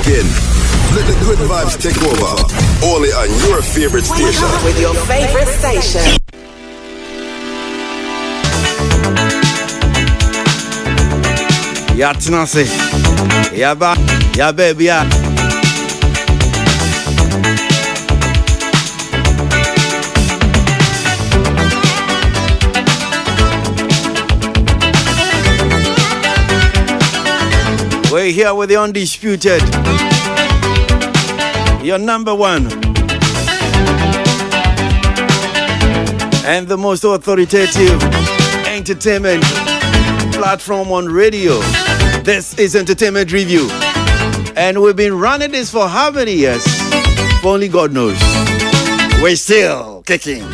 again. Let the good vibes take over. Only on your favorite station. With your favorite station. Ya Tinase. Ya ba. Ya baby ya. We're here with the undisputed, your number one, and the most authoritative entertainment platform on radio. This is Entertainment Review, and we've been running this for how many years? Only God knows. We're still kicking.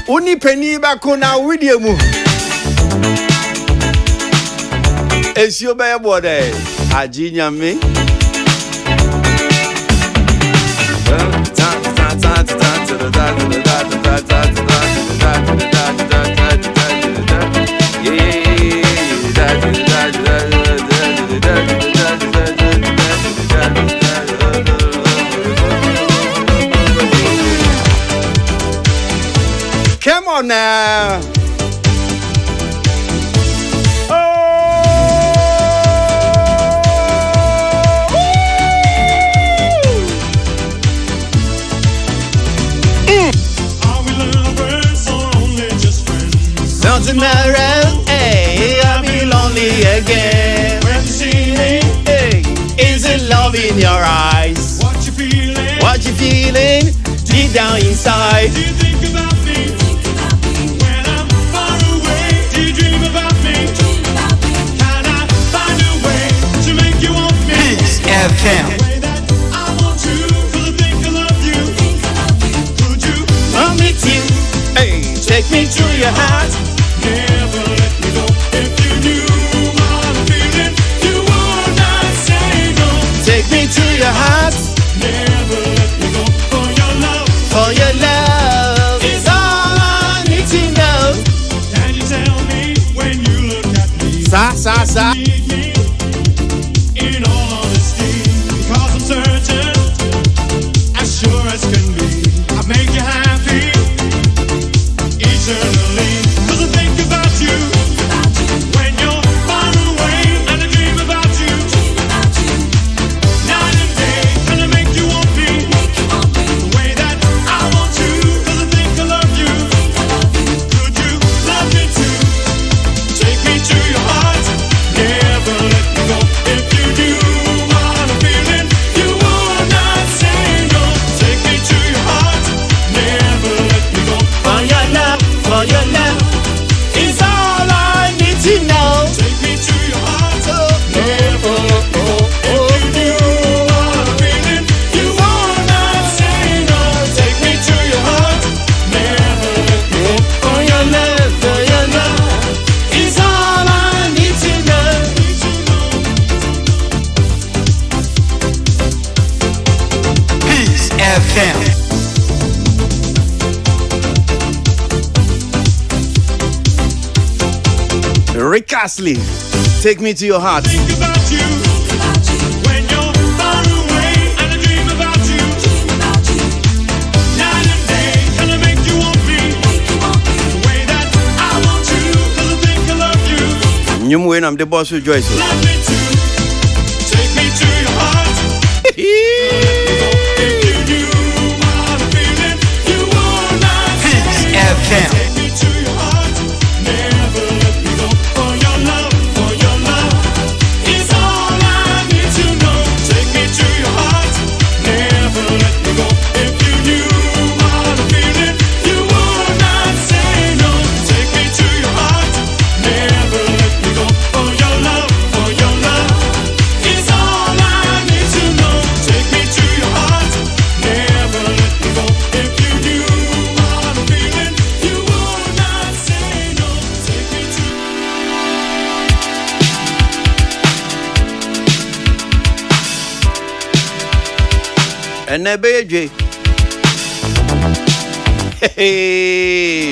Uni penny bakuna widiemu. Esio be bode ajinya me. Come on now. Doesn't matter, hey, I'll be lonely again. When you see me, Hey, is it love in your eyes? what you feeling? What you feeling deep down inside? Do you think about me? When I'm far away, do you dream about me? Can I find a way to make you want me? Peace The FM. way that I want to, 'cause I think I love you. Could you I'll meet you. Hey, take me to your heart. never let me go? If you knew what I'm feeling, you would not say no. Take me to your heart. Never let me go for your love. For your love is all I need to know. Can you tell me when you look at me? Sa. Need me in all honesty, because I'm certain, as sure as can be, I'll make you happy eternally. 'Cause I think about you when you're far away, and I dream about you night and day. Can I make you want me the way that I want to? 'Cause I think I love you. Could you love me too? Take me to your heart. Never let me go. If you knew what I'm feeling, you would not say no. Take me to your heart. Never let me go. For your love is all I need to know. Take me to your heart. Never let me go. Oh, If you knew what I'm feeling, you would not say no. Take me to your heart. Never let me go. For your love is all I need to know. Peace FM. Rick Astley, take me to your heart. Think about you when you're far away, and I dream about you night and day. Can I make you want me the way that I want to? 'Cause I think I love you. Nyum when I'm the boss with Joyce. Love me too. Take me to your heart. If you knew what I'm feeling, you would not say Peace no. FM. Take me to your heart. Never let me go. For your love is all I need to know. Take me to your heart. Never let me go. If you knew what I'm feeling, you would not say no. Take me to your heart. Never let me go. For your love is all I need to know. Take me to your heart. Never let me go. If you knew what I'm feeling, you would not say no. Take me to And that baby. Hey.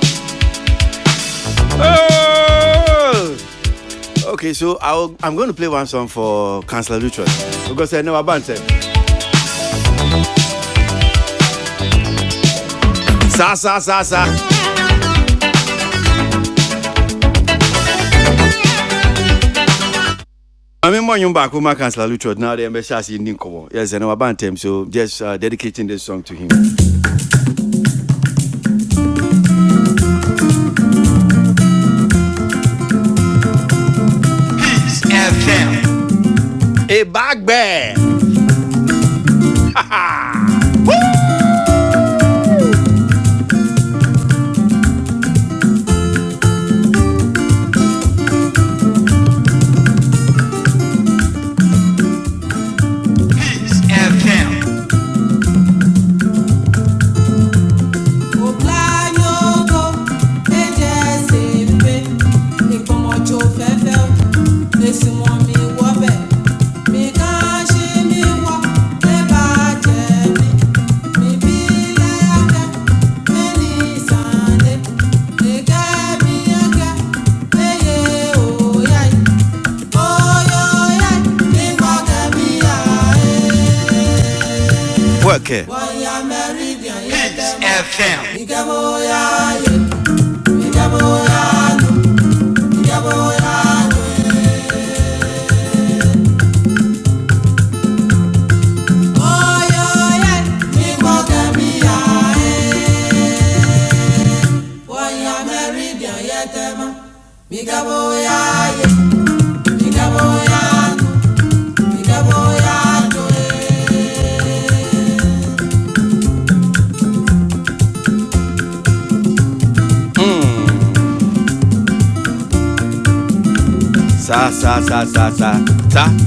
Okay, so I'm going to play one song for Councillor Luchon because I know about it. Sa. I mean, when you back with my Councillor Luchon now, the embassy in Ninkowo. Yes, I know about him, so just dedicating this song to him. A back bear. Okay. Sa.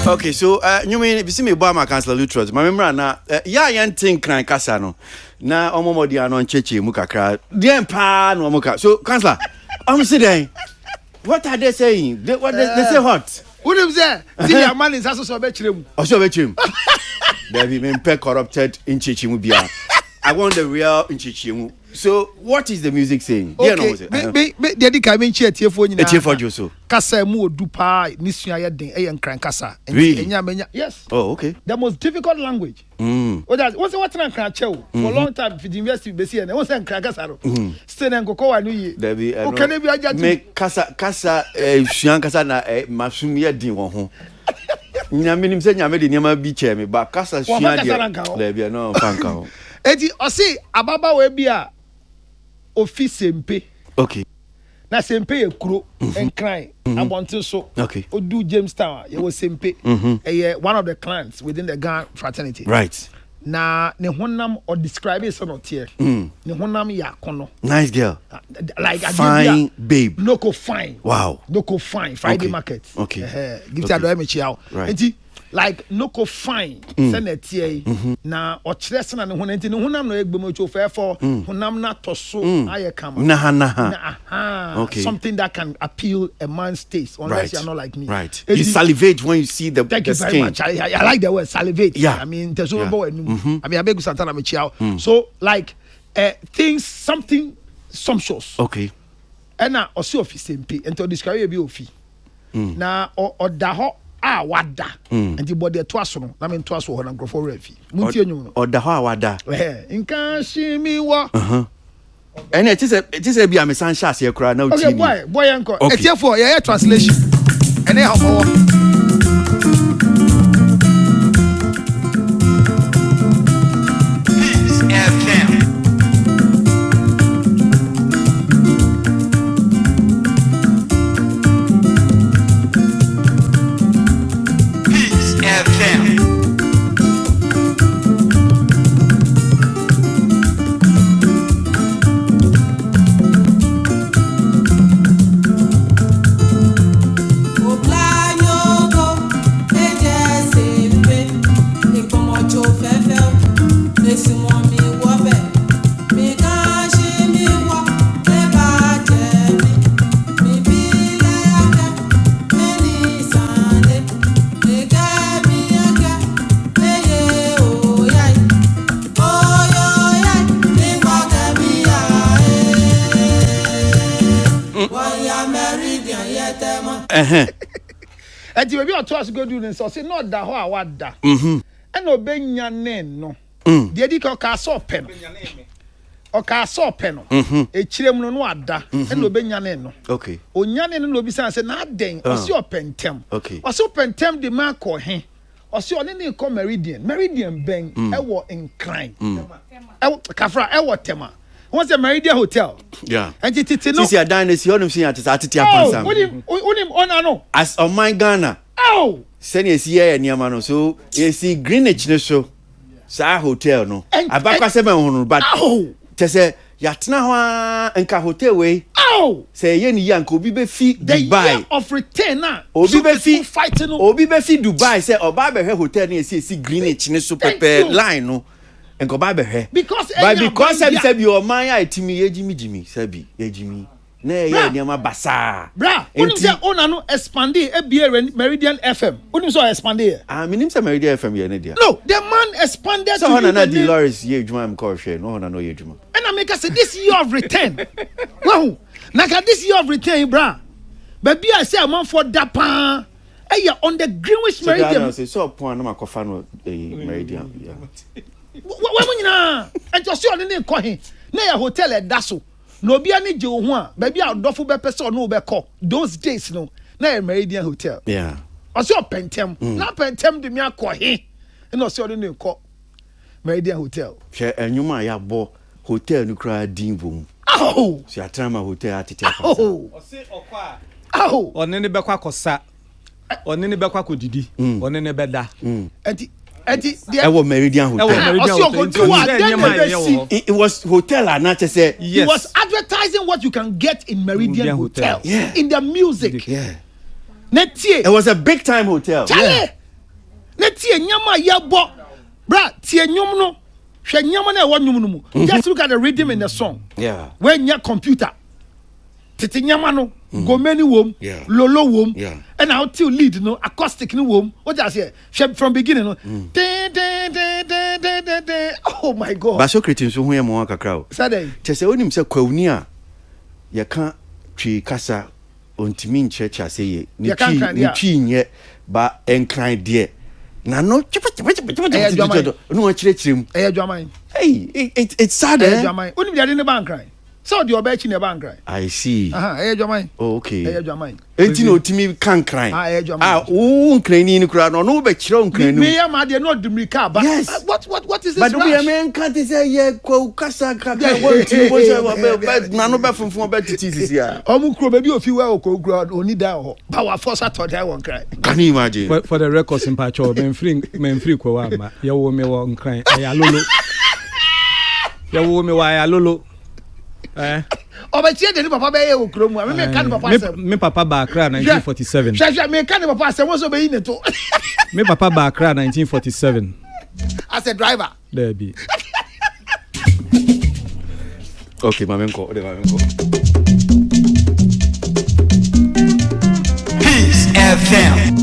Okay, so you mean if you see me buy my Councillor Luchon, my remember na yan think cran kasa no na omomo dia no ncheche mu kakra dem pa no muka. So Councillor, I'm saying what are they saying? They say what? Who them say? See your man is also be chirem. Also be chirem. There be men corrupted in Chichimu bia. I want the real in Chichimu. So what is the music saying? Okay, me dey ka me nche tiefo nyina. Tiefo Joso. Kasa mu odu pa ni sua ye den e nkran kasa. Enya. Yes. Oh, okay. The most difficult language. What's nkran chew for a long time for the university be see and what's nkran kasa ro. Stay na nkoko wa no yi. There be okay na bi aja. Me kasa sua kasa na masum ye din wo ho. Nyame nim se nyame de nyama bi che me ba kasa sua de. There be no fanka ho. Eti osi ababa we bia office sempe. Okay. Na sempe ye kuro enkran abontin so. Okay. Odu Jamestown ye was sempe. One of the clans within the Gan fraternity. Right. Na ne honam or describe it so not here. Ne honam ya kono. Nice girl. Like fine babe. Loco fine. Wow. Loco fine Friday market. Okay. Give that do me chiao. Right. Like Noko fine senetie na ochire na ne honanti ne honam no egbomo chofer for honam na toso aye kama na okay. Something that can appeal a man's taste unless you're not like me. Right. You salivate when you see the thank you skin. Very much. I like the word salivate. Yeah. I mean there's over I mean abegu santana me chiao. So like things something sumptuous. Okay. And na osi office mp ento describe e bi ofi. Na oda ho wada and the body to aso no na me to aso ho na grofo refi muntie enyu no oda ho awada nka shimi wo and it is be am san sha se kura na uti okay boy enko etiefo ye translation and how mo Enti baby oto as go do ne so say no da ho a wada. And obenya ne no. De di ka so pen. O ka so pen no. E kirem no no ada. And obenya ne no. Okay. Onya ne no obi san say na den o se opentem. Okay. O se opentem de ma ko he. O se one ne ko Meridian ben e wo incline. E kafra e wo tema. What's the Meridian Hotel? Yeah. And it no. Since your dynasty, you don't see at Tiapan. Unim on. As on my Ghana. Oh. Send you see here near man so you see Greenwich no so. Sa hotel no. Abakwa 700 but. Oh. Te say yatena ho enka hotel we. Oh. Say ye ni yanko obi be fi Dubai. The year of return na. Obi be fi fighting no. Obi be fi Dubai say oba be hotel na see Greenwich no so pepe line no. Enko ba be he. Because sabi your man ya etimi yejimi sabi yejimi. Na ye niam basa. Bra, unim say ona no expand e Meridian FM. Unim so expand e. Minim say Meridian FM ye na dia. No, the man expanded so to na Dolores ye ejuma am call share. No na ye ejuma. And I make us say this year of return. Wow. Naka this year of return, bra. Baby I say am for dapa. Hey, on the Greenwich Meridian. So point na makofa no Meridian. Yeah. What na? And just on the call him. Na ya hotel e daso. No be ani je ho a, baby a dofo be pese no be call. Those days no. Na Meridian Hotel. Yeah. Oso pentem. Na pentem de me akọ he. Na oso de no call Meridian Hotel. She enyuma ya bo hotel no kra din bom. Oh. Si atrama hotel atete apa. Oh. Ose okwa. Oh. One ne bekwa kosa. One ne bekwa kodidi. One ne beda. Enti I was Meridian Hotel. It was hotel and not say he was advertising what you can get in Meridian Hotel. Yeah. In the music. Yeah. It was a big time hotel. Chale. Netie nyama yabo. Bra, tie nyom no. Hwe nyama na e wo nyom no mu. Just look at the rhythm in the song. Yeah. When your computer. Tete nyama no. Go many wom, lolo wom, and how to lead no acoustic no wom. What I say? From beginning no. Oh my God. But Socrates so hu mo kakra o. Saday. Chese onim se kwawni a ye ka twi kasa ontimi ncheche aseye. Ni twi nye ba enkran de. Na no no chirechirem. Adwaman. Hey, it's sad eh. Adwaman. Onim de ne ban kran. So the obechi ne ban cry. I see. Adwaman. Oh, okay. Adwaman. Enti no timi kan cry. Adwaman. Nkrani ni kura no no be kire nkrani. Me ya ma de no dimrika ba. Yes. What is this? But we men can't say ye kwa kasa kaka won ti bo say na no be funfun be titi ya. Omu kro baby ofi we okogro oni da ho. Ba wa force to die won cry. Can you imagine? For the records in Pacho men free kwa wa ma. Ya wo me won cry. Ya lolo. Ya wo me wa ya lolo. Obechi de papa be ye okro mu. Me kan papa asem. Me papa ba Accra 1947. Sha me kan papa asem wo so be yin to. Me papa ba Accra 1947. As a driver. There be. Okay, mamenko. Peace FM.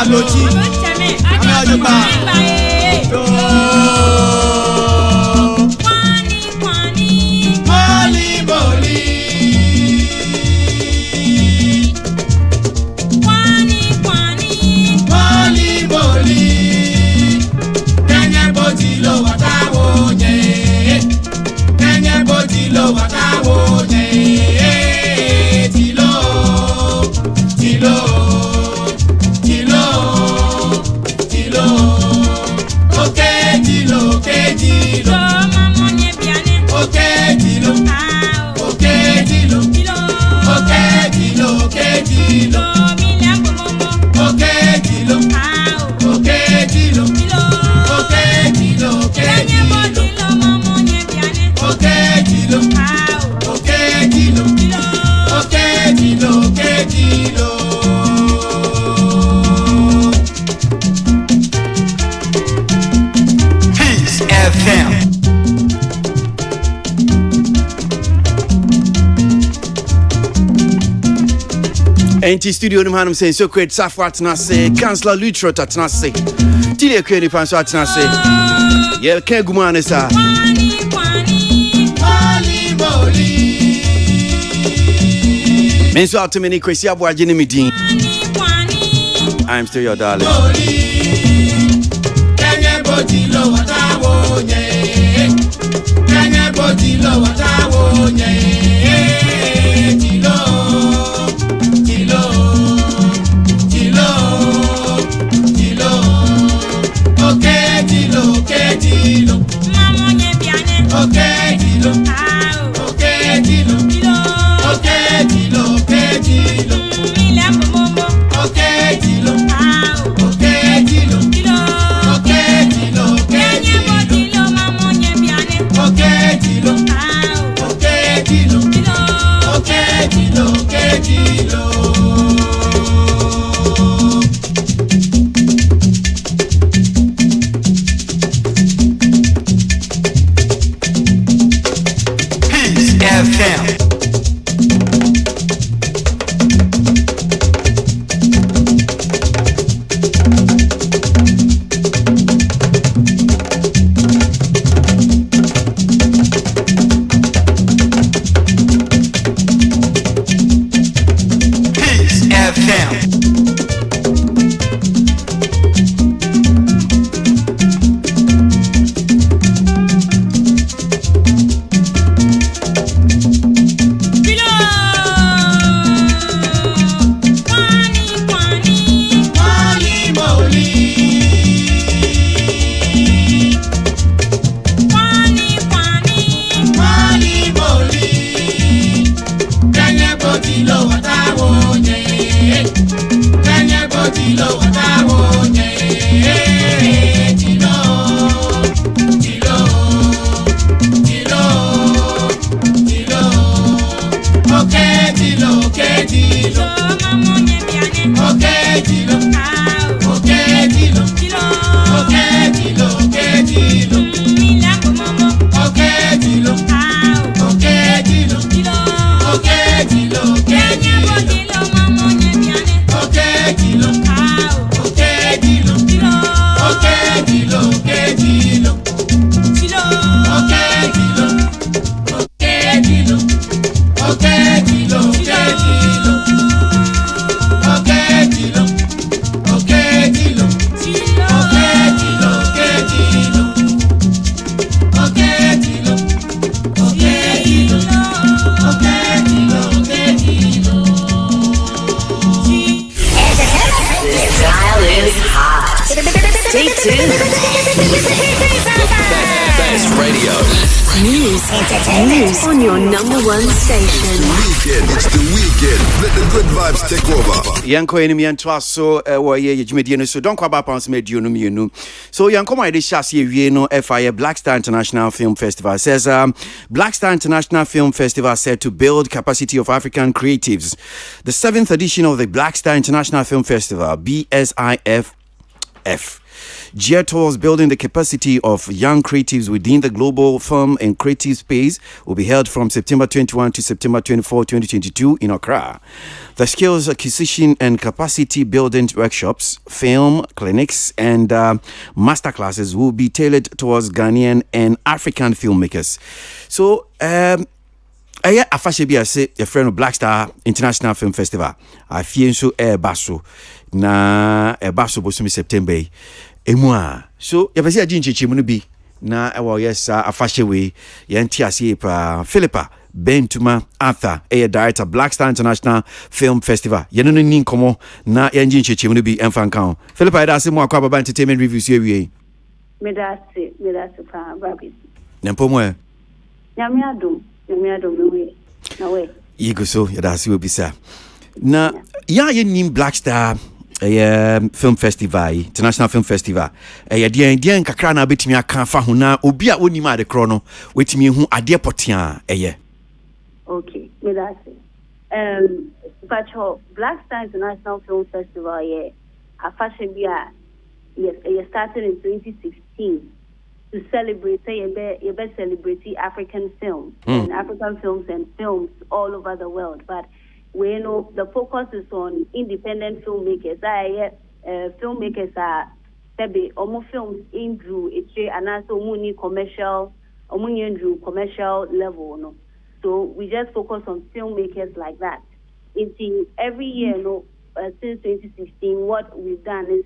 Lochi, Enti studio no manum saying so great Safwa Atnase, Councillor Lutrot Atnase. Tile Kwani Panso Atnase. Yel Kegumane sa. Menso Atumini Kwasi Aboagye Midin. I'm still your darling. News on your number one station. Weekend, it's the weekend. Let the good vibes take over. Yanko enemy and trust so so don't call back on medium. So Yanko my FIA Black Star International Film Festival says Black Star International Film Festival said to build capacity of African creatives. The 7th edition of the Black Star International Film Festival, BSIFF, geared towards building the capacity of young creatives within the global film and creative space, will be held from September 21 to September 24, 2022 in Accra. The skills acquisition and capacity building workshops, film clinics, and masterclasses will be tailored towards Ghanaian and African filmmakers. So, afashe bi ase your friend of Black Star International Film Festival. I feel so baso na baso bosumi September. Emwa. So yabasi agin chichimu no bi na ewo yes afashe we yenti ase pa Philippa Bentuma Arthur, director Black Star International Film Festival. Yeno no nin komo na yengin chichimu no bi emfa nkan. Philippa ida ase mo akwa baba entertainment reviews here we. Medase pa babi. Nempo mo e. Nyame adom no we. Na we. Yigo so yada ase obi sa. Na ya nim Black Star film festival, International Film Festival. Dien kakra na betimi aka fa ho na obi a onima ade kro no wetimi hu ade potia Okay, me that's but Black Star International Film Festival a fashion bia it started in 2016 to celebrate celebrate African films and African films and films all over the world, but we know the focus is on independent filmmakers. Filmmakers are maybe almost films in Drew, and also money commercial level. No? So we just focus on filmmakers like that. Every year, since 2016, what we've done is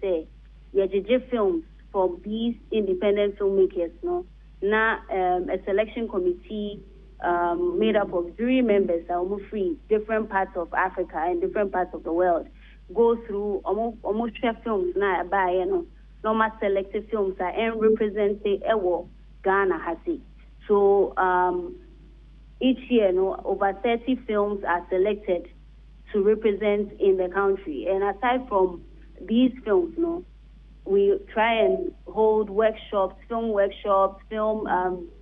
judge films for these independent filmmakers. No, now a selection committee made up of jury members are almost free, different parts of Africa and different parts of the world, go through almost share films now by normal selected films and represent Ghana has it. So each year, over 30 films are selected to represent in the country. And aside from these films, we try and hold film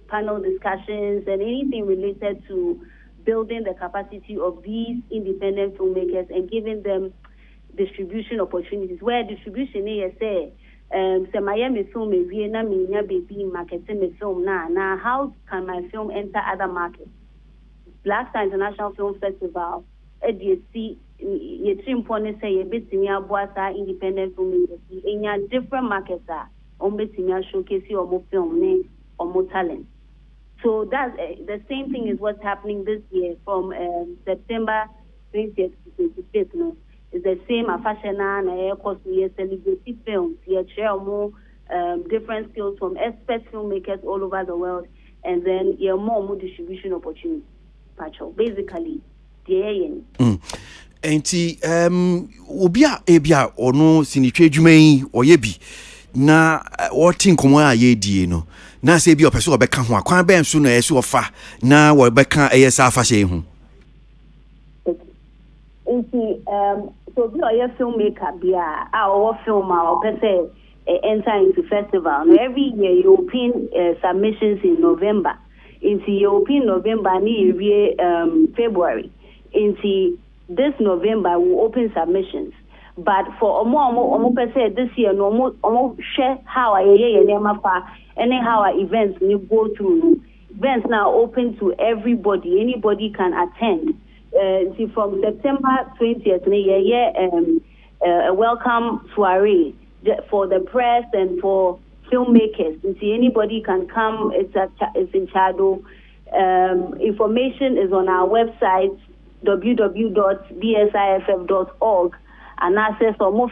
panel discussions, and anything related to building the capacity of these independent filmmakers and giving them distribution opportunities. Where distribution is Miami film is baby marketing the film now. How can my film enter other markets? Black Star International Film Festival, ADC, independent filmmakers in different markets showcase your film or more talent. So that's the same thing is what's happening this year from September 20th to 25th. It's the same fashion and course we celebrity films. We share more different skills from expert filmmakers all over the world, and then more distribution opportunities. Basically, the Enti obia ebia ono sinitwe dwuman oyebi na wotin komo ayedie no na se bi opeso obeka ho akwan ben so na yeso ofa na wo beka eyesa afahye hu. Enti so bi oye filmmaker bia our film our person enter into festival. Now, every year you open submissions in November. Into European November ni February. Into this November we open submissions. But for almost this year, almost share how how our events you go through. Events now open to everybody. Anybody can attend. See, from September 20th, a welcome soiree for the press and for filmmakers. You see, anybody can come. It's in Chado. Information is on our website www.bsiff.org. And access or more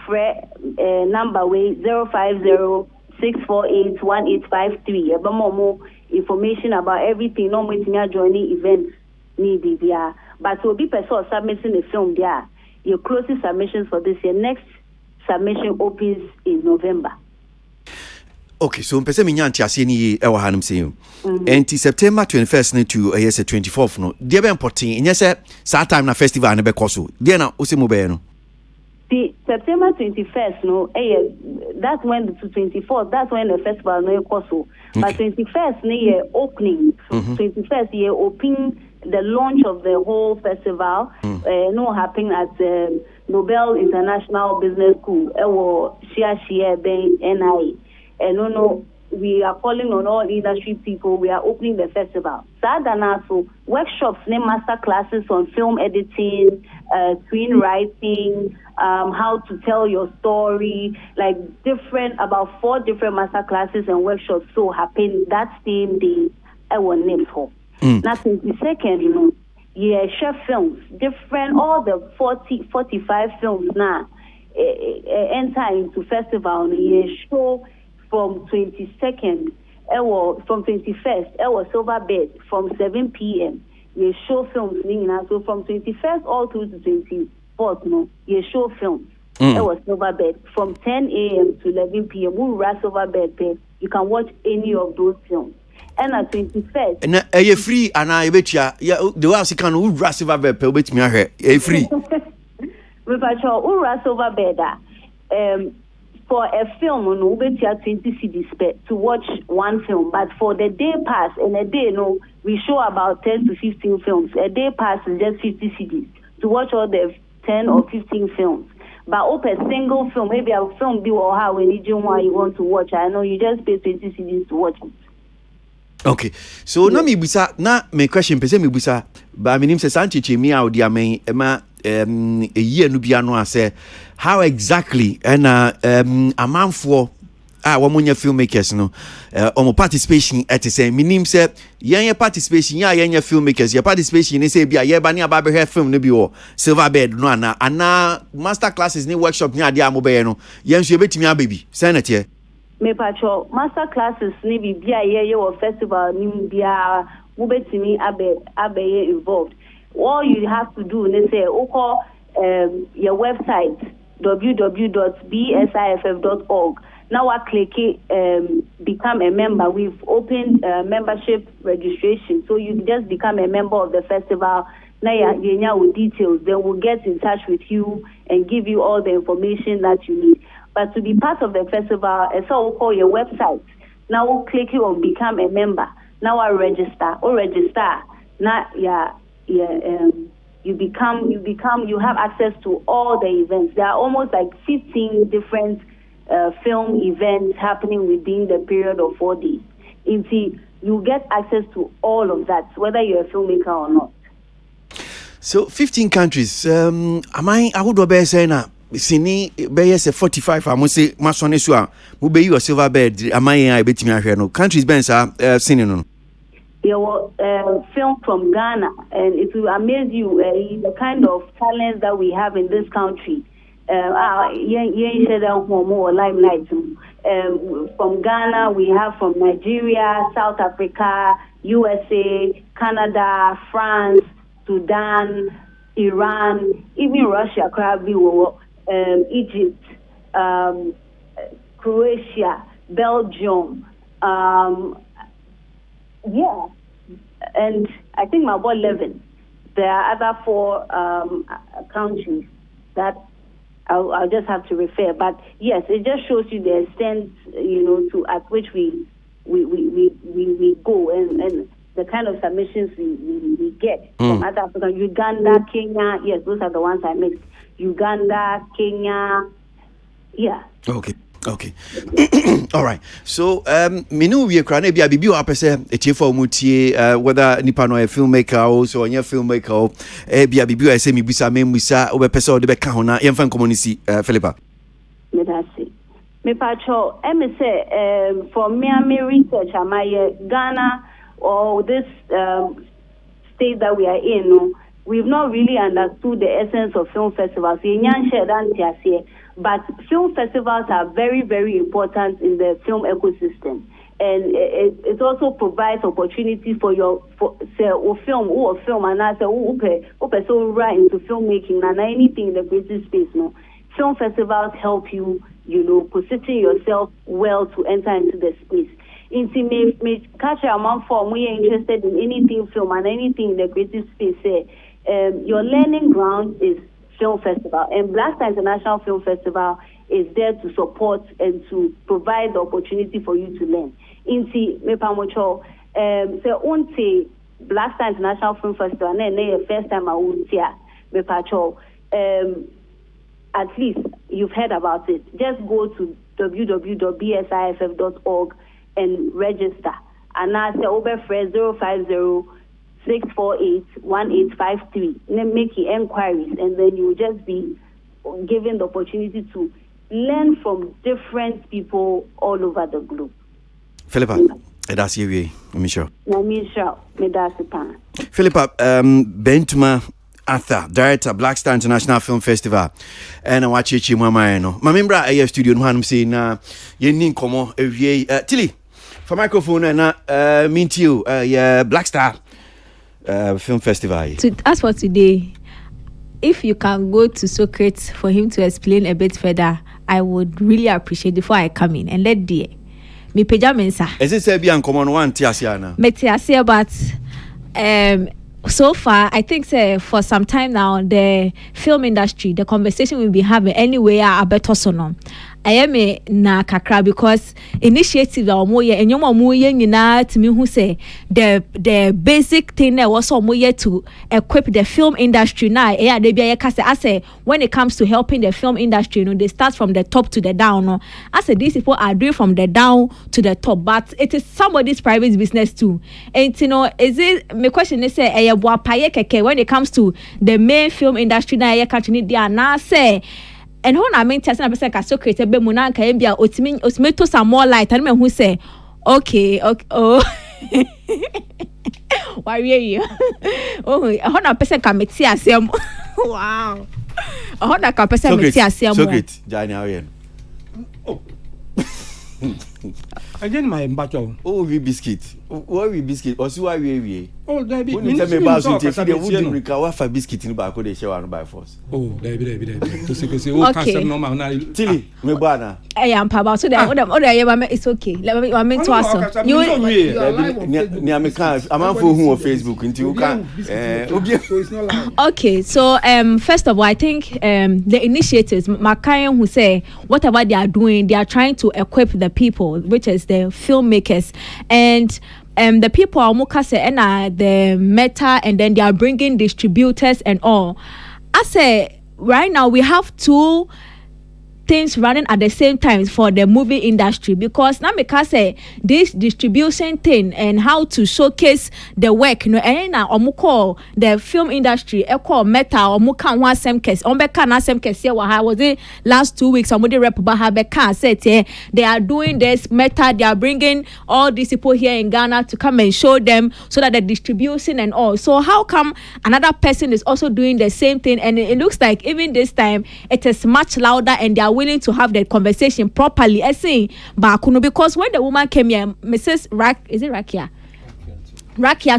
number way 050-648-1853. About more information about everything. No more joining events need BBR. But will be person submitting the film there. Your closest submissions for this year. Next submission opens in November. Okay, so mpese minyanti aseni ewa hanum seyu. Enti September 21st to 24th no. Dia be important. Inye se sa time na festival na be koso. Dia na osimu be no. The September 21st, that's when the 24th, that's when the festival no koso. But 21st, opening. 21st, opening the launch of the whole festival. Happening at Nobel International Business School. Share Ben NI. We are calling on all industry people. We are opening the festival. So workshops, master classes on film editing, screenwriting, how to tell your story, like about 4 different master classes and workshops. So happen that same day. I will name for. Now, 22nd, share films, different, all the 45 films now enter into festival. Show. From 22nd, from 21st, Silver Bed from 7 p.m. You show films. So from 21st all through to 24th, you show films. Silver Bed from 10 a.m. to 11 p.m. We rush Silver Bed. You can watch any of those films. And at 21st, and are you free? And I bet you, the house you can rush Silver Bed. Wait me here. Are free? We rush Silver Bed. For a film, we bet you 20 CDs to watch one film. But for the day pass, in a day, we show about 10 to 15 films. A day pass is just 50 CDs to watch all the 10 or 15 films. But open a single film, maybe a film be or how when you want to watch. I know you just pay 20 CDs to watch it. Okay, so na mi bisa na me question pese mi bisa ba mi nim se sanchichi mi audia me ema a year no bia no say how exactly and a man for woman filmmakers no participation at the same minim say your participation your filmmakers your participation they say bia ye ba ne aba film no bi wo silver bed no ana master classes ni workshop ni ade amobe no yen so betimi ababi senator me pacho master classes ni bi bia ye wo festival ni bia wo betimi abe involved. All you have to do is say your website www.bsiff.org. Now I click become a member. We've opened membership registration, so you just become a member of the festival. Now you with details. Then we'll get in touch with you and give you all the information that you need. But to be part of the festival, it's all call your website. Now we'll click on become a member. Now I register. Now you have access to all the events. There are almost like 15 different film events happening within the period of 4 days. You get access to all of that, whether you're a filmmaker or not. So 15 countries. I would be saying sini be say 45 I must say masone so a wo be you silver bed am I betimi ahwe no countries ben sa sini no. There was film from Ghana, and it will amaze you the kind of talents that we have in this country. From Ghana, we have from Nigeria, South Africa, USA, Canada, France, Sudan, Iran, even Russia, Egypt, Croatia, Belgium. Yeah, and I think my boy 11. There are other 4 countries that I'll just have to refer. But yes, it just shows you the extent, to at which we go and the kind of submissions we get from other Africa, Uganda, Kenya. Yes, those are the ones I mixed. Uganda, Kenya. Yeah. Okay. All right. So minu we kra na bia bibi o apese etiefo mutie whether nipa no a filmmaker or so onye filmmaker o bia bibi o say mi bisa memusa o be pese o de be ka ho na yemfa community Philippa. Me pacho me say for me research am Ghana or this state that we are in, we've not really understood the essence of film festivals. But film festivals are very, very important in the film ecosystem. And it also provides opportunity for film, and I say, so right into filmmaking and anything in the creative space. No, film festivals help you, position yourself well to enter into the space. Me catch a man for we are interested in anything film and anything in the creative space. Your learning ground is Film Festival, and Black Star International Film Festival is there to support and to provide the opportunity for you to learn. Me pamocho say Black Star International Film Festival na the first time I would see me pacho at least you've heard about it. Just go to www.bsiff.org and register. And now say over 050-648-1853. Then make your inquiries, and then you will just be given the opportunity to learn from different people all over the globe. Philippa, that's you, Michelle. Philippa, Bentuma Arthur, Director, Black Star International Film Festival. And I watch it, Mama. My member at AF Studio, I'm saying, you come Tilly, for microphone, and mean to you, Black Star Film Festival. As for today, if you can go to Socrates for him to explain a bit further, I would really appreciate before I come in and let the me pejamensa. Is it say be uncommon one tiasiana? Me tiasia, but so far I think for some time now the film industry, the conversation we'll be having anyway are better so no. I me na kakra because initiative omo ye enyom omo ye nyina timi hu say the basic thing that was omo ye to equip the film industry now dey bia ye ka say when it comes to helping the film industry, you know, they start from the top to the down. No? I said these people are doing from the down to the top, but it is somebody's private business too. And you know, is it my question is say when it comes to the main film industry na ye country there na say and when I mean test na person ka so create be mu na nka bia otimi to some more light and me who say okay oh why you oh when a person ka meti asem wow when a person meti asem so great Jani how oh again my mbacho oh we biscuit what we biscuit or see why we oh there be when you tell me about so if they would drink ka for biscuit in ba ko dey share one by force oh there be to say oh can normal na tili me ba na I am about so that it's okay let me to us you ni American amanfo hu on Facebook nti you can so it's not like okay so first of all I think the initiatives Makayan who say whatever they are doing they are trying to equip the people which is the filmmakers and the people are mukase and the meta and then they are bringing distributors and all. I say right now we have two things running at the same time for the movie industry because now because this distribution thing and how to showcase the work you know and na omuko the film industry equal meta omuka one same case ombeka na same case wa was it last 2 weeks somebody rep ba ha beka said they are doing this meta they are bringing all these people here in Ghana to come and show them so that the distribution and all so how come another person is also doing the same thing and it looks like even this time it is much louder and they are willing to have the conversation properly. I say, Bakuno, because when the woman came here, Mrs. Rakia,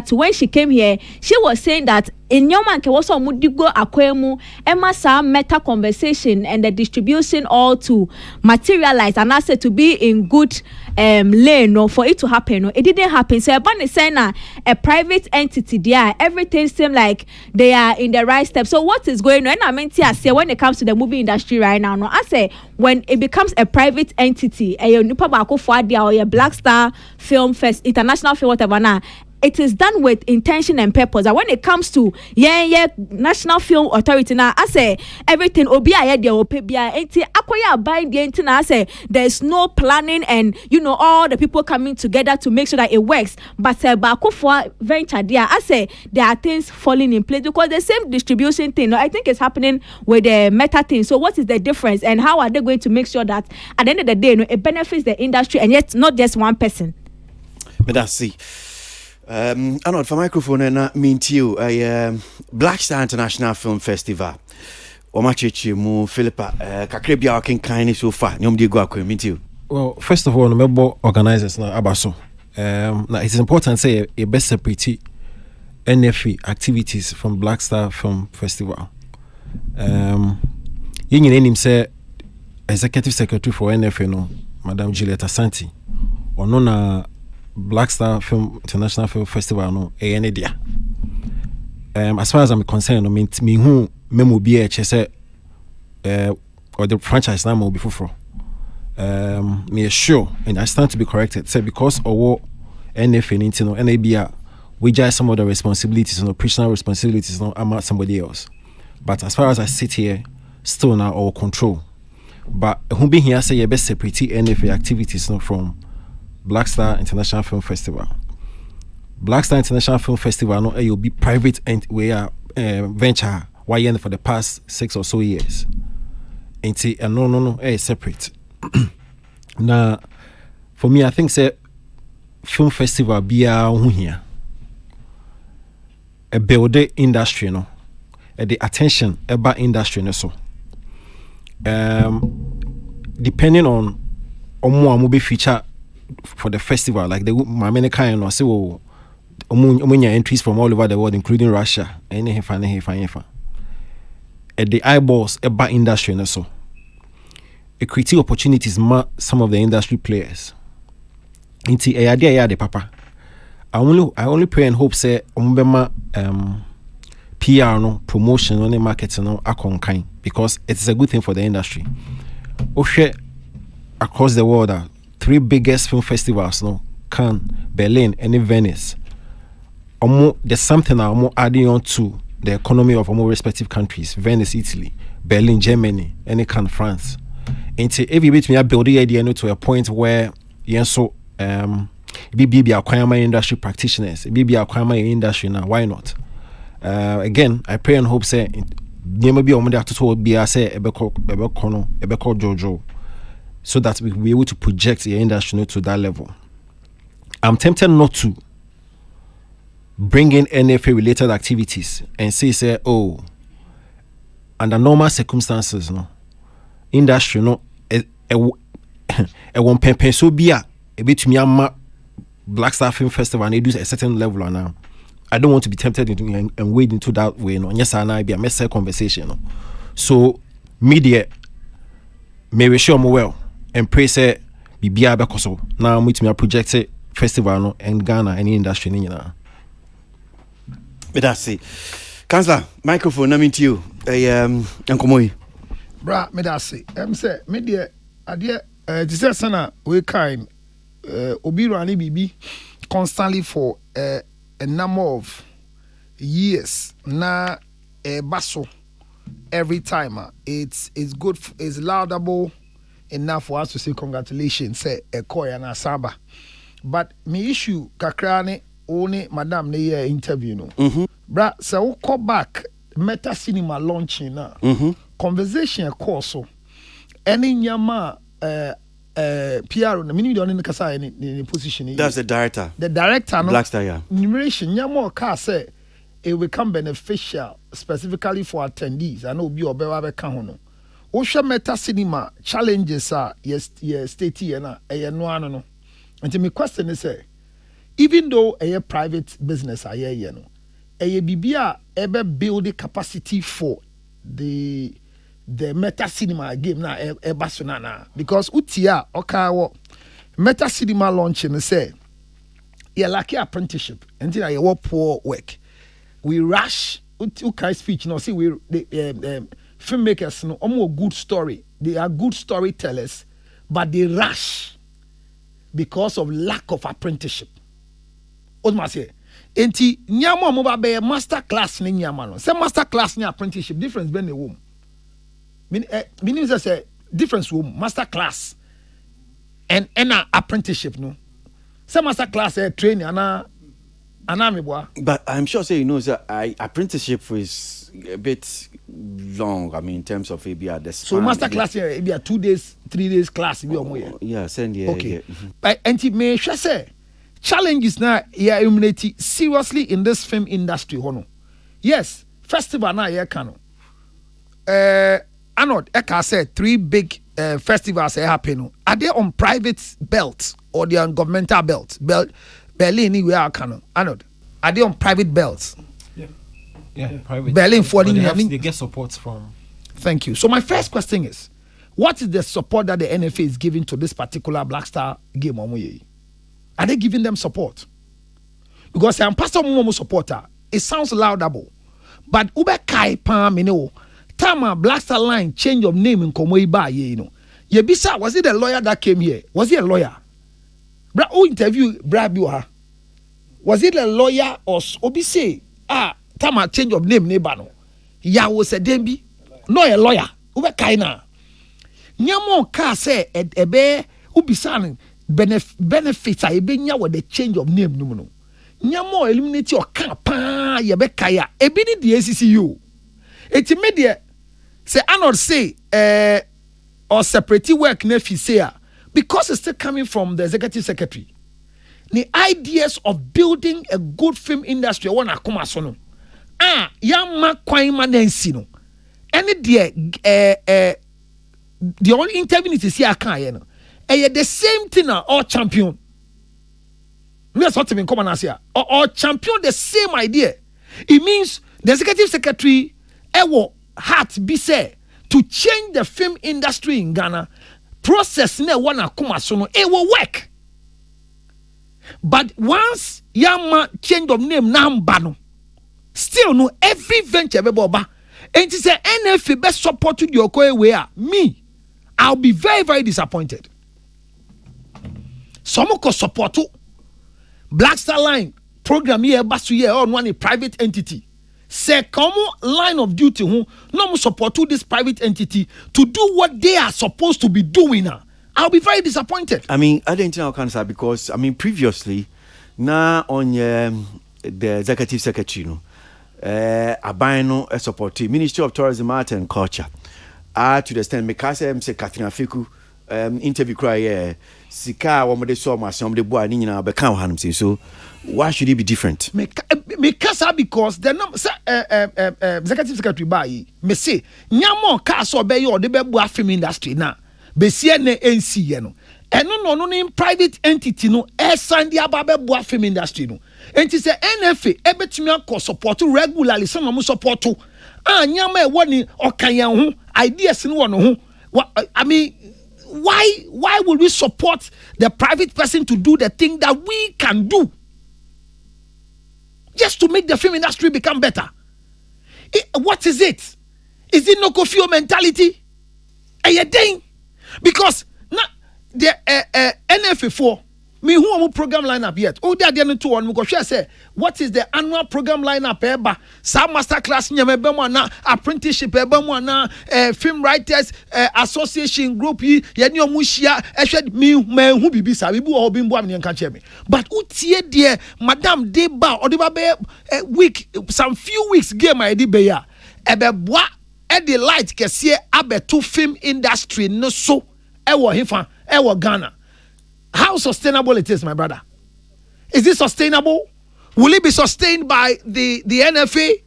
to when she came here, she was saying that in your man was on mudigo akwemu emma sa meta conversation and the distribution all to materialize and I said to be in good lane no for it to happen no it didn't happen so Ebony say na a private entity there everything seems like they are in the right step so what is going on and I mean I say when it comes to the movie industry right now no I say when it becomes a private entity a nipa ba ko for dia or Black Star Film Fest international film whatever na it is done with intention and purpose. And when it comes to National Film Authority now, I say everything obi aye dey ope bia enti akoya bind the enti na I say there's no planning and you know all the people coming together to make sure that it works. But baako for venture there, I say there are things falling in place because the same distribution thing. I think it's happening with the meta thing. So what is the difference and how are they going to make sure that at the end of the day, it benefits the industry and yet not just one person? But that's see. I know for microphone and mean to you Black Star International Film Festival. Omachichi mu Philippa kakrebia ken kind so far. Nyom di go akwa mean to you. Well, first of all, remember organizers na abaso. Now it's important say a best separate NFE activities from Black Star Film Festival. Yin name say executive secretary for NFE no, Madam Juliet Asante. Ono na Black Star Film International Film Festival no dia. As far as I'm concerned, I mean me who memo be say or the franchise now will be for me sure and I stand to be corrected say because or NFN into no NABA we just some of the responsibilities and operational responsibilities no I'm not somebody else. But as far as I sit here still now our control. But who be here say you best separate NFA activities no from Black Star International Film Festival. Black Star International Film Festival no you'll be private and we are venture YN for the past 6 or so years. And no separate. Now for me I think say film festival be here a build industry no the attention about industry no so depending on omo be feature for the festival like the many kind no say omunya entries from all over the world including Russia any at the eyeballs about industry no so it creates opportunities some of the industry players into a idea the papa I only pray and hope say ombema PR no promotion no marketing no akon kind because it's a good thing for the industry. Ohwe across the world, 3 biggest film festivals, no, Cannes, Berlin, and Venice. There's something I'm adding on to the economy of our respective countries: Venice, Italy; Berlin, Germany; and Cannes, France. And if you meet me, I build the idea to a point where be acquire industry practitioners, be acquire industry now. Why not? Again, I pray and hope say maybe on the to be I say ebeko Jojo, so that we will be able to project the industry to that level. I'm tempted not to bring in NFA related activities and say under normal circumstances, no industry no won't pay so be a bit to me Black Star Film Festival and they do a certain level now. I don't want to be tempted into and wade into that way. No, yes, and I be a messy conversation. No? So media may we show me well and pray say be so now meet me a projected festival no and Ghana any industry in But that's it. Councillor, microphone, I'm into you. Yankomoy. Bra, me that's it. Say media idea this sana we kind Obiru and Bibi constantly for a number of years na basso every time it's good, it's laudable enough for us to say congratulations say a koya na saba, but me issue kakrane only madam ne interview no bra so we call back meta cinema launching na conversation course so any nyama PR no meaning don't kasa in position. That's the director. The director no. Black Star, yeah. Numeration nyamo ka say it will become beneficial specifically for attendees. I know be obewa be kan ho no. Osha meta cinema challenges are yes state here na no ano no. And my question is say even though a private business aye no, a bibia ebe build the capacity for the meta cinema game na ebasuna na because utia okawo meta cinema launching say yeah like apprenticeship until I work poor work we rush ukai speech no see we the filmmakers no almost good story, they are good storytellers but they rush because of lack of apprenticeship. What must say enti nyama mo ba be master class ni nyama no say master class ni apprenticeship difference ben the womb meaning say difference womb master class and apprenticeship no say master class training ana me boy. But I'm sure say you know that apprenticeship is a bit long. I mean in terms of maybe the so master class maybe a 2 days 3 days class be yeah send yeah okay yeah. But anti me say challenges now yeah immunity seriously in this film industry hono. Yes, festival now yeah can Arnold Eka said 3 big festivals happen. Are they on private belt or they on governmental belt? Berlin anywhere can Arnold. Are they on private belts? Yeah, private. Berlin for they get support from. Thank you. So my first question is, what is the support that the NFA is giving to this particular Black Star game? Are they giving them support? Because I'm Pastor Momo supporter. It sounds laudable, but Ube Kai Pam, you know, Tama Black Star Line change of name in Komoiba, you know. Yebisa, was it a lawyer that came here? Was he a lawyer? Who interviewed Brabua? Was it a lawyer or Obise? Tama change of name nebano. Ya was a dembi, no a lawyer. Ube Kaina. Nyamo ka say ebe ubisan benefits a ebenya with the change of name no. Nyamo eliminate your pa yebe kaya ebini the ACCU. Eti media say Arnold say or separate work nefi say because it's still coming from the executive secretary. The ideas of building a good film industry wanna come asono. Yama kwaima nensi no. Any the only interview is here can the same thing all champion. That's what I come and say. Or champion the same idea. It means the executive secretary heart be said to change the film industry in Ghana. Process ne wana kuma so no it will work. But once yama change of name nambano, still no every venture beba. And to say NFA best support to your way me, I'll be very, very disappointed. some ko support Black Star Line program here basu here on one private entity. Say come line of duty who no support to this private entity to do what they are supposed to be doing now. I'll be very disappointed. I mean, I didn't know cancer because I mean previously now on the executive secretary Abino support Ministry of Tourism, Art and Culture. To the extent Mikasa say Katrina Fiku interview cry Sika wamade so ma some de boa ni nyina be kan hanum say so why should it be different? Mikasa because the executive secretary by me say nyamo ka so be yo de be boa film industry na be sie na NC ye no eno no in private entity no send the aba be boa film industry no enti say NFA ebetumi akọ support regularly some no support nyama e woni okanyan ho ideas no wono ho I mean why would we support the private person to do the thing that we can do just to make the film industry become better? What is it? Is it no Kofio mentality? Because now the NFA4 me who am program lineup yet. Oh, they are the two one. Because say what is the annual program lineup? Some master class nyame apprenticeship film writers association group ye ni omushia ehwed me who bibi sa bibu o bimbo am nka che me. But utie there madam deba odeba be week some few weeks game I did be ya ebeboa e the light kese abeto film industry no so ewo hifa ewo Ghana. How sustainable it is, my brother? Is it sustainable? Will it be sustained by the NFA?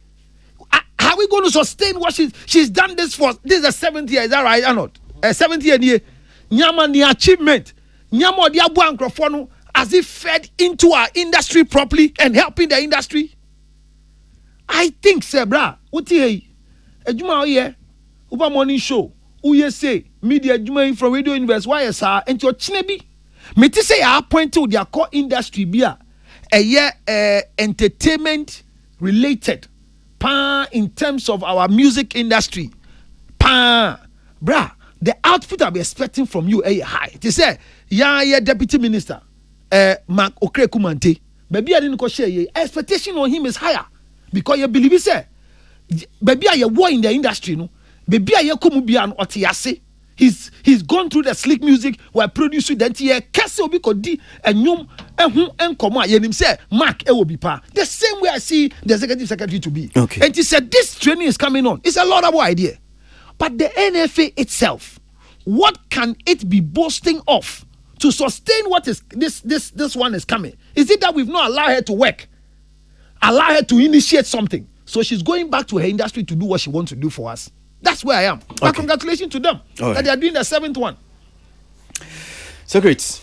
How are we going to sustain what she's done this for? This is the 7th year, is that right or not? 7th year, Nyama ni achievement. Nyama di abu ankrofonu as if fed into our industry properly and helping the industry. I think, sir, bra, uti hey, ejuma oye, uba morning show, uye say, media ejuma from Radio Universe, why sir, and your chinebi. Me to say I point to their core industry be entertainment related in terms of our music industry bra the output I'll be expecting from you high. They say yeah deputy minister Mark Okrekumante baby I didn't go share expectation on him is higher because you believe it say baby I war in the industry no baby I come be an otiase. He's gone through the slick music while producing that year. Kese obi kodi enyum ehun enkomo ayenim say Mark e will be pa. The same way I see the executive secretary to be. Okay. And he said this training is coming on. It's a laudable idea. But the NFA itself, what can it be boasting of to sustain what is this one is coming? Is it that we've not allowed her to work? Allow her to initiate something. So she's going back to her industry to do what she wants to do for us. That's where I am. Okay. But congratulations to them that they are doing the 7th one. Secrets.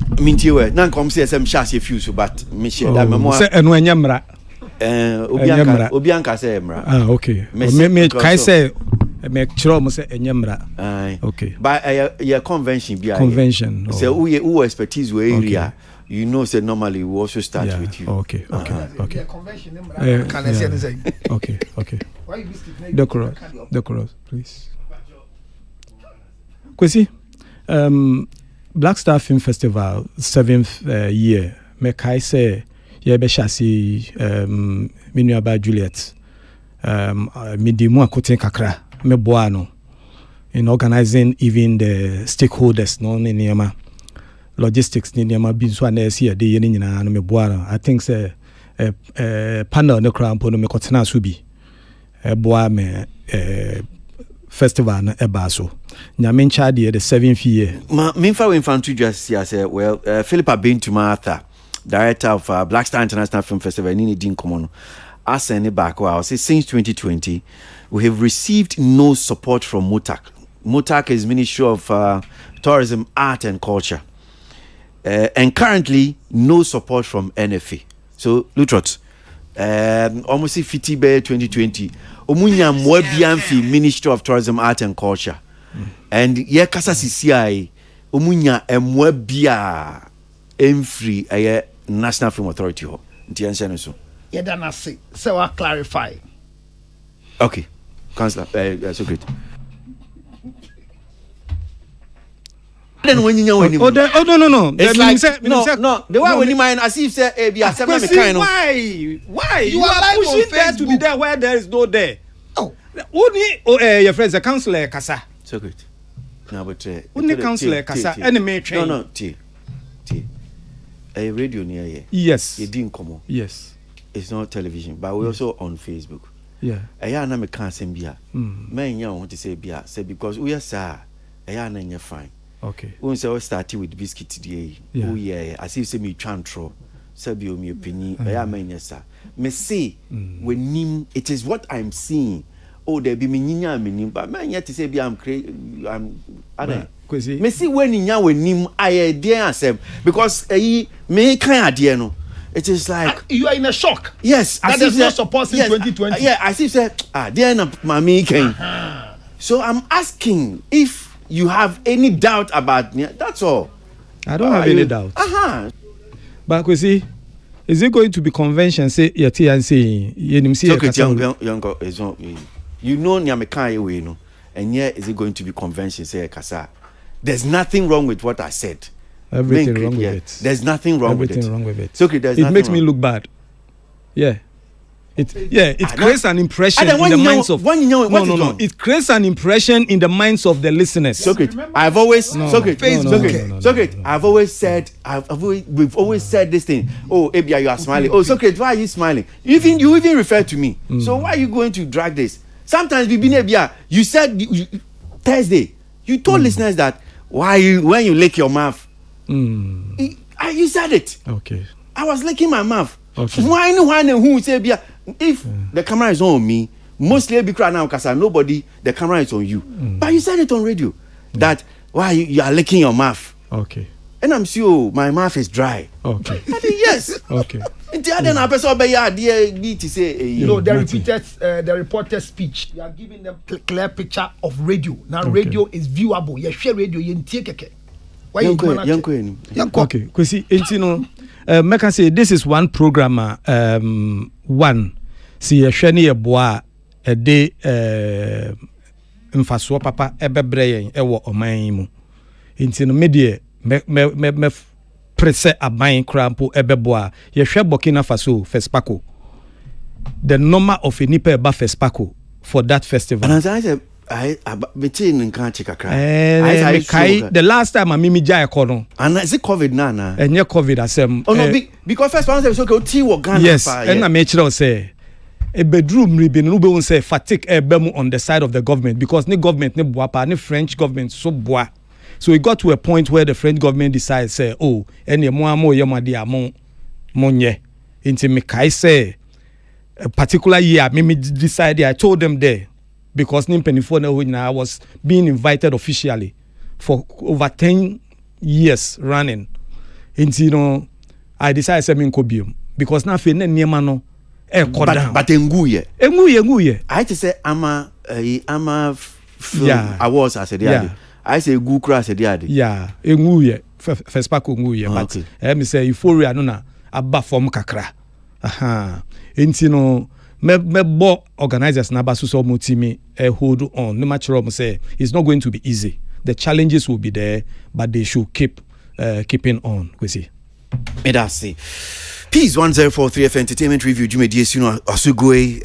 Mintiwe. Nan kom say some shasi few but me share that memoir. Say enu enyamra. Obianka say emra. Ah okay. Me kai say me chiro mo say enyamra. Okay. But your convention be convention. Say who expertise we area. You know, say normally we also start with you. Okay. The convention can I say anything? Okay. Why you the cross, please. Kwasi, Black Star Film Festival 7th year. Me kai say ye be shasi Minuaba Juliet. Me di mu akoten kakra me boa no in organizing even the stakeholders no ne niema. Logistics ni niema bi so na ese de ye nyina no me boa. I think say panel no krampo no me kotena so bi boa me festival na eba so nyame ncha de the 7th year me fa we infantry just say well Philippa Bentumartha director of Black Star International Film Festival ni din komo no asene back wow say since 2020 we have received no support from MOTAC is Ministry of Tourism, Art and Culture. And currently no support from NFA. So Lutrot, almost 50 by 2020. Omunya mwabianfi Ministry of Tourism, Art and Culture. And ye kasa CCI omunya mwabia emfree aye National Film Authority ho. Nti answer so. Yeah, then I say. So I clarify. Okay. Councillor, so great. Then when you know when Oh, no. it's like no. The one when you mind as if say be a seven kind of. Why? You You are are live on pushing there to be Facebook. there where there is no there. Oh. Only your friends, the counselor Kasa. Secret. No, but Only counselor Kasa. Enemy train. No, T. A radio near here. Yes. You didn't come on. Yes. It's not television, but we're also on Facebook. Yeah. I na me can send bia. Men ya want to say bia, say because we are sir. I na nya fine. Okay. We say started with biscuit today. Yeah. Oh yeah, as if say me chantro. Say be o me opinion. I men ya sir. Me say when nim it is what I'm seeing. Oh, there be me nyinya me nim, but men ya to say be I'm ada. Kwasi. Me see when nyinya when nim I dear asem because me kan ade no. It is like You are in a shock. yes, That there's no support in 2020. Yeah, I see say there na mami ken. So I'm asking if you have any doubt about me. That's all. I don't have any doubt. But Kwasi, is it going to be convention? Say yeti and say yenim see young is not you know nyameka we no. And yet is it going to be convention say kasa? There's nothing wrong with what I said. Everything wrong with it. There's nothing wrong with it. Everything wrong with it. It's okay, there's it makes wrong. me look bad. Yeah. It creates an impression in the minds of no. It creates an impression in the minds of the listeners. Socrates, I've always Socrates, I've always said we've always said this thing. Oh, Abia, you are smiling. Oh, Socrates, why are you smiling? You even refer to me. So why are you going to drag this? Sometimes we Abia, you said Thursday, you told listeners that when you lick your mouth. You said it. Okay. I was licking my mouth. Okay. Why who say if the camera is on me, mostly be crying now because nobody the camera is on you. But you said it on radio that why you are licking your mouth. Okay. And I'm sure my mouth is dry. Okay. I think yes. Okay. The other person need to say the reported speech. You are giving them clear picture of radio. Now radio is viewable. You share radio you take why you okay, Kwasi, make I say this is one programmer one see a shani eboa a day mfaso papa ebebre yen ewo oman mu intino media me presse aban krampo ebeboa ye hwe Burkina Faso Fespaco the number of a nipa eba Fespaco for that festival. And as I between in can't check a cry. The last time I mimi jai kono. And is it COVID now? And yeah, COVID asem. Oh no, because first one says okay, T wa Ghana. Yes, and I make sure say a bedroom ribbon no be say fatigue ebemu on the side of the government because the government ne boapa, the French government so boa. So it got to a point where the French government decided say, oh, any more yamadi amon monye. Into me kai say a particular year, mimi decided I told them there. Because I was being invited officially for over 10 years running. And I decided to say Kobium because now feeling near no but enguye. I had to say I'm a film awards as a day. I say good crash a day. Yeah, enguye first pack enguye. But me say euphoria no na abba form kakra. Aha. Me bo organizers na basu so mutimi hold on no matter what say it's not going to be easy. The challenges will be there, but they should keep keeping on. We see. Medasi. Peace 1043 F Entertainment Review Jumedi Suno Osugwe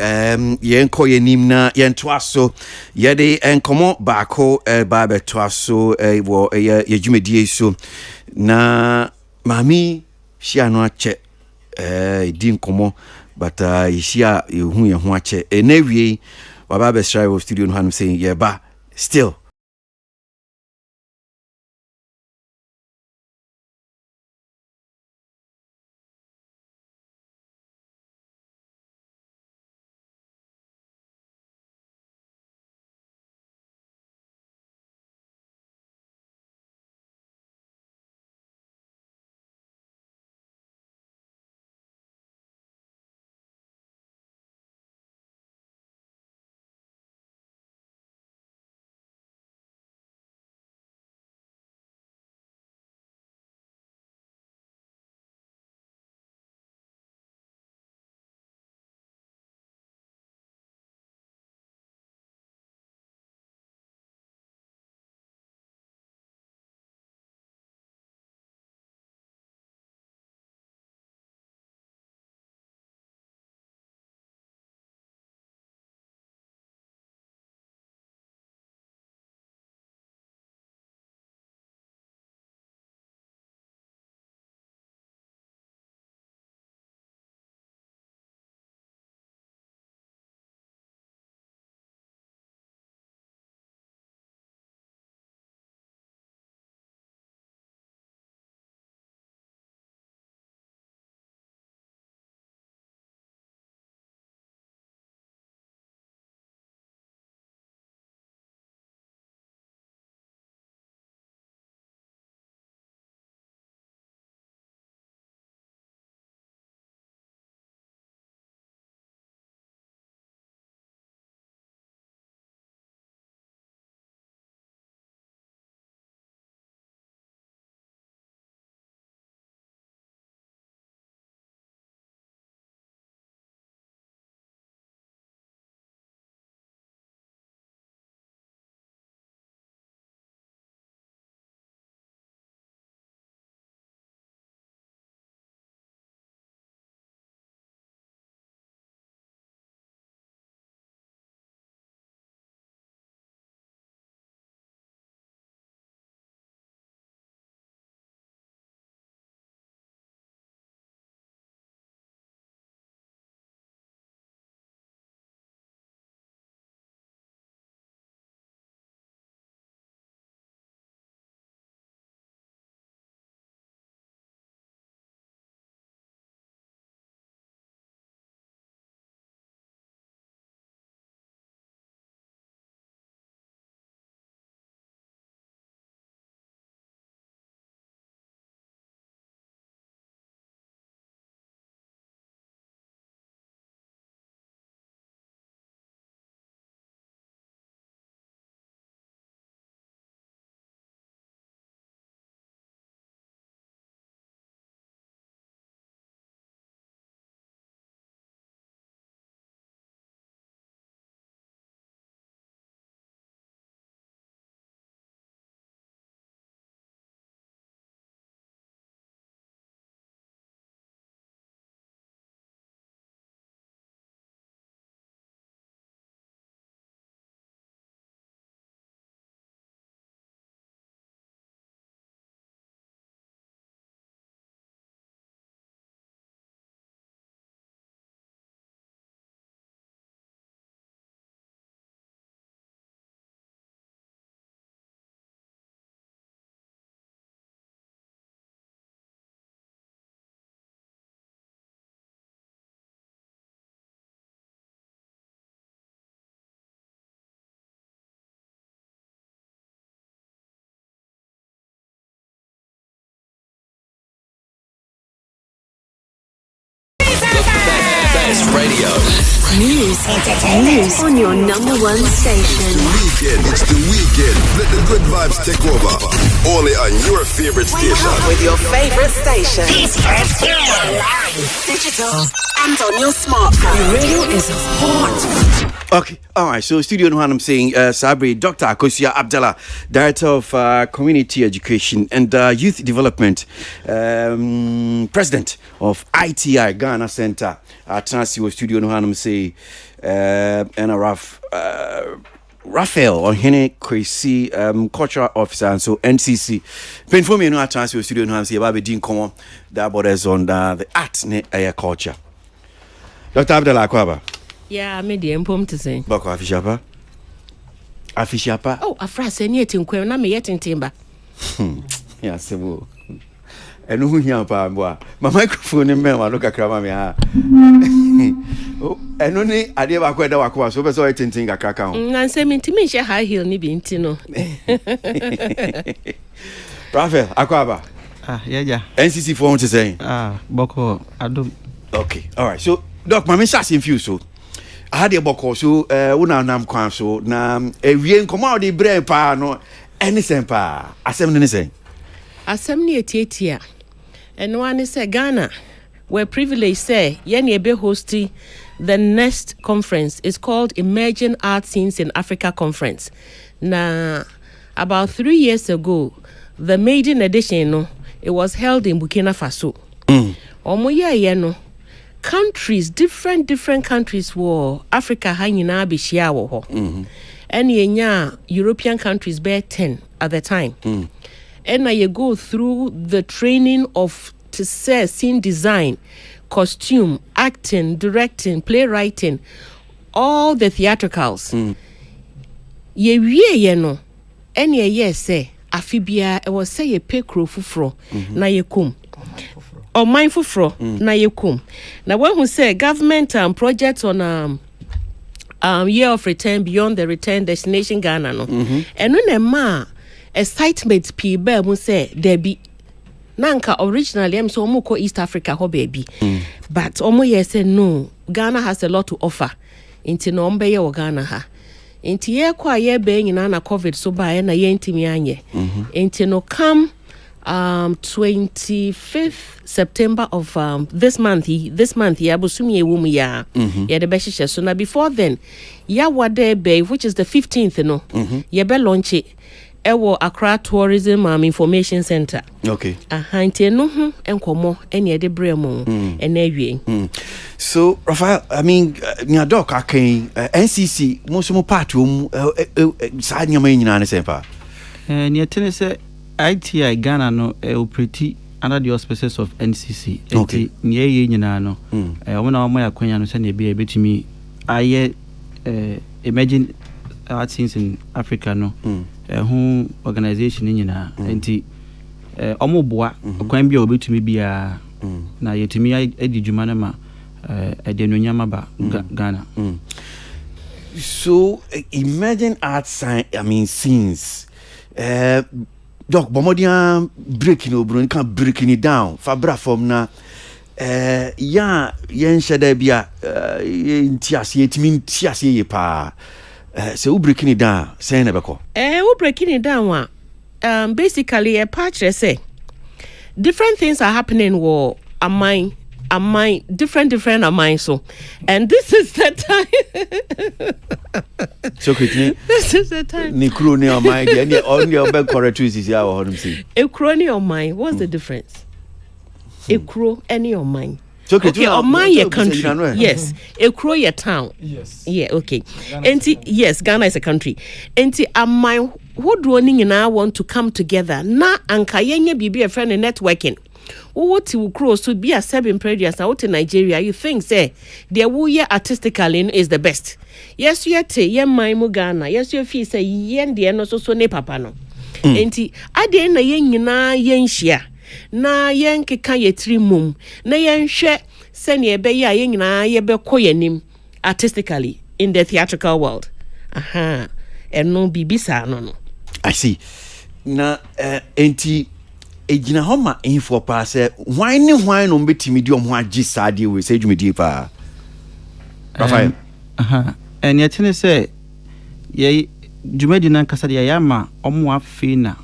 yenko yenimna yentwaso yede enkomo bako babe twaso wo ye Jumedi so na mami shia no ache di nkomo but ishia hu ye ho ache enewie baba be stray of studio no hanu saying yeah ba still Radio. News on your number one station. Weekend, it's the weekend. Let the good vibes take over. Only on your favorite Wake station. up with your favorite station. Digital and on your smartphone. Your radio is hot. Okay, all right. So, studio no I'm saying, Sabri, Dr. Kwasi Abdallah, Director of Community Education and Youth Development, President of ITI Ghana Center at Transio Studio no I'm saying, and Raphael Ohene Kwasi, Cultural Officer, and so NCC. Pen for me, no at Transio Studio no I'm saying, Baby Dean Common, that borders on the art and culture. Dr. Abdallah Kwaba. Yeah, me the empom to say. Bako afishapa. Afishapa. Oh, afra se ni etinkwem na me yetintimba. Yeah, sebo. Enu hu hia pa mboa. Ma microphone me ma no kakra ma me ha. Oh, enu ni ade ba ko eda wako so be so yetintin kakra ka ho. Na se me ntimi hye high heel ni bi nti no. Raphael, akwaba. Yeah. NCC for to say. Boko Adum. Okay. All right. So, doc, my message infuse so. I had a boko so una nam kwan so na ewie nkomo de brain pa no anything pa asem ne say Asem ni etietia. And one say Ghana we're privileged say yene be hosting the next conference is called Emerging Art Scenes in Africa Conference. Na about 3 years ago the maiden edition no it was held in Burkina Faso. Omo ye no countries, different countries were Africa hanyina be share wo ho. And yenya European countries bear 10 at the time. And now you go through the training of to say scene design, costume, acting, directing, playwriting, all the theatricals. Ye wie no. And ye say afibia e was say ye pay kro fufro na ye kum. Or mindful fro na yekum. Now when we say government projects on year of return beyond the return destination Ghana no. And when a ma excitement people will say there be nanka originally I'm so muko East Africa ho baby. But omo ye say no, Ghana has a lot to offer. Inti no mbe ye Ghana ha. Inti ye kwa ye be nyina na COVID so ba na ye ntimi anye. Inti no come 25th September of this month ya busumi ewum ya ya de beshishe so na before then ya wade be which is the 15th no ya be launch it ewo Accra Tourism Information Center. Okay. Nti no hu enkomo ene de bremo ene awie. So Raphael, I mean nya doc akan NCC mo so mo part wo sa nyama nyina ne sempa. Near Tennessee ITI Ghana no operate under the auspices of NCC. Okay. Near ye nyina no. When our my akwanya no say na be betimi aye emerging art scenes in Africa no. Who organization nyina enti omoboa kwan bia obetumi bia na yetumi edi djuma na ma edenunyama ba Ghana. So emerging art scenes doc bomodia breaking obro can breaking it down fabra from na ya yen sheda bia ntiase yetimi ntiase ye pa so breaking it down say na beko we breaking it down basically a patch say different things are happening wo amine different amine so and this is the time so quickly this is the time ni kro ni amine and only obe correct is here what him say a kro ni amine what's the difference a kro any amine okay, amine your country yes a kro your town yes yeah okay enti yes Ghana is a country enti amine who do ni na want to come together na anka yenye bibi a friend networking. What you cross to be a 7 previous out in Nigeria, you think say the way artistically is the best. Yes, you te ye my Ghana. Yes, your fee say yen de no so ne papa no. Enti ade na yen nyina yen hia. Na yen keka ye trimum. Na yen hwe se ne be ya yen nyina ye be koyanim artistically in the theatrical world. Aha. Eno bibisa no. I see. Na enti ejina homa info pa se why no betimi di omo agi sade we say dwumedi pa Rafael. And yet, say, ye, Jumedina Cassadia Yama, Omuafina,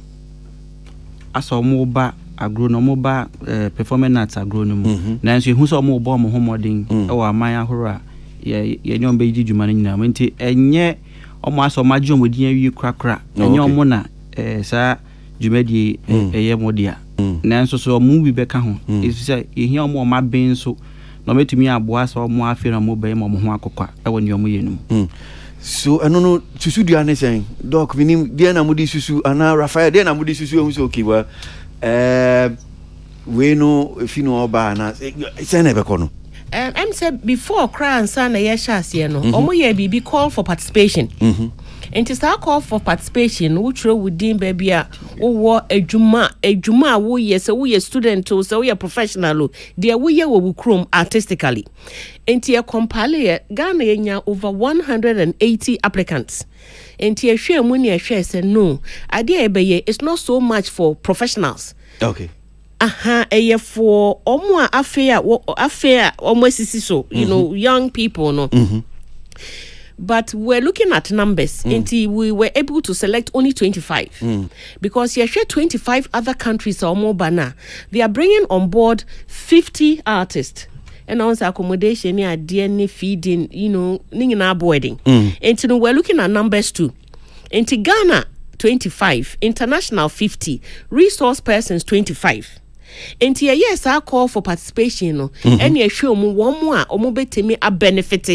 as a moba, agronomoba, performing arts agronom. Nancy, who's a more bomb homoding, or Maya Hora, ye, young baby Jumanina, went and ye, almost a major with you crack, and your mona, sir, Jumedi, a yemodia. Nanso so movie beka ho say ehia mo ma ben so no metumi aboa so mo afira mo be mo ho akokwa e woni omo yenum so eno no susu dua ne sen doc minim dia na mudi susu ana Rafael dia na mudi susu ehun so okiwa we no fino oba na sen e beko no I'm said before cry and son ye shase no omo ye bibi call for participation and it's our call for participation which within baby a wo ejuma wo ye so we student o so we professional there we ye wo chrome artistically and ye compile Ghana nya over 180 applicants and ye hwe mu ne hwe say no ade e be ye it's not so much for professionals. Okay. For omo affair omo sisi so you know young people no. But we're looking at numbers until we were able to select only 25 because you share 25 other countries or more banner. They are bringing on board 50 artists and also accommodation near DNA feeding, you know, ningina boarding. And you know, we're looking at numbers too. Into Ghana 25, international 50, resource persons 25. And yes, I call for participation, no, and you show me one more or more betting me a benefit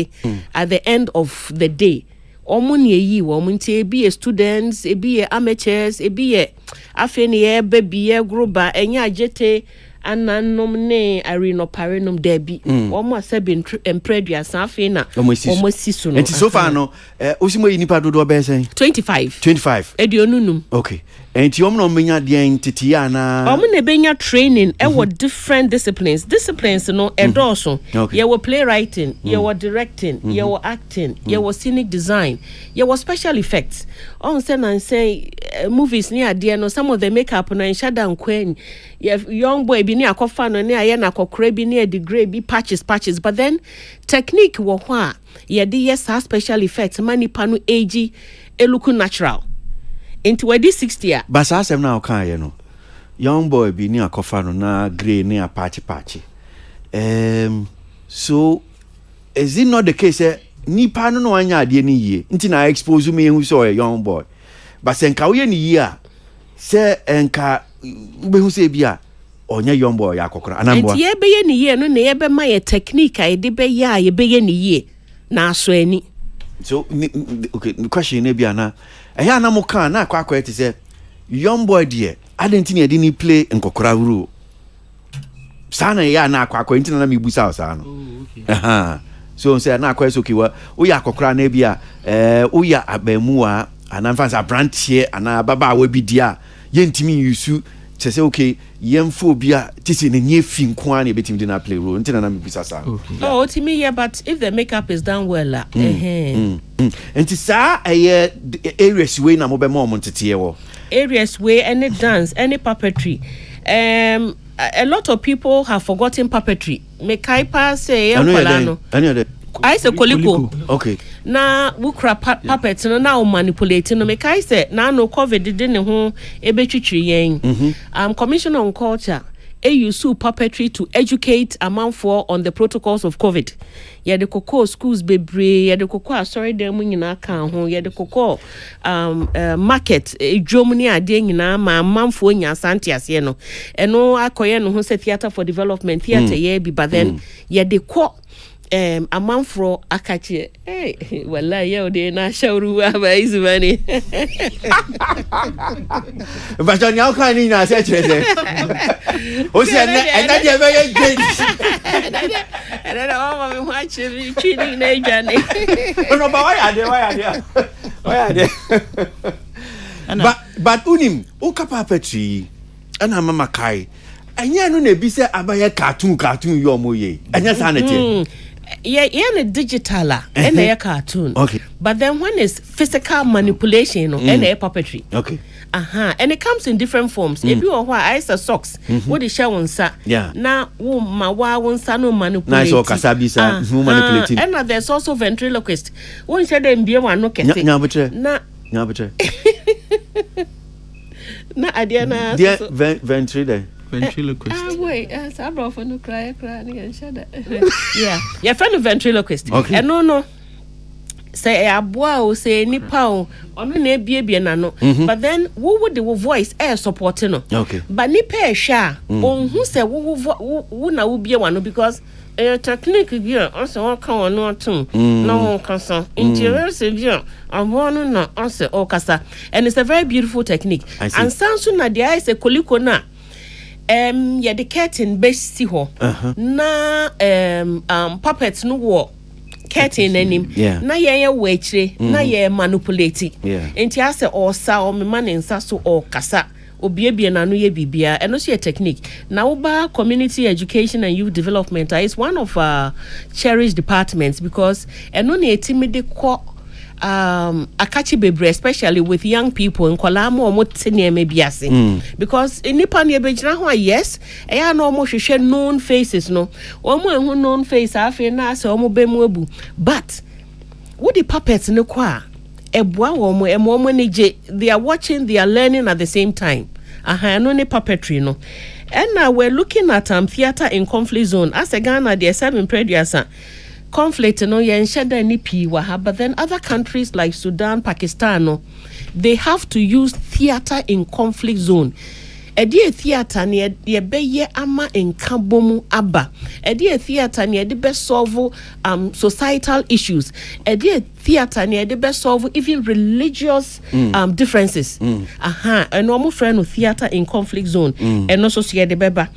at the end of the day. Omuni ye woman be a students, be a amateurs, be a afeni baby a gruba, and ya jete and nomine areno parenum debi. Almost have been empredia safina almost season. And so far no Osimo nipa do be say 25 edionunum. Okay. And you no menya de entity ana omune benya training e were different disciplines no endorso ye were playwriting ye were directing ye were acting ye were scenic design ye were special effects on say movies near there no some of the makeup no shada nkwen young boy bi ni akofa no ne aye na akokra bi ne degree bi patches but then technique wo ho a ye de yes special effects mani panu age e look natural into where this 60 year. But as I'm now can you know, young boy be near Kofano na grey near patchy. So is it not the case? Ni pano no anya de ni ye. Nti na expose me who saw a young boy. But sen ka we ni year. Say enka ube who say bia onya young boy yakokra. Anambo. Nti ye be ye ni ye no na ye be ma ye technique a ye de be ya ye be ye ni ye na so ani. So okay, the question e bia na eya na mo kan na akwa te say young boy there adenti na dey play nkokora wuru sana ya na akwa ntina na mebusa sa no so say na akwa so kiwa wo ya akokora na bia wo ya abamu a anamfansa brand here ana baba wa bidia ye ntimi yusu say okay yemfo bia tisi na nye fi nko a na betim dey na play role ntina na mebusa sa oh timi yeah, but if the makeup is done well and sa areas way na mo be mo ntete wo areas where any dance any puppetry a lot of people have forgotten puppetry me kai pa say I say koliko okay na wukra puppet no na o manipulate no me kai say na no covid de ne ho ebetwitwiri yen commissioner on culture use puppetry to educate amanfo on the protocols of COVID. Ye de koko schools bebre, ye de koko asori dem nyina kan ho, ye de koko market Germany ade nyina ma amanfo nya asante ase no. Eno akoye no ho se theater for development theater ye bi but then ye de ko amanfo akache wallahi ye de na shawru ba izubani but on your kind ni na se chere o se na de be ye great and then all me watch chini na jani no ba why are they but unim o kapapetri ana mama kai anya no na bi se abaye cartoon yo moye anya sanete yeah, digital and a cartoon. Okay. But then when it's physical manipulation and a puppetry. Okay. And it comes in different forms. If you are I say socks, what the show on sa. Now, ma wa won sa no manipulate. Nice or kasabisa, who manipulating. And there's also ventriloquist. One said them be one no kete. Na na adiana. Dear ventriloquist. Wait, I brought for no cry and shut that. Yeah, your friend of ventriloquist. Okay. And no. Say aboa say nipa o ono na ebie na no but then wo would the voice air support no okay but nipa ehwa onhu say wo na wo bie wano because technique bia also won kan won otum na won kasa interior se bia aboa no na ase o kasa and it's a very beautiful technique and sanso na dia is a koliko na ye the curtain be si ho na puppets no wo curtain anim na ye wechire na ye manipulate enti ase o sa o me man nsa so o kasa obiebie na no ye bibia eno so ye technique na wo ba community education and youth development is one of our cherished departments because eno na etimide ko akachi bebre especially with young people in kwalamo omo tene mebiase because nipa na ebegina ho yes eya na omo hwehwe known faces no omo ehu known face afi na ase omo bemu ebu but what the puppets ne kwa ebua omo omo neje they are watching, they are learning at the same time no ne puppetry no. And now we're looking at theater in conflict zone as a Ghana there 7 previous conflict no yen sheda ni pi wa ha but then other countries like Sudan, Pakistan no they have to use theater in conflict zone. Edi theater ne ye beye ama enkabomu aba. Edi theater ne de be solve societal issues. Edi theater ne de be solve even religious differences. And no more friend of theater in conflict zone and also see de beba.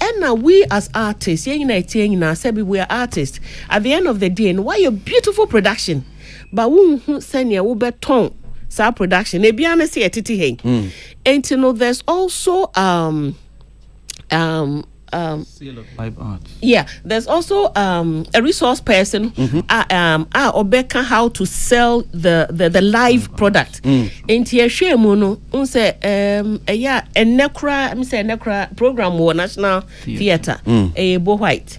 And now we as artists, we are artists. At the end of the day, why a beautiful production, but we send you over ton sa production. E biana see a titi hey. And you know, there's also Seal of Live Arts. Yeah, there's also a resource person obeka how to sell the live product. And here no unse yeah nekra program or National Theatre Bo White.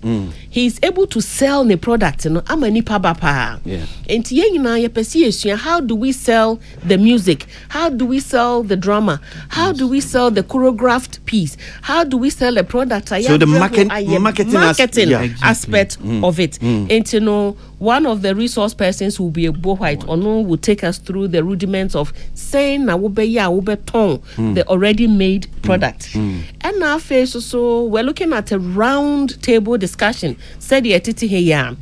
He's able to sell the product no amani papa. Yeah. And yena ye pesi how do we sell the music? How do we sell the drama? How do we sell the choreographed piece? How do we sell a product? So the marketing aspect of it. And you know, one of the resource persons will be a Bo White or no will take us through the rudiments of saying na the already made product. And now so we're looking at a round table discussion. Said the etiti here.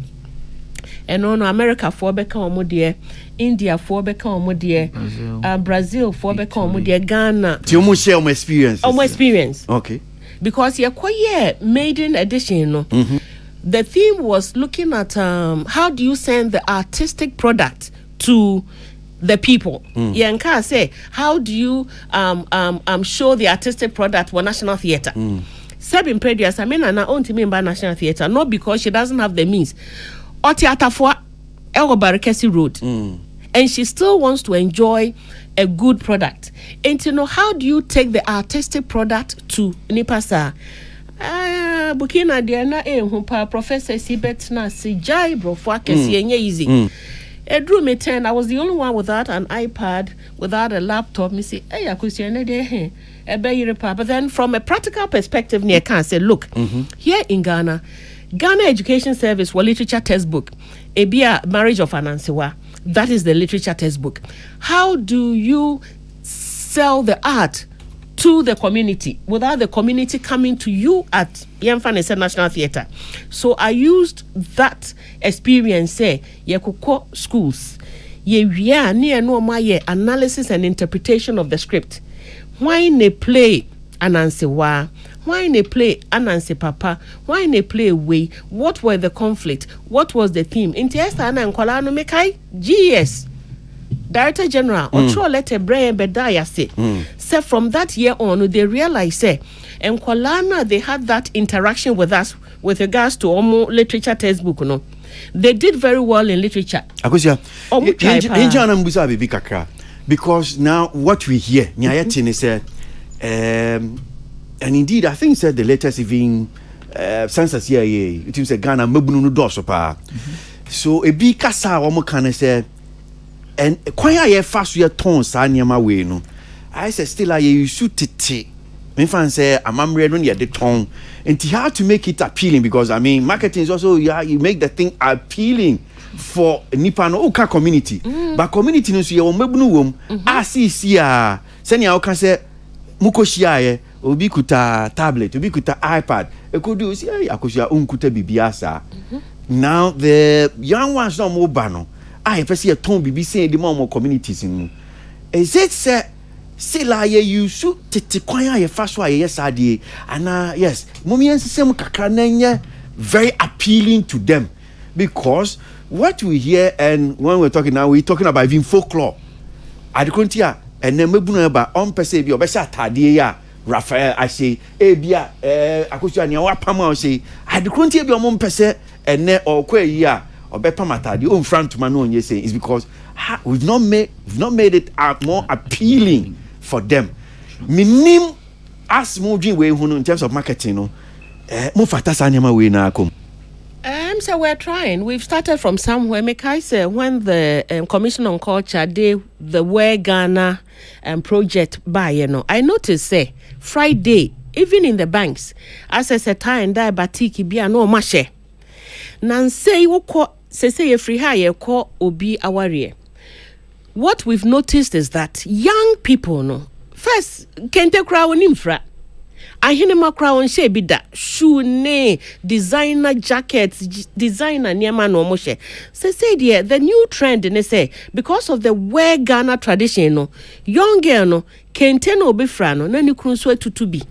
And on America for beka omo dear, India for beka omo dear, Brazil for beka omo dear, Ghana. Do you share my experience? My experience. Okay. Because you're quite maiden edition, you know. The theme was looking at how do you send the artistic product to the people. Yanka say how do you show the artistic product for National Theatre. Sabin previous, I mean, I own to me by National Theatre, not because she doesn't have the means. Or theatre for El Barakesi Road, and she still wants to enjoy a good product. And to know how do you take the artistic product to Nipasa? Bukina Diana Humpa Professor Sibet na Sijai Brofwa Kesi easy. A drew me 10. I was the only one without an iPad, without a laptop. Me say, hey, I could see but then from a practical perspective, near can say, look, here in Ghana Education Service for literature textbook, Ebia Marriage of Anansiwa. That is the literature textbook. How do you sell the art to the community without the community coming to you at Yemfa National Theatre? So I used that experience. Say, Yekoko schools, ye near no my analysis and interpretation of the script. Why they play Anansiwa? Why they play Anansi Papa? Why they play Way? What were the conflict? What was the theme? Intiesta and Kolano Mekai GS Director General Ocho letter Brian Bedaya say. So from that year on, they realized say and Kolana they had that interaction with us with regards to Omo literature textbook. No, they did very well in literature. Akusia, Injana Musa Bibi Kakra. because now what we hear, Nyayetini said, and indeed, I think said the latest even census here, it was a Ghana Mabunu Dosopa. So a big cassa, one can say, and quite a fast year tone, Sanyama way, no. I said, still, I shoot it. My fan say, I'm ready at the tongue, and you have to make it appealing because I mean, marketing is also you make the thing appealing for Nippon Oka community. But community no so you mebunu wom asi sia senya o kan say mukoshia ye obi kuta tablet obi kuta iPad e could do say akoshia unkuta bibiasa. Now the young ones no mo ba no I person ton bibi say the more communities in is it say la ye you shoot tete kwan ye fa so ye sadie ana yes mommy ensem kakra na nye very appealing to them because what we hear and when we're talking now we're talking about even folklore adekontia and then mebunu ba on pese bi obesa atade ya Raphael I say e bia akosu ania wa pam o say adekontia bi o mo pese ene okwa yi a obepam atade o front man no onye say is because we've not made it more appealing for them. Minim as mo dwen we hu no in terms of marketing no mo fata sanyama we na akom. So we're trying. We've started from somewhere. Mekai say when the Commission on Culture did the Where Ghana project by I noticed say Friday even in the banks as I said time that batiki bia no mashe. Nan say woko say free hire call obi aware. What we've noticed is that young people no first kente kra infra. Ahinema crown she be that shoe ne designer jackets designer niema no moshe say dear the new trend ne say because of the wear Ghana tradition no young girl no kente no be fra no na ni kru so tutu bi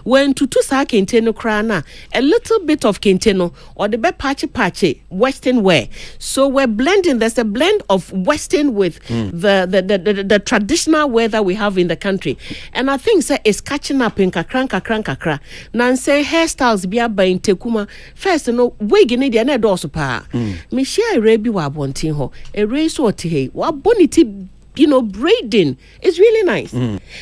when tutu sa kente no kra na a little bit of kente no or the be patchy western wear so we're blending there's a blend of western with the traditional wear that we have in the country and I think say it's catching up in kakra nan say hairstyles bia ba in Tekuma first no wig ni dia na do so pa me share rebi wa bontin ho e race what he wa boniti braiding is really nice.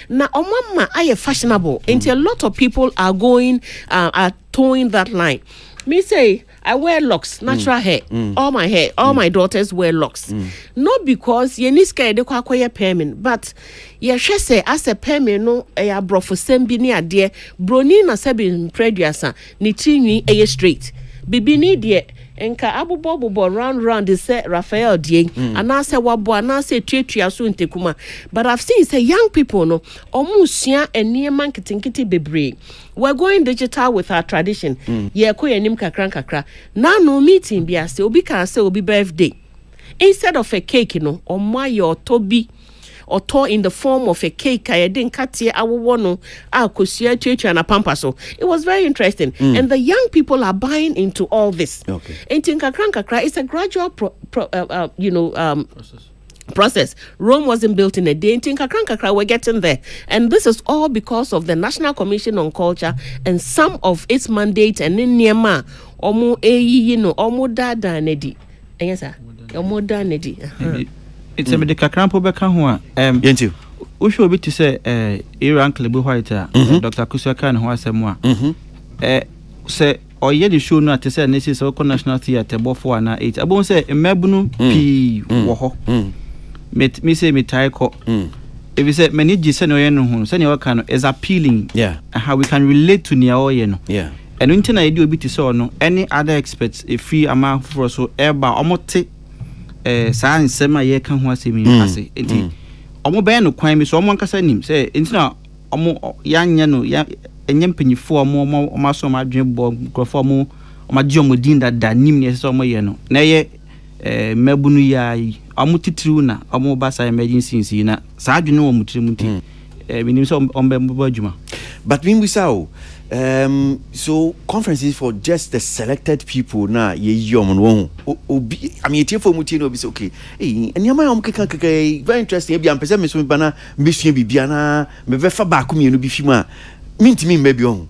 Now, mama, I fashionable. And a lot of people are going, are towing that line. Me say, I wear locks, natural hair. All my hair, all my daughters wear locks. Not because ye niska de kwa ye payment, but ye say as a payment no ya bro for sembi ni ade broni na sebi preduasa ni tinwi eye straight. Bibi ni de enka abubo round they say Raphael die and I say wabo and I say tuatua so ntekuma but I've seen say young people no omusua eniema nkitinkiti bebre we're going digital with our tradition ye ko yanim kakra na no meeting bia say obi can say obi birthday instead of a cake omwa your tobi or tore in the form of a cake I didn't cut here no na pampa so it was very interesting and the young people are buying into all this and it's a gradual process. Rome wasn't built in a day. We're getting there. And this is all because of the National Commission on Culture and some of its mandate and in Niema omo omo dada nedi. Yes sir. Omo dada nedi. It's a medical crampo beka ho a yentu wo hwe obi to say Iran Klebu White Dr. Kusaka no ho asemu a say oye the show no at say nesi so national theater bofo ana 8 abon say mabunu pi wo ho me say me tai ko if you say many gise no ye no ho say ne waka no is appealing how we can relate to near oye no and until na edi obi to say no any other experts if free amount for so eba omote saa nsema ye ka ho asemi ase enti omo be no kwan mi so omo nkasa nim say enti na omo yanya no ya enyem panyifo omo so ma dwen bo grofo omo gye omo din da nim ne so omo ye no na ye mabunu ya omo titiru na omo ba sa emergency na saa dwen no omo tirimu nti minim so ombe mbo adwuma but when we saw so conferences for just the selected people na ye yom no obi I mean tie for mutie no obi say okay anyama yom keka very interesting e bia mpese me so bana mbesua bibia na me vefa ba ko mienu bi fima mintimi mbabi on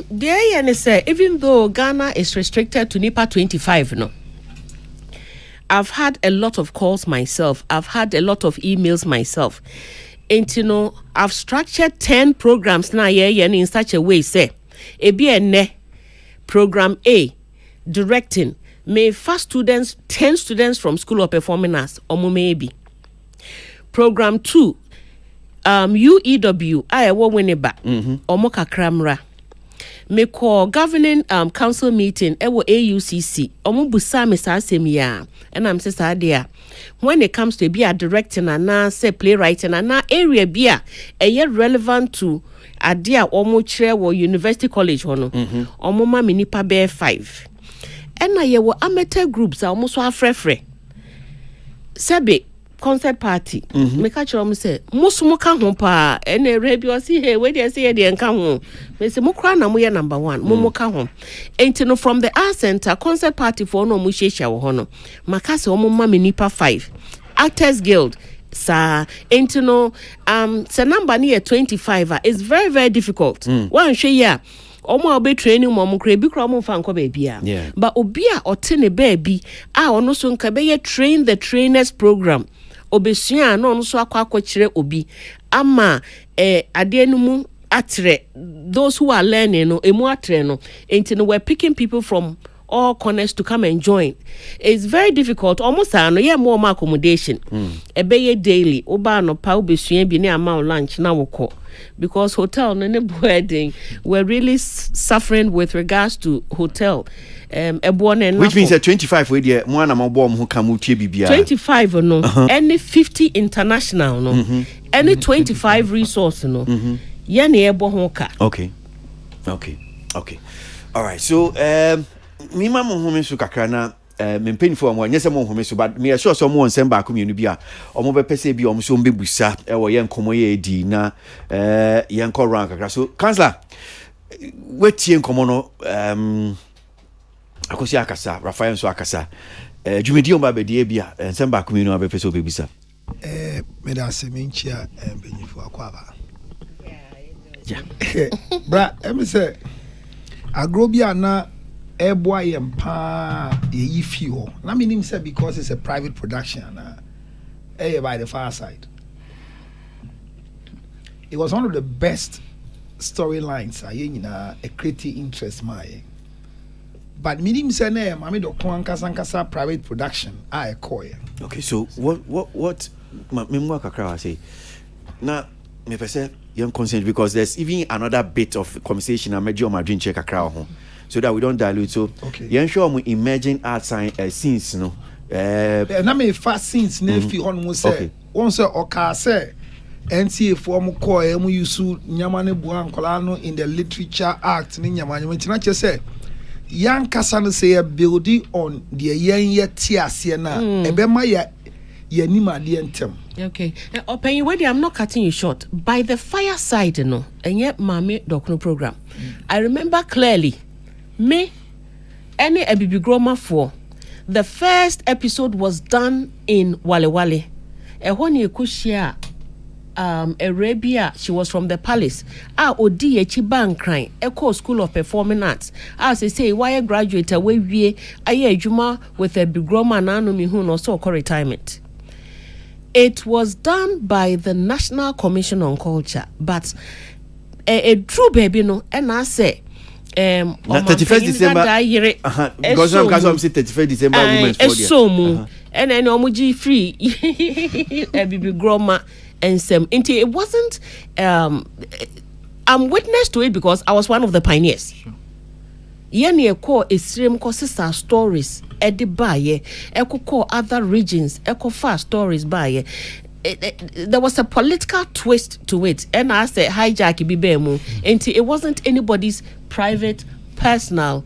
there and say even though Ghana is restricted to NIPA 25 no I've had a lot of calls myself. I've had a lot of emails myself. And you know, I've structured 10 programs now in such a way, say, program A, directing, may first students, 10 students from School of Performing Arts, or maybe. Program 2, UEW, I will win it back, or Moka Kramra. Me call governing council meeting ewo AUCC omo busa me sa asem and I'm say there when it comes to be a directing and say playwriting and area be a relevant to idea omo chair wo university college hono omo ma me nipa be 5 and na ye wo amateur groups almost so afrefre sebe concert party me catch them say musumo ka ho pa and rebi o see hey we dey say dey nka ho me say mo kra na mo ye number 1 mo ka ho enti no from the art center concert party for no mo hwehwa wo ho no maka se o mo ma me nipa 5 actors guild sa enti no se number near 25 is very very difficult one hwe ya omo obe training mo kra bi kra mo fa nko ba bia but obi a ote ne ba bi a ono so nka be ye train the trainers program obesua no so akwa kire obi ama ade anumu atre those who are learning no emu atre no enti no we're picking people from all corners to come and join. It's very difficult almost no yeah more accommodation ebeye daily oba no pa obesua bi ne ama lunch na woko because hotel no ne wedding we're really suffering with regards to hotel. Which means that 25 we there mo na mo bom ho ka mo tie bibia 25 no any 50 international no any 25 resource no ye na ebo ho ka. Okay all right so me ma mo ho me so kakra na me penfo am nyese mo ho me so but me sure so mo onsem ba ko mienu bia omo be pese bi omo so mbebusa e wo ye nkomo ye di na ye nko rank kakra so counselor wetie nkomo no akosi akasa Rafael so akasa dwumedi on ba be die bia nsem ba ko mienu abe pese obebusa me da se me nchia benyifo akwaba bra em say agrobia na eboa yempa ye fi ho na meaning say because it's a private production by the far side. It was one of the best storylines a creative interest my but meaning say na mami do kwankasa private production I call. Okay, so what memwa kakra say na me pese young consent because there's even another bit of conversation I made you my dream check kakra ho so that we don't dilute. So you ensure we emerging art scenes no na me fast scenes na fi on mo say won say oka say NCA for mo call e mo use nyama ne bua nkola no in the literature act ni nyama ntina che say yan kasa no say building on the yen ye tiase na e be ma ya nimade entem. Okay. Open where I'm not cutting you short. By the fireside no and yet mame dokno program. I remember clearly me any Ebibi Groma for the first episode was done in Wale Wale. Ehoni ekushia Arabia, she was from the palace. Odi echiban crying. Echo School of Performing Arts. As they say, why a graduate away we aye juma with a big Groma nanu mi hu no so retirement. It was done by the National Commission on Culture, but a true baby no and I say 31st December because I'm saying 31st December women's for and then omuji free a baby grandma and some it wasn't I'm witness to it because I was one of the pioneers. Yeni eko esrem ko sister stories edi baye eko ko other regions eko fast stories baye. There was a political twist to it and I said hijack bibemu until it wasn't anybody's private personal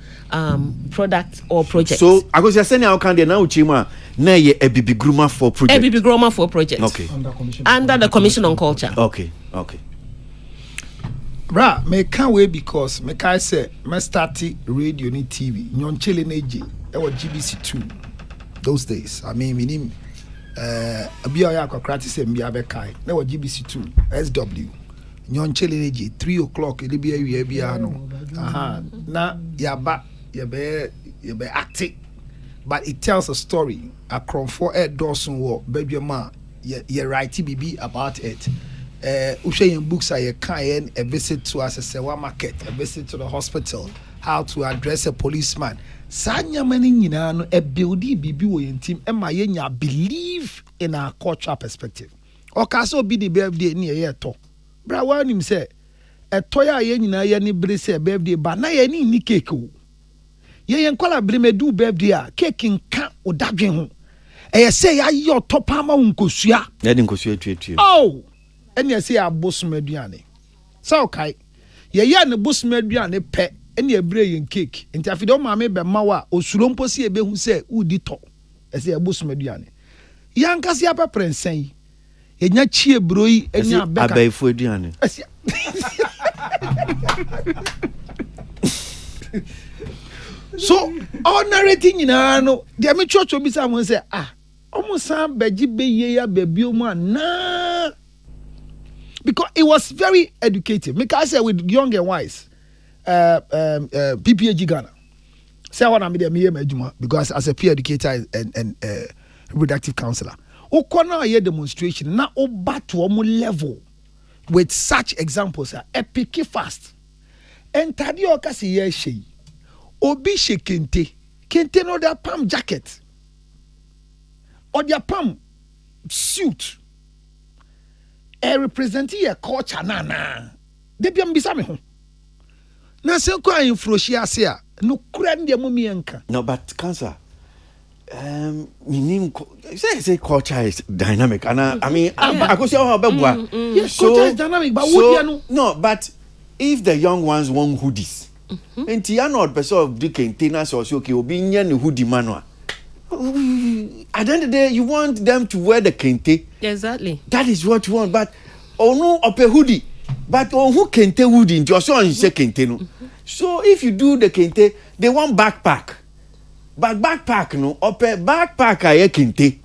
product or project. So I was just saying how can they now chima na ye a bibi groma for project. A bibi groma for project. Okay. Under the Commission on Culture. Okay. Bra, me can't wait because me can say me started radio ni TV. Nyon chile neji. It was GBC2 those days. I mean, minim abia ya kwa krati se mbia bekai. That was GBC2 SW. Nyon chile neji 3 o'clock. Ili bia no. Na yaba yabe acting. but it tells a story. A crown for a Dawson war, baby ma, you write BB about it. Ushayan books are kind, a visit to us a sewa market, a visit to the hospital, how to address a policeman. Sanya mani no a building BB in team and my believe in our cultural perspective. Or caso be the birthday near year to. Brawan him say a toya yenina yani brese birthday, but na yani ni cake. Ye yankwala breme du birthday a cake nka odadwen ho. E say ayo topama unkosua. Ya nkosua tuetu. Oh. Ene say abosum aduane. So kai. Ye ya ne bosum aduane pe ene ebre yen cake. Enti afide o ma me be ma wa osuro mposi ebe hu say udi to. E say abosum aduane. Yankasi apa prensen. Ye nya chie broi enya beka. Abaifo aduane. So all narrating no the me church obi say say almost some beji be ye ya baby na because it was very educative. Make I say with young and wise PPAG Ghana say what I'm me because as a peer educator and reductive counselor o kona ye demonstration na o back to level with such examples epic fast entadi o kasi ye shey obi she kente no their palm jacket or their palm suit representing a culture na de bia mbisa me ho na se ko infroshi ase a no kura ndi amumi enka. No, but cancer meaning say culture is dynamic and I mean I go say how bebwa. Yes, culture is dynamic but so, no, but if the young ones want hoodies and you are not person of the containers or so okay obi nya ne hoodie manual. At the end of the day, you want them to wear the kente. Exactly. That is what you want. But no up a hoodie. But who kente hoodie? Just so you say kente no. So if you do the kente, they want backpack. But backpack no up a backpack I kente.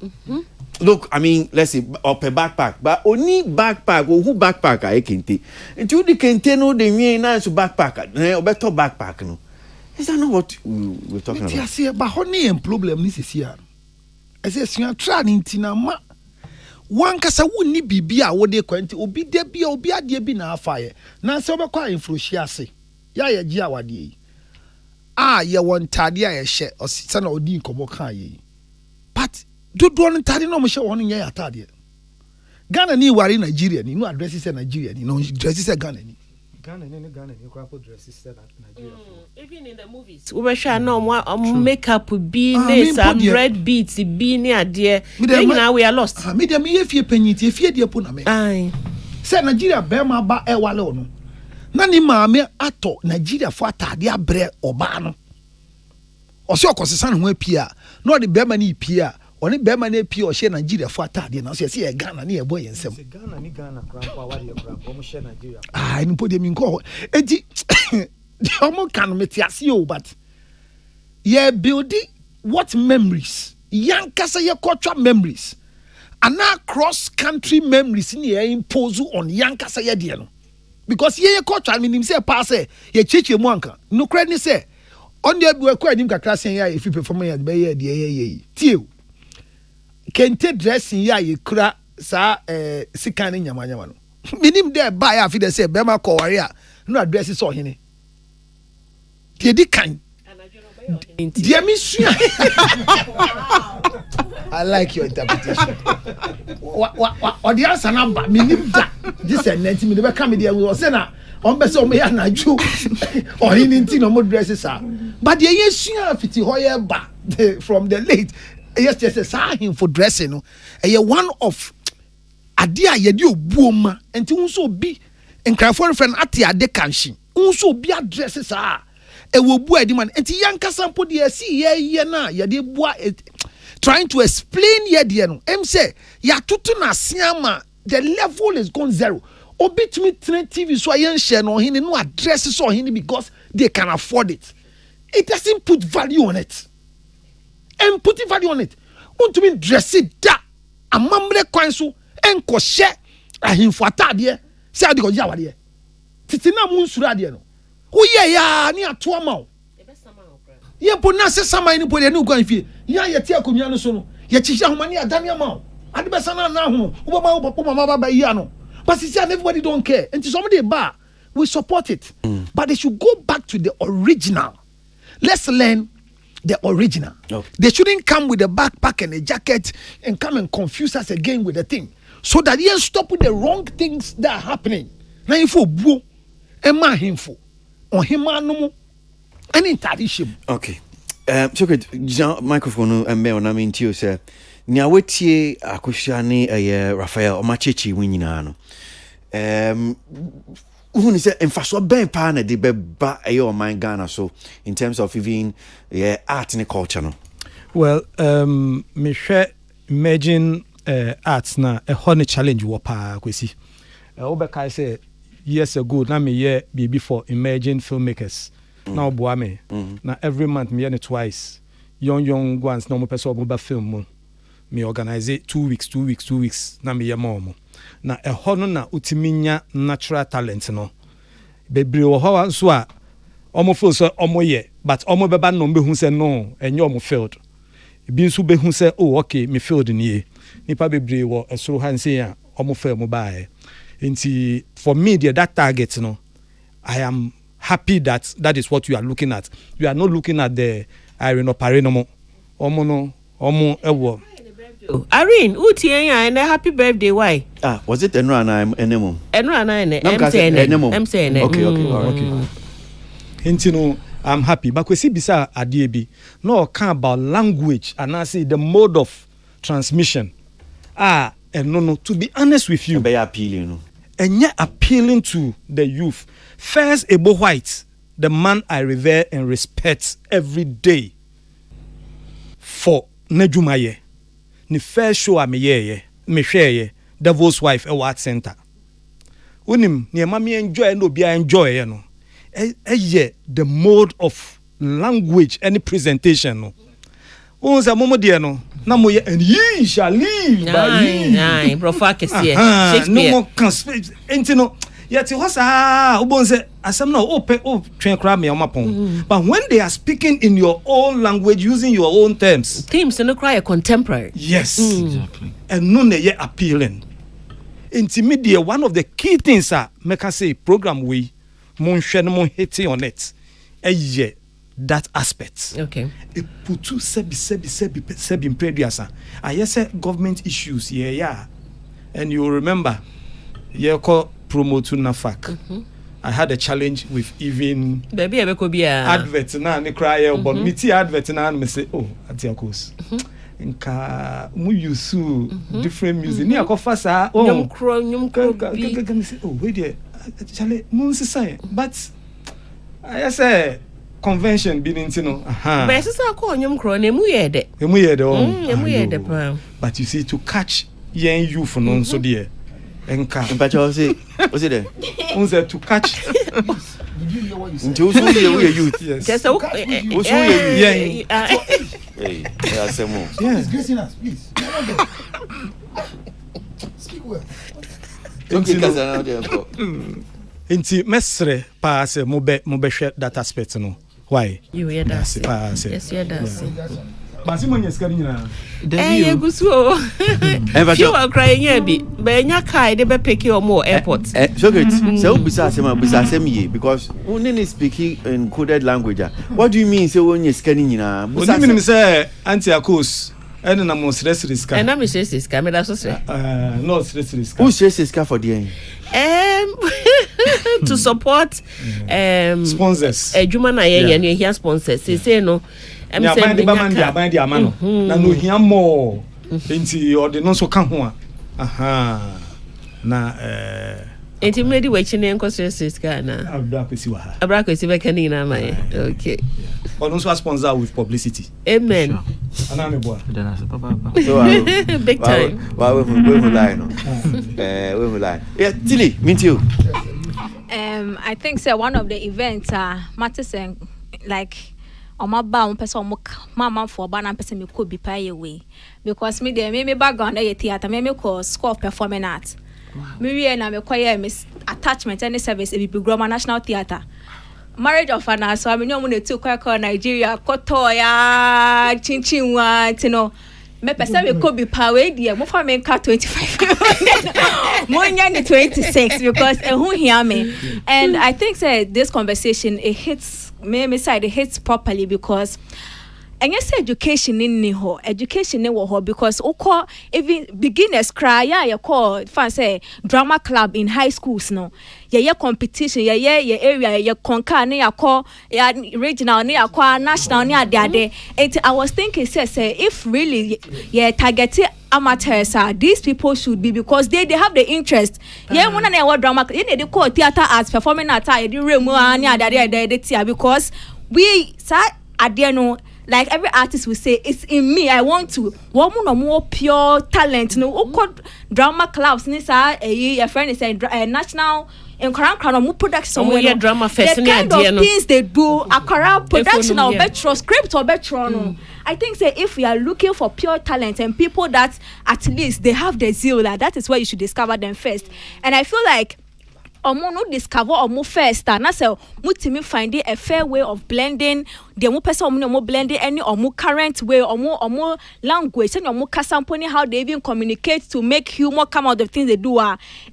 Look, I mean, let's say up a backpack, but only backpack or who backpack I kente. And you the kente no the mean nice backpack. No better backpack no. Is that not what we're talking about? Yes, but honey problem this is here. I say you are trying to ma one kasa woni bibia wo de kwante obi de bia obi ade bi na afaye na se obekwa influence ase ya ye gi awade yi ye won tade a ye hye osisa na odi nkobo kan yi but dodo no tade no mo hye won nya atade Ghana ni wari Nigeria ni no address say Nigeria ni no address say Ghana ni even in the movies we sure no makeup be some red beads be near there now we are lost me dem ye fie panyiti ye fie de po na me say Nigeria be ma ba e wale ono na ni maame ato Nigeria fo atade abre oba no o se okosesa ne ho apia no de be ma ni pia oni be ma na pia o she Nigeria fo atade na so ye Ghana na ye boy ensem Ghana ni Ghana krampa wa de krampa mo she Nigeria ni po de mi nko enti omo kan metiase o but ye building what memories yankasa ye cultural memories and now cross country memories ni ye impose on yankasa ye de no because ye culture meaning say pass ye chiche mu anka no credit ni say on the we kwa nim kakra sen ya if perform ya be ye de ye tie kente dressing ya ye kura sa sika ni nyama no minim there buy ya fi de say be ma ko ware a no address so hene tie di kan dia mi sua I like your interpretation what the answer number minim da this and 90 me be come there we say na on be say o me ya na ju or hini nti no mo dresses are but the ye sua fiti hoye ba from the late yes say him for dressing no one of ade a ye de obuoma enti unso bi nkrafo friend ate ade kanhye unso bi addresses are wo bu adi man enti yankasa mpo de si ye na ye de bua trying to explain ye de no em say ya tutu na siama the level is gone zero obit me TV so ayen share no hini no address so hini because they can afford it. It doesn't put value on it. And putting value on it want to mean dress it da amamre kwan so enko share ahimfo atade say ade ko jawa de titina mu nsura de no wo ye ya ni ato ama o ye po na se sama ni po de ni kwan fie ya yeti akonya no so no ye chichi ahomani adani ama ade besa na ho wo mama baba yi ano but see everybody don't care and somebody ba we support it but they should go back to the original. Let's learn the original. They shouldn't come with a backpack and a jacket and come and confuse us again with the thing so that you stop with the wrong things that are happening. Now if you boo Emma himfo on him no any tradition. Okay. So good microphone and me on I mean to say nya wetie akohwane Raphael Omachechi winyina no who say emfaso ben pa na de beba ayo man Ghana so in terms of even art and culture no. Well me share imagine arts na a honey challenge wo pa Kwasi obeka say years ago na me year be for emerging filmmakers now boa me na every month me year twice young ones no mo person mo ba film me organize 2 weeks na me year more na ɛhɔ no na utiminya natural talent no bebre wo ho so a omo feel so omo ye but omo beba no be hu se no enye omo field bi nso be hu se oh okay me field ni nipa bebre wo esoro hanse a omo fail mo bae nti for me that target no I am happy that is what you are looking at. You are not looking at the iron operano omo no omo ewo Irene, Utiya and a happy birthday. Why? Was it Enrana enemo? Enrana I'm saying okay, all right. Hintino, I'm happy. But we see bisa adiebi. No can about language and I say the mode of transmission. And no, to be honest with you, be appealing. And yet appealing to the youth. First, Ebo White, the man I revere and respect every day for Nejumaye. Ni first show me share Devil's Wife e Art Center. Unim ni mami enjoy no be enjoy no. The mode of language any presentation no. Unza momo de no na mo ye and ye shall live by ye. Nine prophecy Shakespeare. No more can enti no yet was ubonze asem na twen kra me omapon. But when they are speaking in your own language using your own terms, themes no cry contemporary. Yes, exactly. And no ye appealing. Intermediate one of the key things make us say program we mon hitting on it. That aspect. Okay. It put to sebi in previous. I say government issues and you remember call promote to NAFAC. I had a challenge with even adverts na ni cry but me ti advert na me say oh atiakos nka mu use different music ni akofa sa nyum kro can say oh wait there chale mu say but I say convention bi nti no but say ko nyum kro na mu ye de but you see to catch young youth no so there enka mpacho say was it there unze to catch nti usu ye youth yes just usu ye hey asemo yes gracing us please speak well nti mesre pa se mo be hwe that aspect no why you hear that yes you that basi mo nyeskari nyina you go so you are crying bi be nya kai de be pick your more airport so good so bisa asem ye because only speaking in coded language what do you mean say won nyeskari nyina busa me say anti-akos ene na mo stress risk and am stress risk me da so say no stress risk who stress risk for the to support sponsors adwuma na ye no here sponsors say no I'm saying the band the amano na no hia more enti ode no so ka ho na enti medi we chine enko stress ka na abrakwesi be kanina mai okay but also sponsor with publicity amen ana me boa so big time we line we line Tilly meet you I think so one of the events matters like Omaba on person mama for ban person me could be pay away because me there me background theater me call school of performing arts. Me we na me choir miss attachment any service e be Groma National Theater. marriage of an so I mean no money to kwa Nigeria kotoya chinchin wa tino me pesa we could be power dia mo fa me 25 mo nya 26 because who hear me. And I think that this conversation it hits me side it hits properly because and yes, education in Niho, education in Woho, because oko even beginners cry, you call fancy drama club in high schools, no. Yeah, competition, yeah, area, yeah, conquer, near call, yeah, regional, near call, national, near there. I was thinking, say, if really, yeah, targeted amateurs are these people should be because they have the interest. Yeah, one and what drama, they call theater arts, performing arts, because we, sir, I don't know. Like every artist will say, it's in me. I want to. One more pure talent. No, drama clubs. A friend is a national. In Crown more production. Drama fest. The kind of things they do. A production or better script or better. I think say if we are looking for pure talent and people that at least they have the zeal, that is where you should discover them first. And I feel like. Omo no discover omo first na say mutimi finding a fair way of blending the omo person omo blending any omo current way omo language and omo kasamponi how they even communicate to make humor come out of things they do.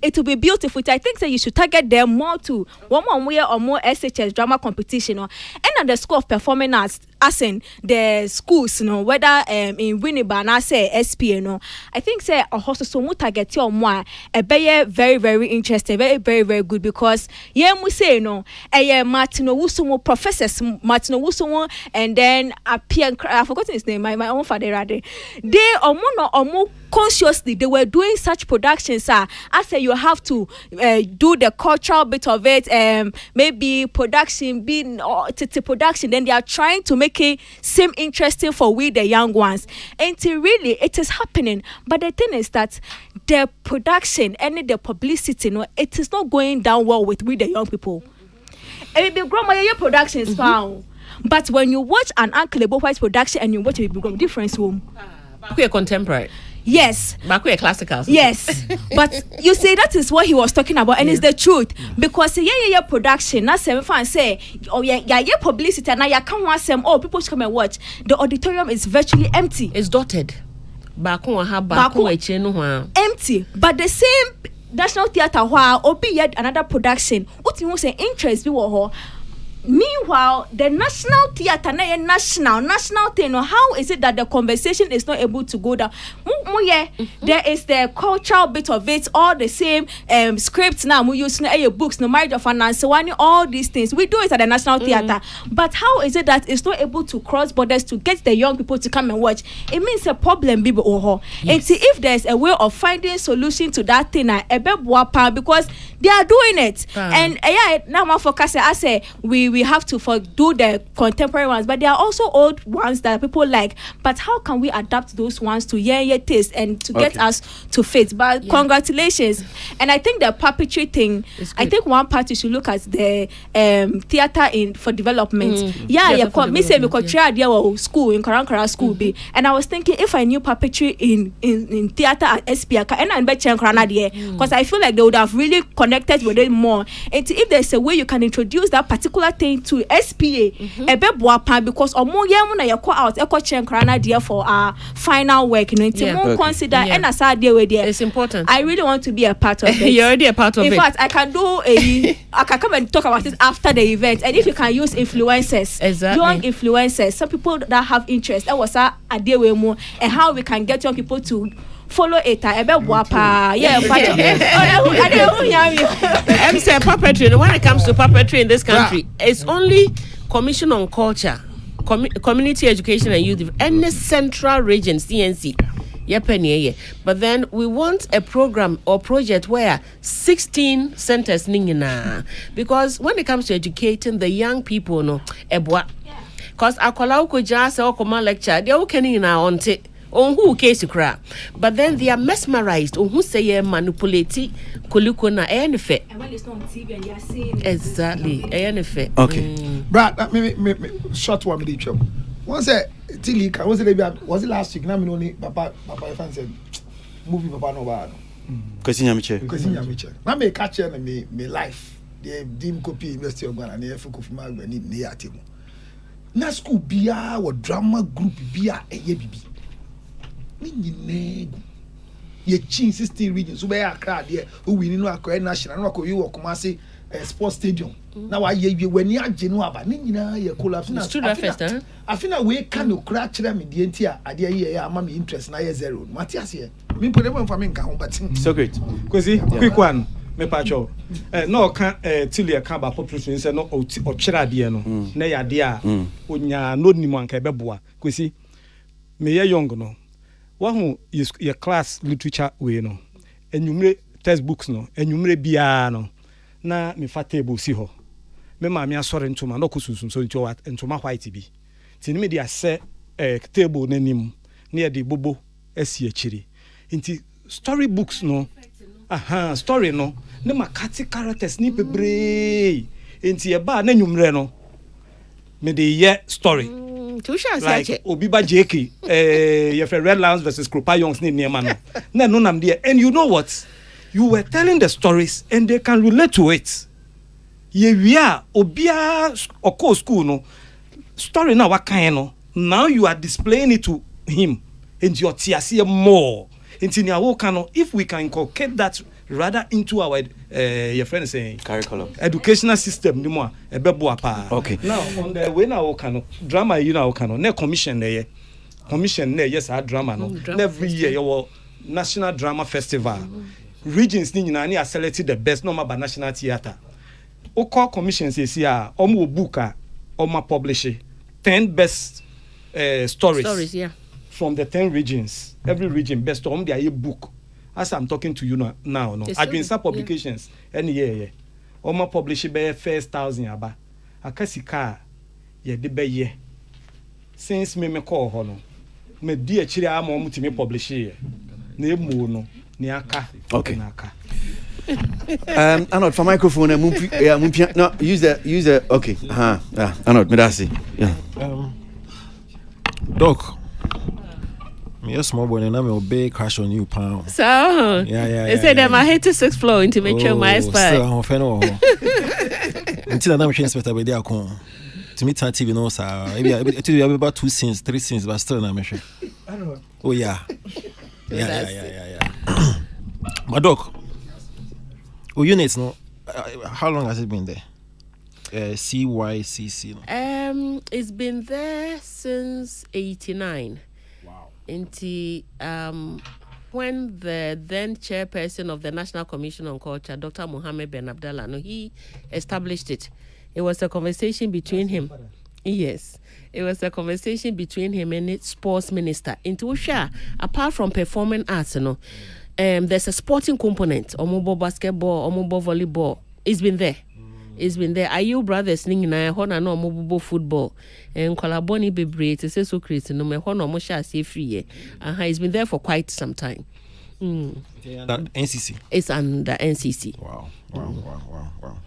It will be beautiful. I think that you should target them more to one more omo SHS drama competition and at the school of performing arts as in the schools whether in Winnipeg I say SPA I think say a host so mu target your more a very very interesting very good because mu say Martino Wusumo professors Martino Wusumo and then I forgot his name my own father rather they omo consciously they were doing such productions I say you have to do the cultural bit of it maybe production being production then they are trying to make it seem interesting for we the young ones and really it is happening but the thing is that the production and the publicity it is not going down well with we the young people. It be grow my productions found but when you watch an Uncle White production and you watch a big difference Back contemporary. Yes. Back classical. Yes. But you see that is what he was talking about and it's the truth because yeah production na say fan say oh yeah publicity and ya can want some people should come and watch the auditorium is virtually empty. It's dotted. Empty but the same National Theatre while obi yet another production what you say interest be wo. Meanwhile, the National Theatre, national thing, how is it that the conversation is not able to go down? There is the cultural bit of it, all the same scripts now, we use books, no marriage of an answer, all these things. We do it at the National Theatre. But how is it that it's not able to cross borders to get the young people to come and watch? It means a problem, Bibi Oho. And see if there's a way of finding solution to that thing, because they are doing it. And now my focus, I say, we have to do the contemporary ones, but there are also old ones that people like. But how can we adapt those ones to taste and to get us to fit? But congratulations. And I think the puppetry thing, I think one part you should look at the theater for development. Me say because try there school in Karankara school be. And I was thinking if I knew puppetry in theater at SPA and I bet because I feel like they would have really connected with it more. And if there's a way you can introduce that particular thing to SPA because out for our final work consider and as it's important. I really want to be a part of it. You're already a part of it. In fact, I can come and talk about it after the event, and if you can use influencers, young influencers, some people that have interest, that was and how we can get young people to follow it. Puppetry. When it comes to puppetry in this country, it's only Commission on Culture, Community Education and Youth, and the Central Region (CNC). But then we want a program or project where 16 centers because when it comes to educating the young people, because akola ko just or lecture, they all can on who case cry, but then they are mesmerized on who say manipulate kuliko na effect. And when it's not on TV and they are seeing exactly effect. Okay. Brad, me short one with each other. Once was it last week? Now me only Papa fan said movie Papa no bad. Kwasi Nyamiche. Now me catch me life. the dim copy University of Ghana na Kofi Magba ni ne atemu na school bia wo drama group bia eye bibi ni nyine ye chin 16 regions so be Accra there o win no akọ national no akọ you Kumasi sports stadium na wa ye wani age no aba ni nyina ye collapse na afina we can no kra kire me die ntia ade ye ama me interest na ye zero matias ye me put them for me nka ho but so great Kwasi quick one me pacho no ka tilia ka ba population say no o twere ade no na ya ade a onya no nimu anka beboa Kwasi me ye young no wahu your class literature we no enwumre textbooks no enwumre bia no na me fa table si ho me ma me asore ntoma no kosunsun so ntoma white bi tini me dia se table nanim na ye de bobo asi akiri nti story books no story no ne makati characters ni bebre nti e ba na nwumre no me de ye story like Obiba JK your friend Red Lions versus Krupa Youngs ni near man no nam there and you know what you were telling the stories and they can relate to it ye wia obia oko school no story na wakan no now you are displaying it to him and your tiasie more into nia wo kan no if we can inculcate that rather into our your friend saying curriculum educational system ni mo ebebo apa okay now on the way na wo kan no drama you na wo kan no na commission na yes our drama no every year your national drama festival regions ni nyina ni are selected the best normal by national theater o call commission say a omo book a omo publish 10 best stories yeah from the 10 regions every region best omo dey book as I'm talking to you now no I've been some publications any year omo publish be first 1000 aba akasika ye de be ye since me call ho no me di akiri ama omo timi publish ye na emu no ni aka okay na aka Arnold for microphone no use the okay Arnold me that's it yeah Doc me a small boy and I'm a big crash on you pound so yeah say them I hate to 6th floor into make sure my spy still on feno until I'm inspector be there come to meet TV no sir maybe about 2 scenes 3 scenes but still na sure oh yeah my Doc units no how long has it been there CYCC no? It's been there since 89. Wow. When the then chairperson of the National Commission on Culture, Dr. Mohammed Ben Abdallah, he established it. It was a conversation between him. Yes. It was a conversation between him and its sports minister. Apart from performing arts, there's a sporting component. Omubo basketball, omubo volleyball. It's been there. It's been there. Ayu brothers ning na hona no omubo football. And kolaboni bebre to say so crazy no me hona mo sha say free. It's been there for quite some time. That NCC. It's under NCC. Wow.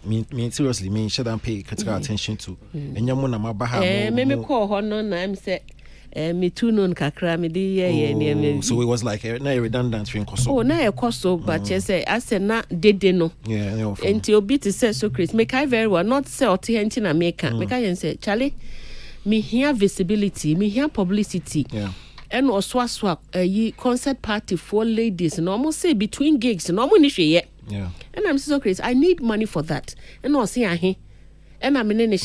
Me seriously, me should pay critical attention to. Enyamo na mabaha. Me call hono na am say me too known kakra me de so it was like na redundant in koso. Oh, na koso but you say I say na dede no. Yeah, Enti obi to say so Chris make I very well not say oti enti na make I say Charlie me hear visibility, me hear publicity. Yeah. And oswa concert party for ladies and almost say between gigs and almost yet. Yeah. And I'm so crazy. I need money for that. And I say and I'm in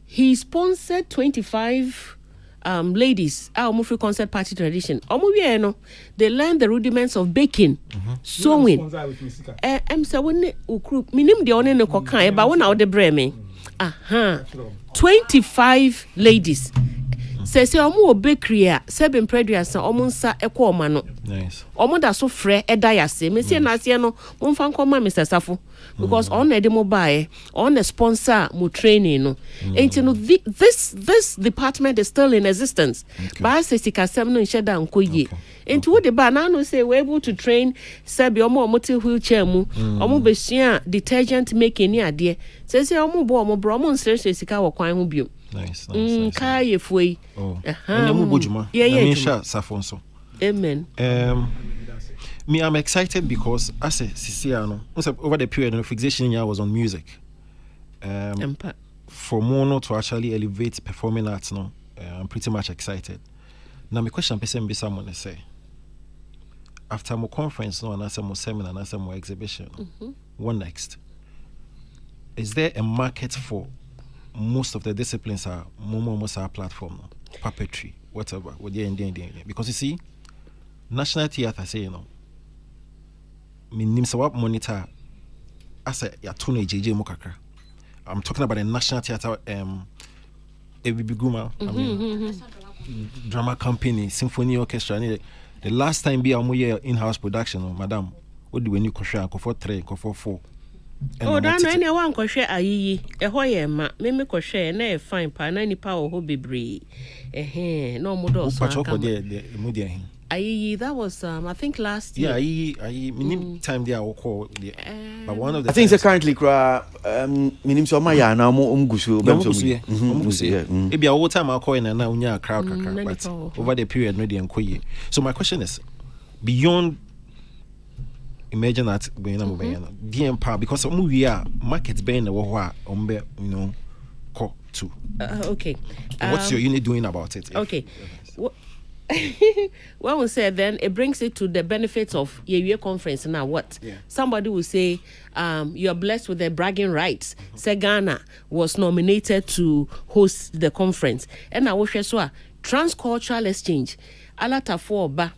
he sponsored 25 ladies our free concert party tradition. They learn the rudiments of baking, sewing. I'm so when minim the one no kokan but when out the breme. 25 ladies. Say omo bakery a seven preduas omo nsa ekwo no. Nice. Omo da so frɛ ɛda yase. Me say na se no mo mfa nkɔma Mr. Safo because on na de mo buy on the sponsor mo training no. Enti no this department is still in existence. Ba say sikasɛm no nhye da nkoyie. Enti wo de ba na no say we able to train sebi omo te wheelchair mu. Omo besua detergent making ni ade. Say omo bo omo bro omo nsere sika wɔ kwan ho bio. Nice. Kai foi. Oh. Yeah. Safon so. Amen. Me, I'm excited because as a Siciano, over the period, the fixation year was on music. For Mono to actually elevate performing arts, no, I'm pretty much excited. Now, my question is someone say, after my conference, no, and after my seminar, and after my exhibition, what next? Is there a market for most of the disciplines? Are almost our platform, no? Puppetry, whatever, because you see, National Theatre say, you know, monitor as a yatune JJ Mokaka. I'm talking about the National Theatre, Ebibiguma, drama company, symphony orchestra. The last time be a in-house production, madam, what do we need to for 3, for 4? Oh, that anyone can share ayi. Hoye ma, me ko share na fine pa na nipa o ho bebre. No modo so aka. Ayi, that was I think last year. Yeah, ayi time there I call there. But one of the I think it's currently minim so ma ya na gusu gusu. Maybe all time I call in and now unya crowd kaka, but over the period no dey enkoye. So my question is, beyond imagine that going on DM power, because we are market being the war call to. Okay. What's your unit doing about it? Okay. Well, we said then it brings it to the benefits of your conference. Now what? Yeah. Somebody will say, you are blessed with the bragging rights. Say Ghana was nominated to host the conference. And I wish transcultural exchange. Alata for ba.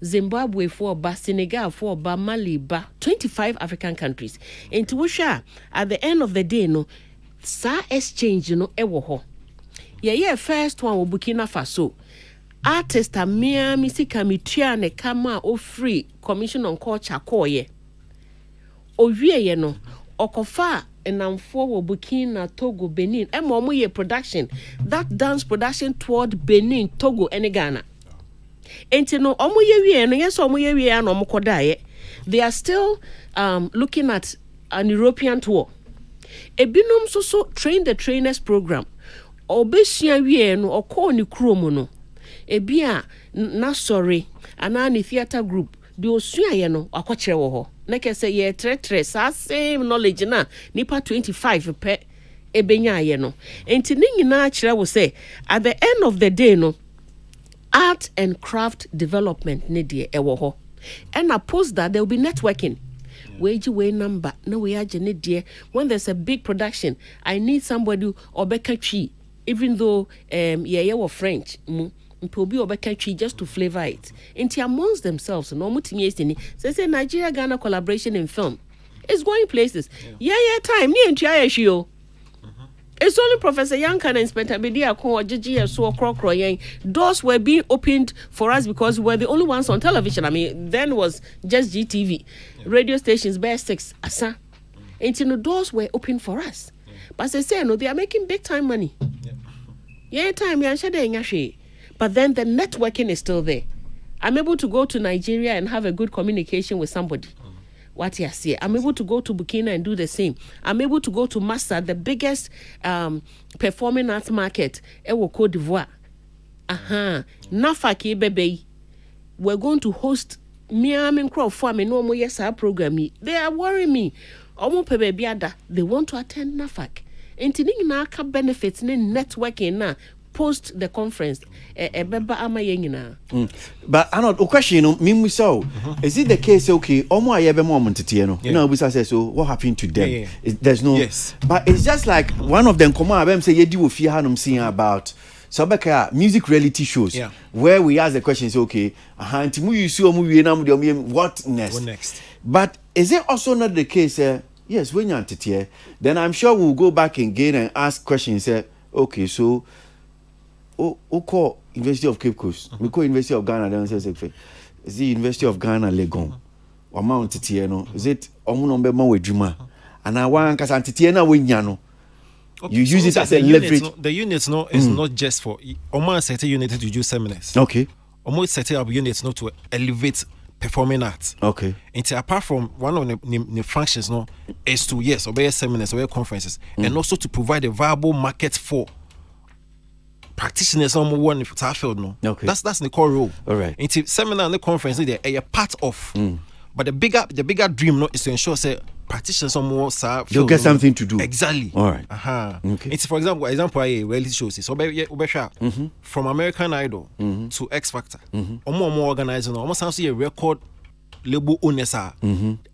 Zimbabwe for ba, Senegal for ba, Mali ba, 25 African countries. And to wish at the end of the day, no, sa exchange, ewo ho. Yeah, first one will Burkina Faso. Artist a mea misika mitia ne kama o free commission on culture koye. O wie no, okofa enamfo wo Burkina, Togo, Benin. Emo ye production. That dance production toward Benin, Togo, and Ghana. Enti no omo ye wie no yes omo ye wie na omo kodaye. They are still looking at an European tour. Ebinom so train the trainers program. Obesua wie no okọ ni kromo no. Ebia na sorry anani theater group de osua ye no akọkere wo ho. Na kese ye tre sa same knowledge na nipa 25 pe ebenya ye no. Enti ni nyina kire wo say at the end of the day no, art and craft development ne de ewo ho. And I post that there will be networking. Wage number no we age ne de when there's a big production, I need somebody obeka chi, even though ye were French Mpobi obeka chi just to flavor it. Inti amongst themselves no mutimi estini say Nigeria Ghana collaboration in film is going places. Yeah time ni entua yeshio. It's only Professor Yankan and Inspector Bedia Ko Gigi so crocro. Doors were being opened for us because we were the only ones on television. I mean, then was just GTV. Radio stations, Bear 6, Asa. And the doors were open for us. But they say, no, they are making big time money. Yeah, time, but then the networking is still there. I'm able to go to Nigeria and have a good communication with somebody. What you see, I'm able to go to Burkina and do the same. I'm able to go to Massa, the biggest performing arts market, Ewo Cote d'Ivoire. Nafaki bebe, we're going to host Miami Crow Farm and no more yes program. They are worrying me. They want to attend Nafak. And tining na ka benefits ne networking na post the conference ebeba ama. But I know a question is it the case okay omo ayebe moment tete no na obusa say so what happened to them? There's no but it's just like one of them come out say yedi wo fie hanom seeing about Sobeka music reality shows where we ask the question say okay antimu you see omo wie na what next? But is it also not the case yes when you're tete then I'm sure we'll go back again and ask questions okay so call University of Cape Coast. We call University of Ghana. Then say, is the University of Ghana Legon? Or Mount Titiano? Is it Omunombe Mawejuma? And I want because Titiana Winyano. You use it as a leverage. The units is not just for almost set a unit to do seminars. Okay. Almost set up units not to elevate performing arts. Okay. And apart from one of the functions is to obey seminars, obey conferences, and also to provide a viable market for practitioners on one if it's field no. Okay. That's the core role. All right. Into seminar and the conference there a part of. But the bigger dream no is to ensure say practitioners on more they'll get something to do. Exactly. All right. Okay. It's for example a reality shows so from American Idol to X Factor. More organizing almost sounds a record label owners are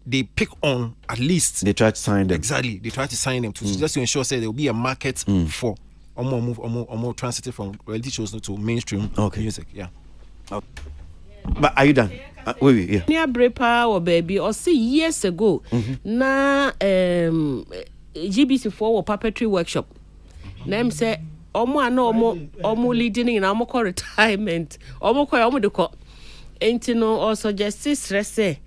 they pick on at least they try to sign them. Exactly. They try to sign them to just to ensure say there will be a market for or more transitive from reality shows to mainstream music. Yeah. Okay. But are you done? Wait, yeah. Near Brepa or baby or see years ago na GBC for puppetry workshop. Name say omo leading in omo retirement. Omo de ko enti no also justice rese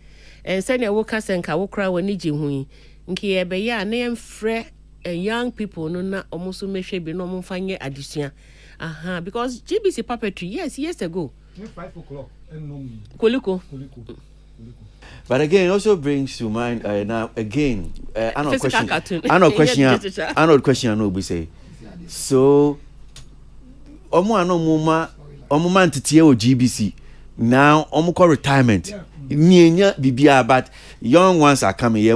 and send a worker senka wo kra wani ji hu nki e be ya na emfre young people no na omo so mehwe bi no omo fanye adesua because GBC puppetry years ago 5 o'clock and Koliko. But again, it also brings to mind now again. I know question. I know we say. So, omo entity o GBC now omo call retirement. Nienya bibia but young ones are coming. Ye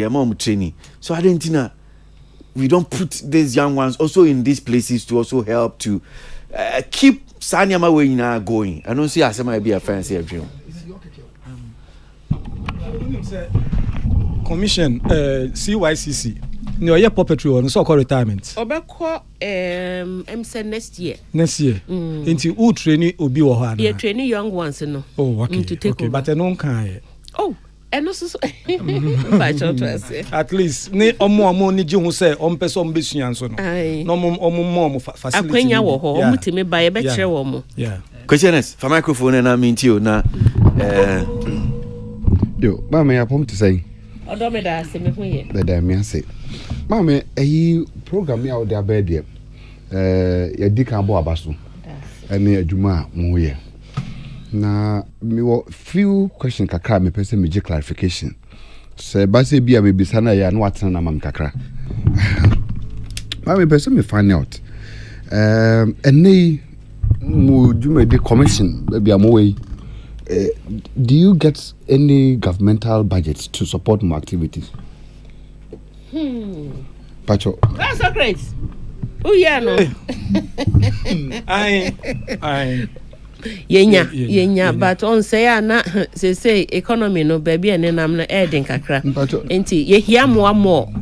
mom training. So I don't think we don't put these young ones also in these places to also help to keep Sanyama way now going. I don't see as might be a fancy dream. Commission CYCC. No, your puppetry on so called retirement. Obeko say next year. Next year. Into who training obi wo ha na. You training young ones no. Oh, okay. To take over. But no can. Oh, and also at least ne omo ni ji hu say ompeso mbesua so no. No omo facility. Akwenya wo ho omo timi ba ye be kire wo mo. Yeah. Questions for microphone na mintio na yo mama ya pom to say odo me da se me hu ye. Da me ase. Mama eyi program ya odi abede ya di kan bo abaso. Ene adwuma mo ye. Na me wo few question kakra me pese me je clarification. Se ba se bia me bisa na ya na watena na mam kakra. Mama pese me find out. Ene mo dwuma di commission bia mo we. Do you get any governmental budgets to support more activities? Pacho. That's so great. Oh yeah no. I Yenya but on say na say economy no baby and nam na edin kakra. Enti ye hear more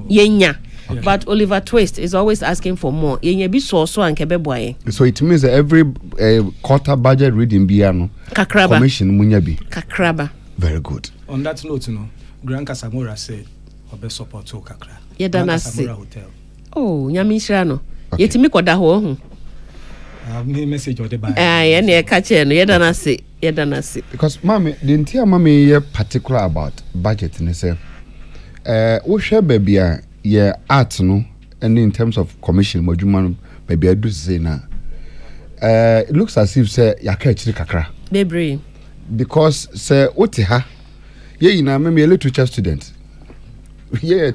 yenya. But Oliver Twist is always asking for more. Yenya bi so anke beboye. So it means that every quarter budget reading biano kakraba commission munyabi kakraba. Very good. On that note, Grand Casamora said obe support to kakra. Yedana se hotel. Oh, nyamishra no. Yetimi koda ho. Me message or the buy. Yeah, na catch no yedana se. Because mommy, the entire mommy here particular about budget in itself. We share baby art no and in terms of commission moduma baby I do say na. It looks as if say ya ka chiri kakra. Bebre. Because say oti ha ye na me a literature student. Yeah,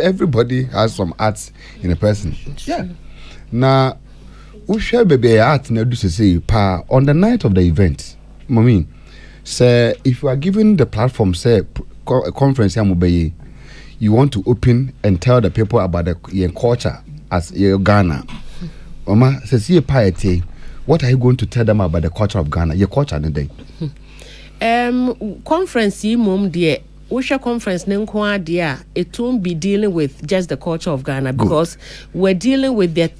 everybody has some arts in a person. Yeah. Now, we share baby art na do say pa on the night of the event. Mommy, say if you are given the platform, say a conference you want to open and tell the people about your culture as your Ghana. Mama says see piety. What are you going to tell them about the culture of Ghana? Your culture today. Conference mom dear. Usha conference nenkwa dia it won't be dealing with just the culture of Ghana because we're dealing with the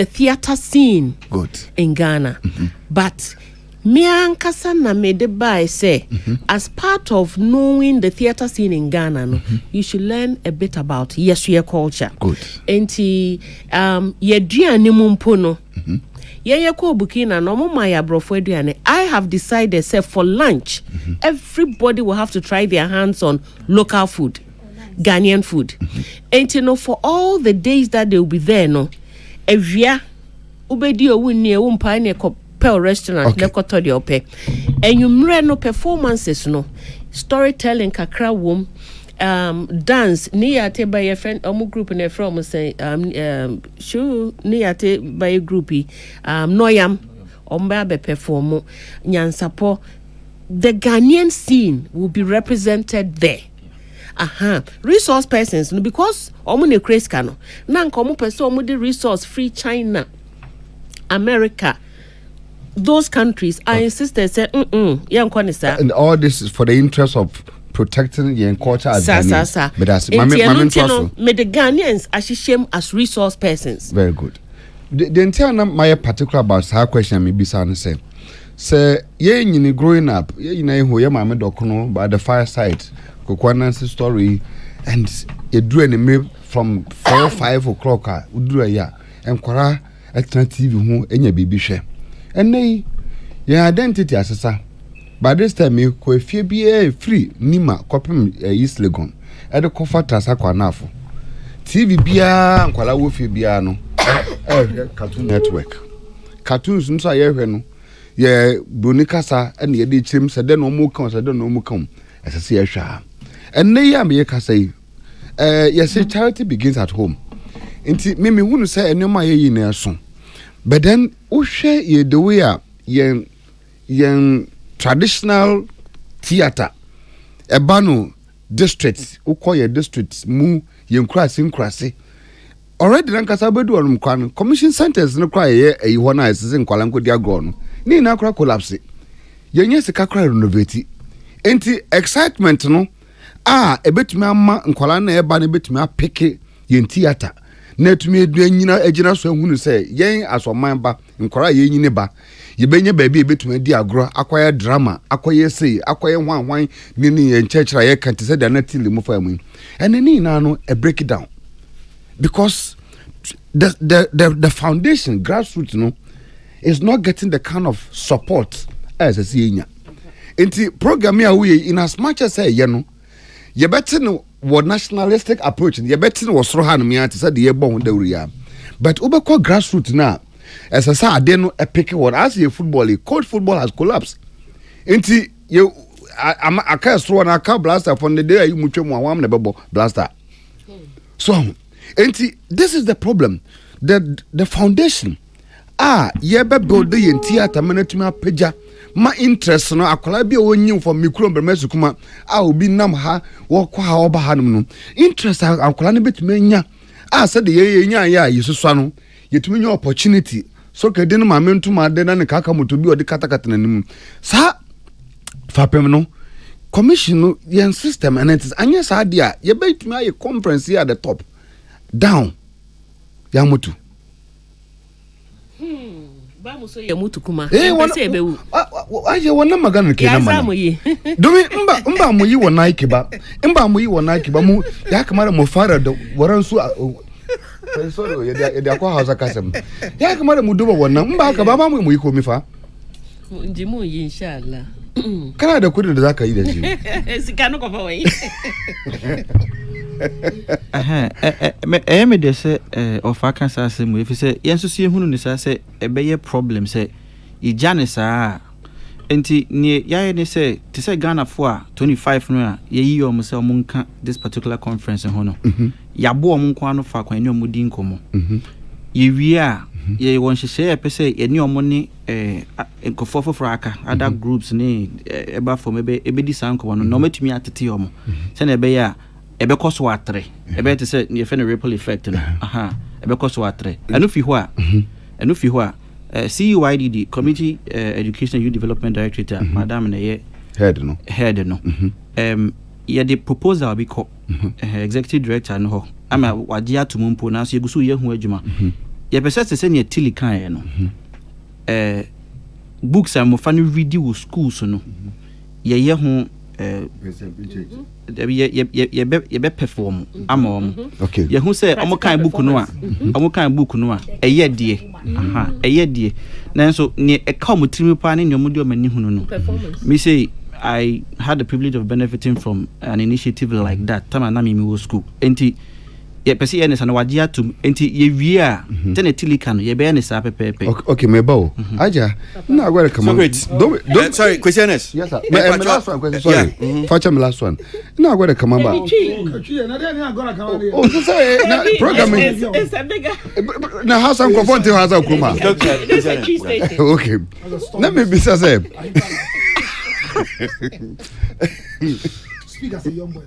theater scene in Ghana. But me ankasa na me de buy say as part of knowing the theater scene in Ghana you should learn a bit about yesuye culture. Good. Enti yeduane mumpo no Yeye ko Burkina no mo ya brofo aduane. I have decided say for lunch everybody will have to try their hands on local food, Ghanaian food. And you know for all the days that they will be there no evia ubedi owunni ewumpa ne ko pel restaurant ne ko to de ope. And you mre no performances no storytelling kakra wom dance ni yate by a friend group in a from say show ni yate by a groupie noyam omba be perform nyansapo. The Ghanaian scene will be represented there. Resource persons because omune craze kano na nkomo person omude resource free China, America, those countries I insisted say and all this is for the interest of protecting the culture as Ghanaians. But that's me the Ghanaians ashishem as resource persons. Very good. The entire my particular about her question maybe say ye nyini growing up ye nyina ho ye mama dokono by the fireside kokwanansi story and you do any from 4-5 o'clock udura ya enkwara etna TV ho enya bibi hwe ennei your identity asesa by this time you ko efie bia free nima kopem East Legon e de comfort asakwa nafo TV bia nkwala wo fie bia no Cartoon Network cartoons nso ayehwe no ye bronikasa and ye di chim se den omu kan se den omu kan esese ye hwa enne ya me ye kasa yi ye say charity begins at home nti me hunu say enema ye yi na so but then uhwe ye the way a yen traditional theater ebano districts ukoye districts mu yen nkrase already nankasa bedu onum kwan commission centers no kwa ye eyi na esese nkwala nkodi agro no ni na akra collapse yenye sika kra renovate enti excitement no ebetumi ama nkwala na eba na ebetumi apeke yen theater na etumi edu anyina agina so ehunu se yen asoman ba nkwala ye nyine ba ye benye ba bi ebetumi adi agro akoye drama akoye sei akoye hwanhwan ni yen chechra ye kan se da na tili mu fa mu eneni na no e break it down because the foundation grassroots no is not getting the kind of support as a senior. Inti program here we in as much as say you better know what nationalistic approach you better know was rohan me to say the yebo the uriya but ubeko grassroots now as I say I didn't pick what as a football cold football has collapsed. Inti you I can't throw an aka blaster from the day you mucho mwam nebebo blaster. So inti this is the problem. The foundation ye be build the theater management peja ma interest no akola bi onyi for mikro bermesu kuma obi nam ha wo kwa ha oba ha no interest akola ne betumi nya said ye nya ya yesuswa no yetumi nya opportunity so kede no ma mentum ade na ne kaka moto bi odi katakata nanim sa fapem no commission no yen system and it is anya sa dia ye betumi aye conference here at the top down ya motu ba muso ye mutu kuma pese ebewu aje wona magana ke na mana domi mba mu yi wona ikiba mu ya kamara mu fara da waran su sorry ya da kwa hausa kasam ya kamara mu duba wannan mba haka ba mu yi komi fa nji mu yi inshallah kana da kudin da zaka yi da shi sikano ko fa wai me de say of akansa say mu if say yenso sie hunu ni say ebeye problem say ijane saa enti ni yaye ni say to say Ghana for 25 no ye yi o mu say o mu nka this particular conference ho no ya bo o mu nko ano fa kwan ni o mu di nkomo ye wi a ye won hye pese ye ni o mu ni nkofo for aka other groups ni eba for ebe di sanko no no matumi atete o mu say na ebe ya ebe koso atre ebe te say ye fe no ripple effect no ebe koso atre enu fi ho a CUIDD Community Education and Youth Development Director Madam na ye head no ye the proposal be ko executive director no ho ama wagye atomumpo na so ye gusu ye hu adwuma ye pese se ne tili kan no books am fa no read wo schools no ye ho ye be perform amom okay ye hu say omo kan book no a eye die na so ne e ka mo trimi pa ne nyomo di o mani hunu no me say I had the privilege of benefiting from an initiative like that time na me was school enti ye pesi ene sana wagia tum enti ye wie a tene tilika no ye be ne sa pepepe. Okay, me bow. Aja. No, I gotta come on. Don't sorry, questioners. Yes, sir. My last one question. Sorry. Facha my last one. No, I gotta come on back. Oh, so say programming. It's a bigger. Now how some confront you has a kuma. Okay. Let me be say. Speak as a young boy.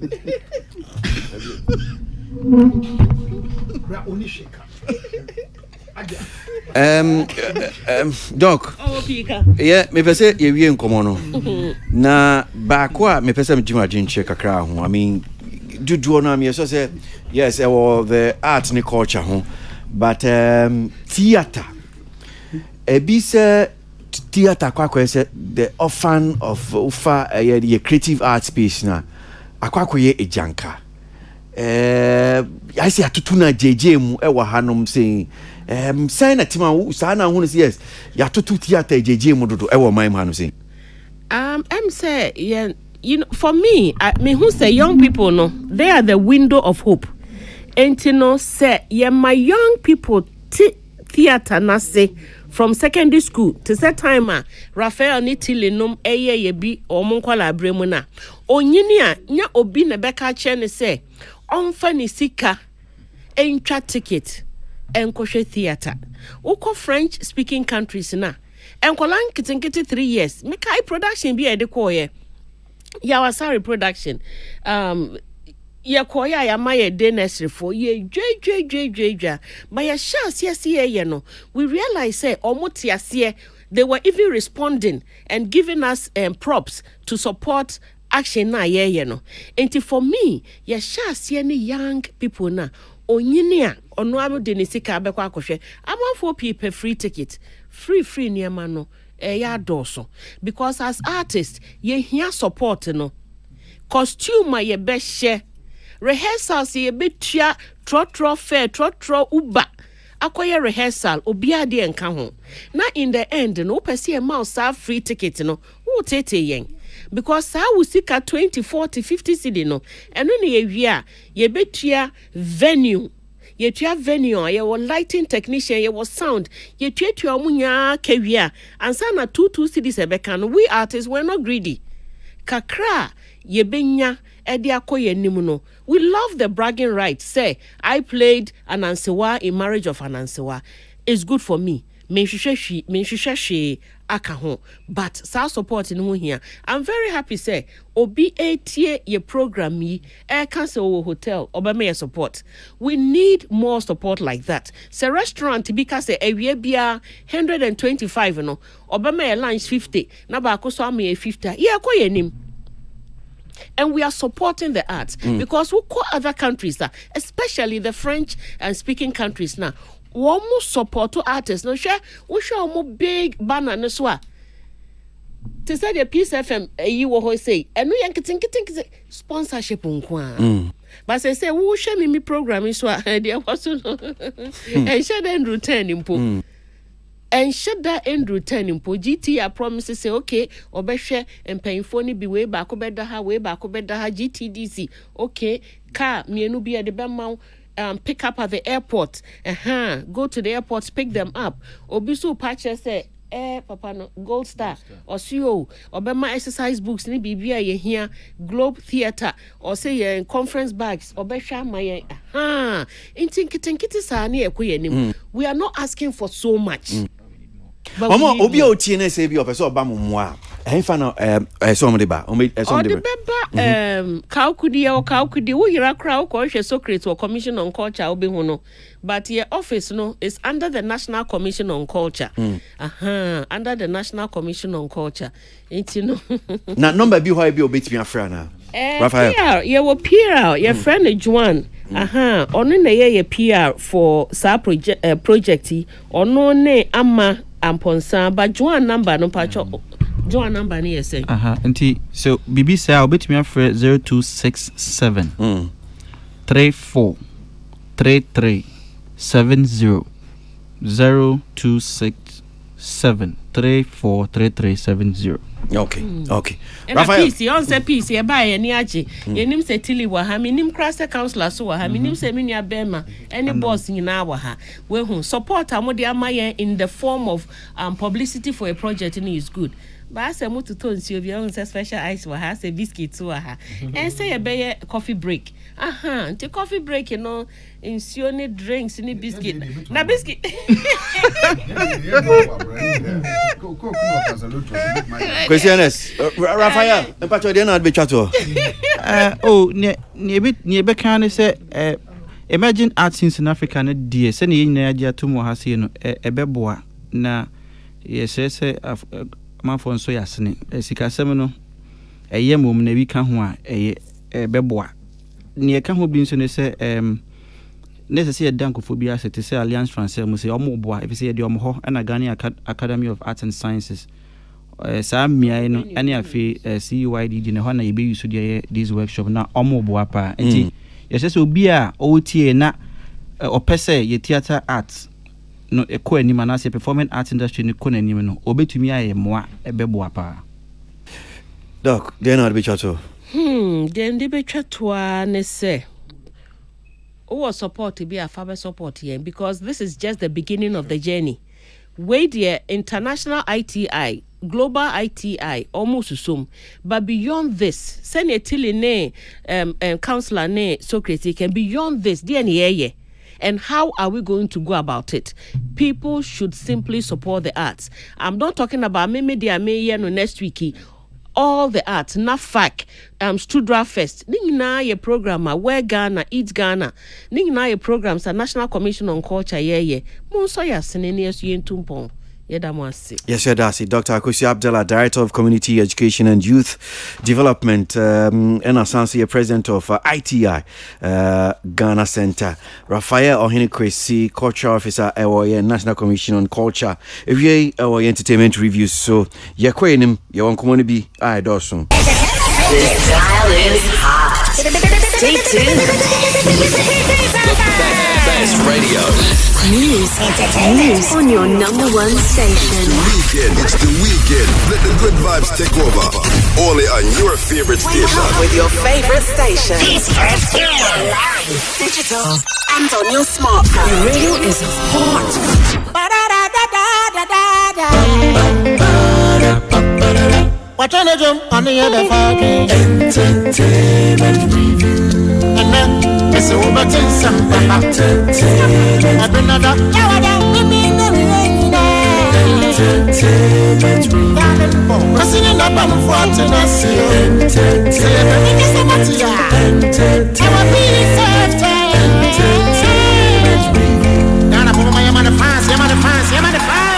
Doc. Yeah, me pese ye wie nkomo no. Na baako a me pese me jima jinche kakra ho. I mean, dudu no am so say yes, the art and culture ho. But theater. Ebi say theater kwa say the orphan of ufa the creative art space na akwa ye ejanka. I say atutu na JJ mu e wa hanom say say na tima sa na hu yes ya tutu theater JJ mu dodo e wa man hanom say I'm say yeah, you know, for me I mean who say young people no they are the window of hope. And you know say yeah my young people theater na say from secondary school to set time Raphael ni tilinum eye ye bi omunkwala abremu na onyini a nya obi na beka che ne say onfa ni sika entwa ticket enkohwe theater uko French speaking countries na enkola nkitinkiti 3 years me kai production bi e de koye ya wasari production ye koya ya maye dentistry for ye jwa but ya chance yes ye no we realize say omotiase they were even responding and giving us props to support action na ye no enti for me ya chance ni young people na onyini a ono am de ne sika abekwa akohwe amafo people free ticket free niema no ya doso because as artists ye here support no costume ye be share rehearsals ye betua trotro fair trotro uba akoye rehearsal obia de enka ho na in the end no pese e mouse free ticket no wo tete yen because sa wo sika 20 40 50 cedi no eno ne ye wi a ye betua venue ye tua venue ye wo lighting technician ye wo sound ye tua omunya kawia ansa na 22 cedis e beka no we artists were not greedy kakra ye benya edi akoye nimu no we love the bragging right say I played Anansewa in Marriage of Anansewa it's good for me menhwehwe aka ho but sa support in ho here I'm very happy say obi etie ye program yi e can say o hotel obama ye support we need more support like that say restaurant bi ka say ewie bia 125 no obama ye lunch 50 na ba ko so am ye 50 ye akoye nim. And we are supporting the arts because we call other countries, especially the French and speaking countries now. We almost support artists. No share, we show more big banner no swa. To say the Peace FM, you will say, and we are getting sponsorship on but say, who share me program is what there was and share then return in and shut that end return in GT promises say okay obehwe empanyfo ni bi we ba ko beda ha GTDC okay car mienu bi e de bema pick up at the airport go to the airport pick them up obi so patch say papa no Gold Star or CEO or bema exercise books ni bibia ye here Globe Theater or say ye conference bags or behwa my intinkitinkiti sa na ekoye nim we are not asking for so much Omo obi o tie na say bi o pese oba mo a enfa no some de ba o some de ba kaukudi wo yira kra ko hwe Socrates or Commission on Culture obi hu no but your office no is under the National Commission on Culture under the National Commission on Culture enti no na number bi ho bi obetimi afra na Raphael ye wo PR your friend Juan ono na ye PR for sa project ono ne ama amponsa ba Juan number no pacho Juan number ni yese enti so bibi say obetimi afra 0267 34 33 70 0267 34 33 70 Okay. Okay. And a piece, on say piece, you buy any aji. You name say Tilly Waha, nim cross a councillor so ha, nim say Minia Bema, any boss in our ha. We who support Amodia Maya in the form of publicity for a project is good. But I say mo to tone see obi on say special ice wa ha, say biscuit to ha. And say a coffee break. The coffee break, you know, in any drinks, any biscuit. Na biscuit. Questioners, Raphael, mpacho dey na be chato. Ne be kan say emerging arts scenes in Africa na die say ne nyina agya to mo ha say no ebeboa na say manfo nso yasene sikasem no mom na bi ka ho a ebeboa ne ka ho bi nso ne say necessary dankofo bi asete say Alliance Française mo say omo boa if say de omo ho na Ghana Academy of Arts and Sciences sa miai no ane afi CUID ne ho na yebe use de this workshop na omo boa pa enti yes say obi a otie na opese ye theater arts no ekọ anim na say performing arts industry ne kọ anim no obetumi aye moa ebeboa pa. Doc, dey na be chato. Dem dey be chato ne say who support to be a father support here because this is just the beginning of the journey. Wait there, international ITI, global ITI, almost some. But beyond this, send a tilly ne counselor ne Socrates can beyond this, DNA. And how are we going to go about it? People should simply support the arts. I'm not talking about maybe no next week. All the arts, NAFAC, Studra Fest, Ningna ye program, Where Ghana, Eat Ghana, Ningna ye programs, a National Commission on Culture, Monsoya Senenius Yen Tumpon. Yes, that's it. Dr. Kwasi Abdallah, Director of Community Education and Youth Development, and Asansi, President of ITI Ghana Center. Raphael Ohene Kwasi, Culture Officer, National Commission on Culture. If you entertainment reviews, so you're quitting him, you want to be I Dawson. This dial is hot. Stay tuned. Best radio. News on your number one station. It's the weekend. Let the good vibes take over. Only on your favorite station. With your favorite station. Digital and on your smartphone. Your radio is hot. Watch on the jump on the other fucking entertainment review. And then it's over to some entertainment. I've been another entertainment review. I'm singing up on the front and I see entertainment. Entertainment review. Now I'm on the fans, I'm on the fans, I'm on the fans.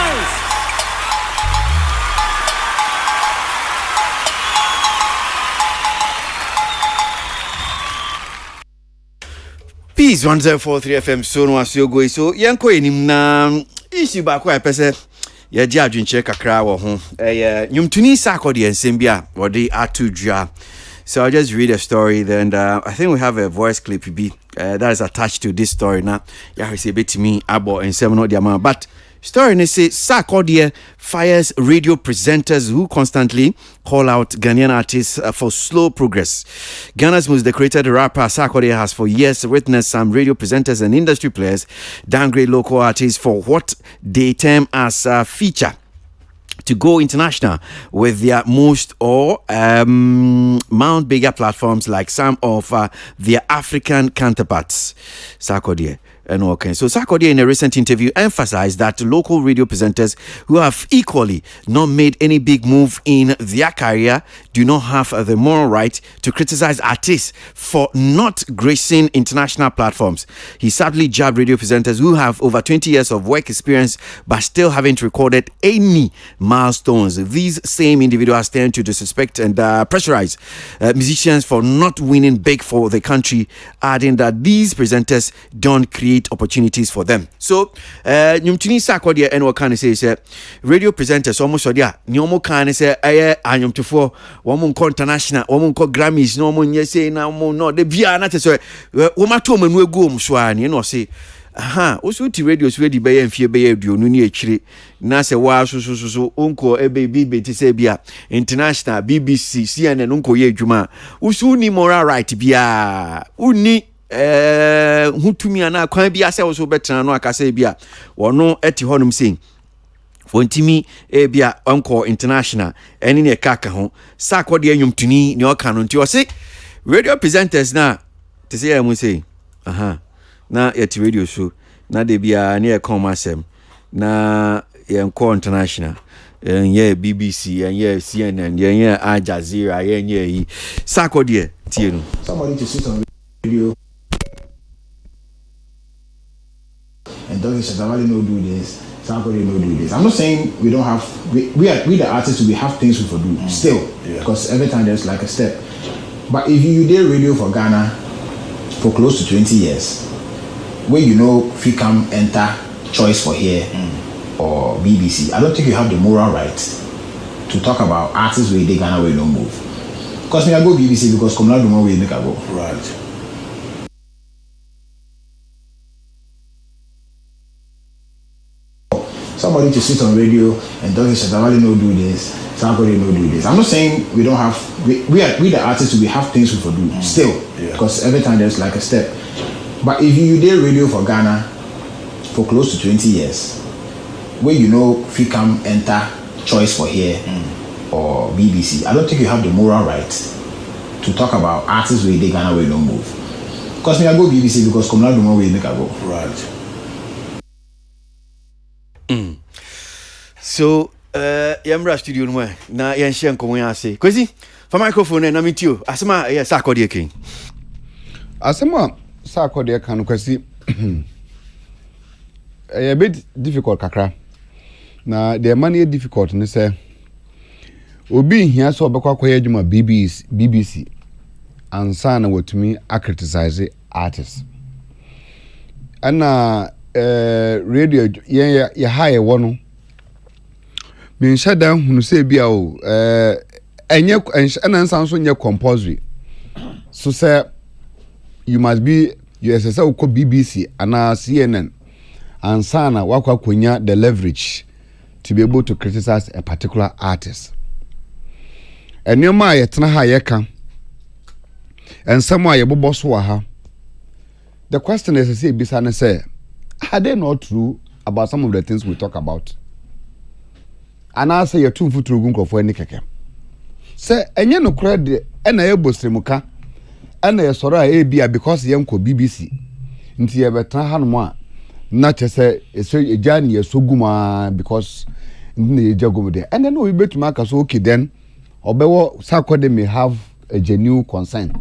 Peace 1043 FM so no asio go so yenko enim na issue ba kwa pese ye ji adwinche kakra wo ho nyumtuni sakode ensem bia wode atudua. So I'll just read a story then I think we have a voice clip that is attached to this story now. Ya say bit me abo ensem no dia man but story ne say Sarkodie fires radio presenters who constantly call out Ghanaian artists for slow progress. Ghana's most decorated rapper Sarkodie has for years witnessed some radio presenters and industry players downgrade local artists for what they term as a feature to go international with their most or mount bigger platforms like some of their African counterparts. Sarkodie. So Sarkodie in a recent interview emphasized that local radio presenters who have equally not made any big move in their career do not have the moral right to criticize artists for not gracing international platforms. He sadly jabbed radio presenters who have over 20 years of work experience but still haven't recorded any milestones. These same individuals tend to disrespect and pressurize musicians for not winning big for the country, adding that these presenters don't create opportunities for them. So nyumtuni Sarkodie and what can I say radio presenters almost odia ni omo kan say anyumtufo womo international womo Grammys no omo nyese na omo no de bia na te so wo mato manu egu om so ani no say aha osu ti radio so di be mfie be aduonu ni echire na se wa so onko ebe ti se bia international BBC CNN onko ye adwuma usu ni moral right bia uni hutumi ana kwan bia se wo so betena no akasa bia wono eti honum sei fontimi bia onko international eni ne kaka ho sakode anyumtuni ne oka no nti o se radio presenters na te se ya mu sei aha na yet radio show na de bia na e come asem na ye international ye BBC ye CNN ye Al Jazeera ye sakode tie no somebody to sit on radio and don't say somebody no do this, somebody no do this. I'm not saying we don't have we the artists we have things we for do still because every time there's like a step. But if you did radio for Ghana for close to 20 years, where if you come enter Choice for Here or BBC, I don't think you have the moral right to talk about artists where they Ghana will don't move. Because me I go BBC because come the more we make I go. Right. Somebody to sit on radio and don't say somebody no do this, somebody no do this. I'm not saying we don't have we the artists we have things we for do still because every time there's like a step. But if you did radio for Ghana for close to 20 years, where if you come enter Choice for Here or BBC, I don't think you have the moral right to talk about artists where they Ghana will don't move. Because me I go BBC because come out the more we make I go. Right. So yamra studio no na yen hye nkomo ya ase Kwasi for microphone na mitio asema yes akode ken asema sakode kan Kwasi a bit difficult kakra na the money difficult ni say obi hia so obekwa akoya adwuma BBC ansa na watumi criticize artists ana radio ye high wono me shada hunu se bia o enye enansan so nye compulsory so say you must be USS ko BBC ana CNN ansana wakwa konya the leverage to be able to criticize a particular artist enema yetena ha yeka ensamo ayebobo so wa ha. The question is say bisane say are they not true about some of the things we talk about? And I say you're too futuru gunko for any keke. Say enye no credit ena ye bosremuka ena ye soro a ebia because ye nko BBC. Nti ye betra ha no a na chese eso ejani ye soguma because ndine ye jagum de. And then we betuma aka so okay then obewo sakode may have a genuine concern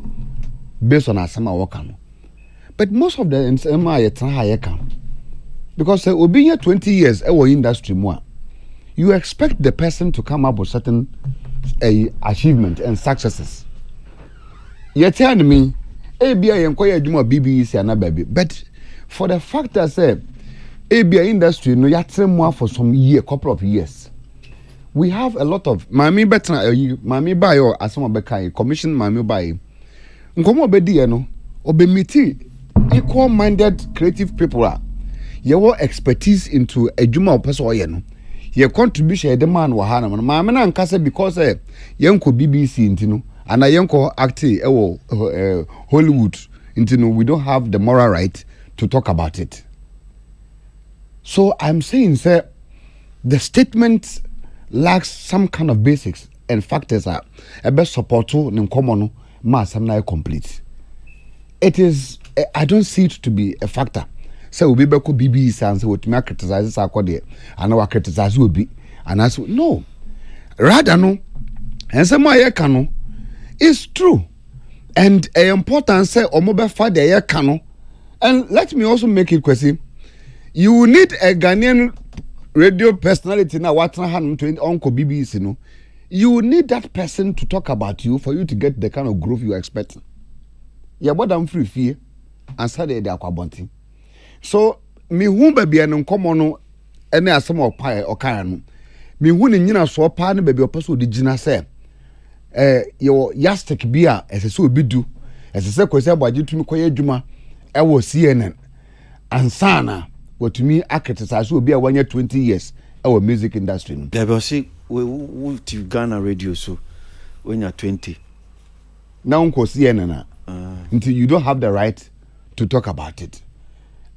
based on asema worker no. But most of the nsema ye tra ha ye kan. Because obi 20 years ewo industry mo you expect the person to come up with certain achievement and successes. Yet tell me, ABI enquire adwuma BBC and baby. But for the fact that say ABI industry no yatre more for some couple of years. We have a lot of mami better mami buy or asoma bekai commission mami buy. Nkomo obedi no obemiti equal minded creative people are your expertise into adwuma person oye no. Your contribution the man wa hana ma me na nkase because yenko BBC intino and yenko acting Hollywood intino we don't have the moral right to talk about it. So I'm saying sir the statement lacks some kind of basics and factors are a best support to nkomo no ma sam na complete. It is I don't see it to be a factor. Say we be ko BBC and say what me criticize akode and we criticize obi and as no rather no and say my yeka no is true and important say omobe fa the yeka no. And let me also make it Kwasi, you need a Ghanaian radio personality now what hand to Uncle BBC no, you need that person to talk about you for you to get the kind of growth you expect. Yeah, but I'm free fear and study the aquabonting. So me hu baby an nkomo no ene asem opai okan no me hu ne nyina so opa ne baby opeso de gina say your yastic bia ese so obi du ese se Kwasi Aboagye tumi koye adwuma e wo CNN ansana what to me criticize will be a 1 year 20 years our music industry. There will see we to Ghana radio so when you're 20. Now until you don't have the right to talk about it.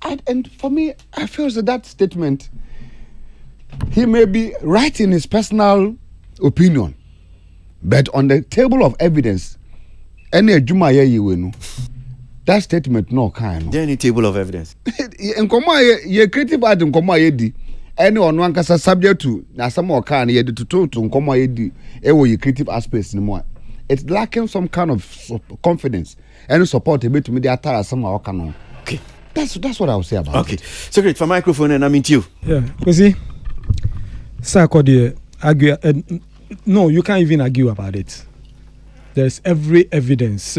And for me, I feel that statement, he may be right in his personal opinion, but on the table of evidence, any Juma you that statement no kind. There any table of evidence? In ye creative art in di. Any on one kasa subject to na some more kind ye to di. Ye creative aspects no more. It's lacking some kind of confidence and support a bit to me the attire somehow can. Okay. That's what I would say about it. Okay. So great for microphone and I'm into you. Yeah. Kwasi. Sakodi argue no, you can't even argue about it. There's every evidence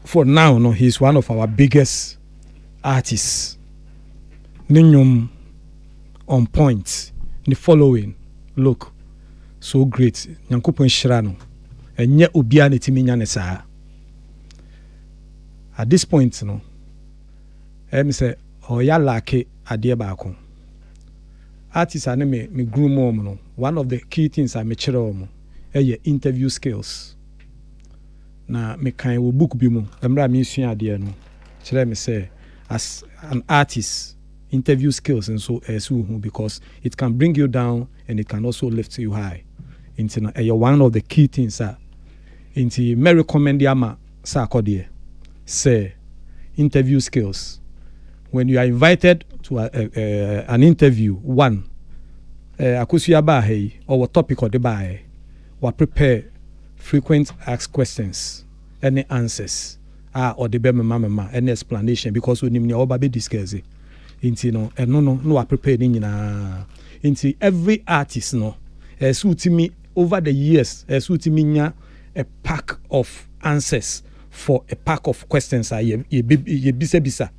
for now no he's one of our biggest artists. Ninyum on point. The following look so great. Nyankopon Shirano. And yet ubia netimi nya ne saa. At this point no say oya lake ade baako. Artists are me groom no. One of the key things I make sure interview skills. Na me kan wo book bi mu. Emra me sua ade no. Kire me say as an artist interview skills and so because it can bring you down and it can also lift you high. Into one of the key things into me recommend yama sa kodie say interview skills. When you are invited to an interview, one akusuya ba hey or what topic or the ba wa prepare frequent asked questions, any answers or the be mama any explanation because we nimni oba be discuss it into no wa prepare ni nyina into every artist no suit me over the years suit me nya a pack of answers for a pack of questions ye bisa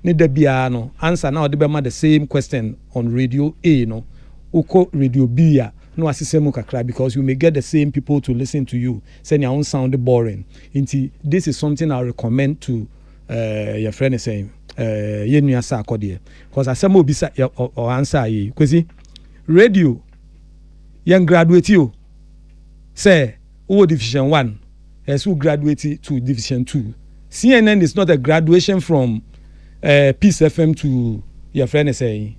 ni da bia no answer now the same question on radio A no uko radio B ya no asisemu kakra because you may get the same people to listen to you saying your own sound boring into this is something I recommend to your friend is saying ye nua sa akode because asemo bisa or answer yi kwesi radio young graduate you say who division 1 as who graduate to division 2. CNN is not a graduation from Peace FM to your friend is saying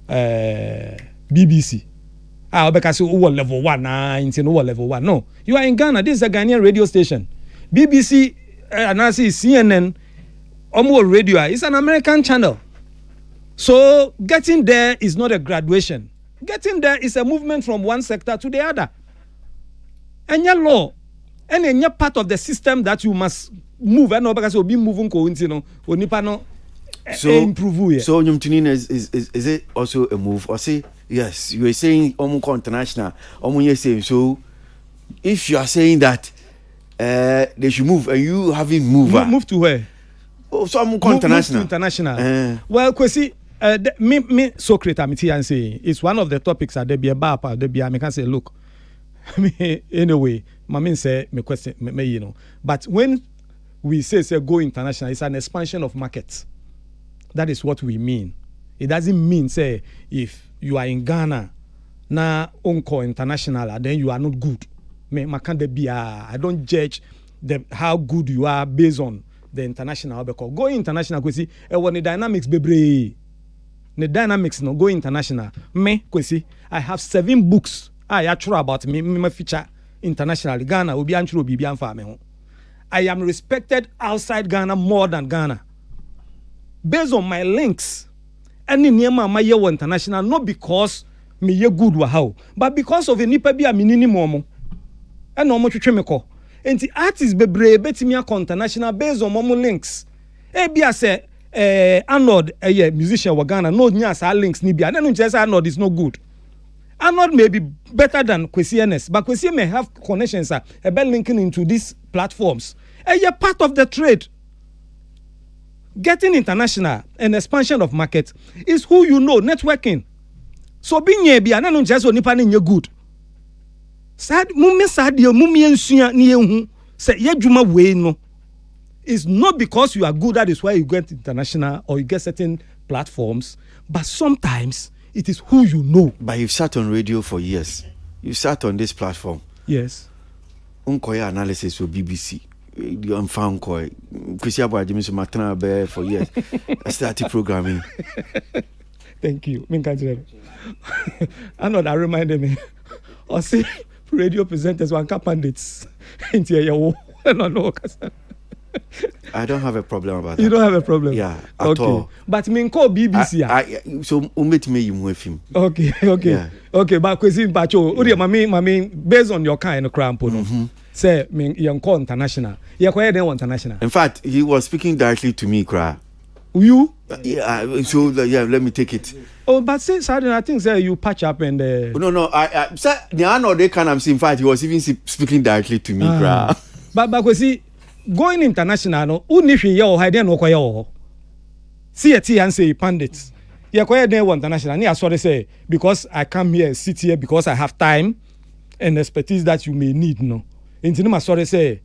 BBC. Because you are level 1 into level 1. No, you are in Ghana. This is a Ghanaian radio station. BBC and I see CNN almost radio. It's an American channel. So getting there is not a graduation. Getting there is a movement from one sector to the other. And your law, and you're part of the system that you must move. I know because you'll be moving coincidentally. So improve. So is it also a move? Or say yes, you are saying Omuko International. You saying so. If you are saying that they should move, and you haven't moved, move to where? Oh, so Omuko International. Move to international. Well, Kwasi, me Socrates, I'm here and saying it's one of the topics that they be a bar. They be. I can say, look. Anyway, my mean say me question me you know. But when we say go international, it's an expansion of markets. That is what we mean. It doesn't mean say if you are in Ghana na unko international then you are not good. Me can't be I don't judge how good you are based on the international because going international kwesi when the dynamics bebre. The dynamics no go international. Me kwesi I have 7 books. I actually about me feature internationally. Ghana will be antro bibi anfa me ho. I am respected outside Ghana more than Ghana. Based on my links, any niema ma ye international not because me ye good wa how, but because of a nipa bi a minini momo. And no mo twetwe me ko. Enti artists bebre betimi akọ international based on momo links. E bia say Arnold musician wa Ghana no nya sa links ni bia. Na no say Arnold is no good. Arnold may be better than Kwasi NS, but Kwasi may have connections about linking into these platforms. And you're part of the trade. Getting international and expansion of market is who you know, networking. So being here, I don't just only planning you're good. Sad, mummy sad, your mummy and suya near who say, Yajuma way no. It's not because you are good, that is why you get international or you get certain platforms, but sometimes it is who you know. But you've sat on radio for years. You sat on this platform. Yes. Unkoya analysis for BBC. You unfound Kwasi Aboagye for years. I started programming. Thank you. I know that reminded me. I see radio presenters one pundits. I don't have a problem about that. You don't have a problem? Yeah, at all. But me call BBC. So umit me you with him. Okay. Yeah. Okay, but Kwasi Mpacho, mami based on your kind of cramp, say me you call international. You call them international. In fact, he was speaking directly to me, cry. You? Yeah, so let me take it. Oh, but since I think say you patch up and No, I sir, the know they can in fact he was even speaking directly to me, cry. But Kwasi, going international no, unifi yo hide no kwa yo. See and say pundits. Yeah, kwa dey international. Ni sorry say because I come here, sit here because I have time and expertise that you may need no. Inti no sorry say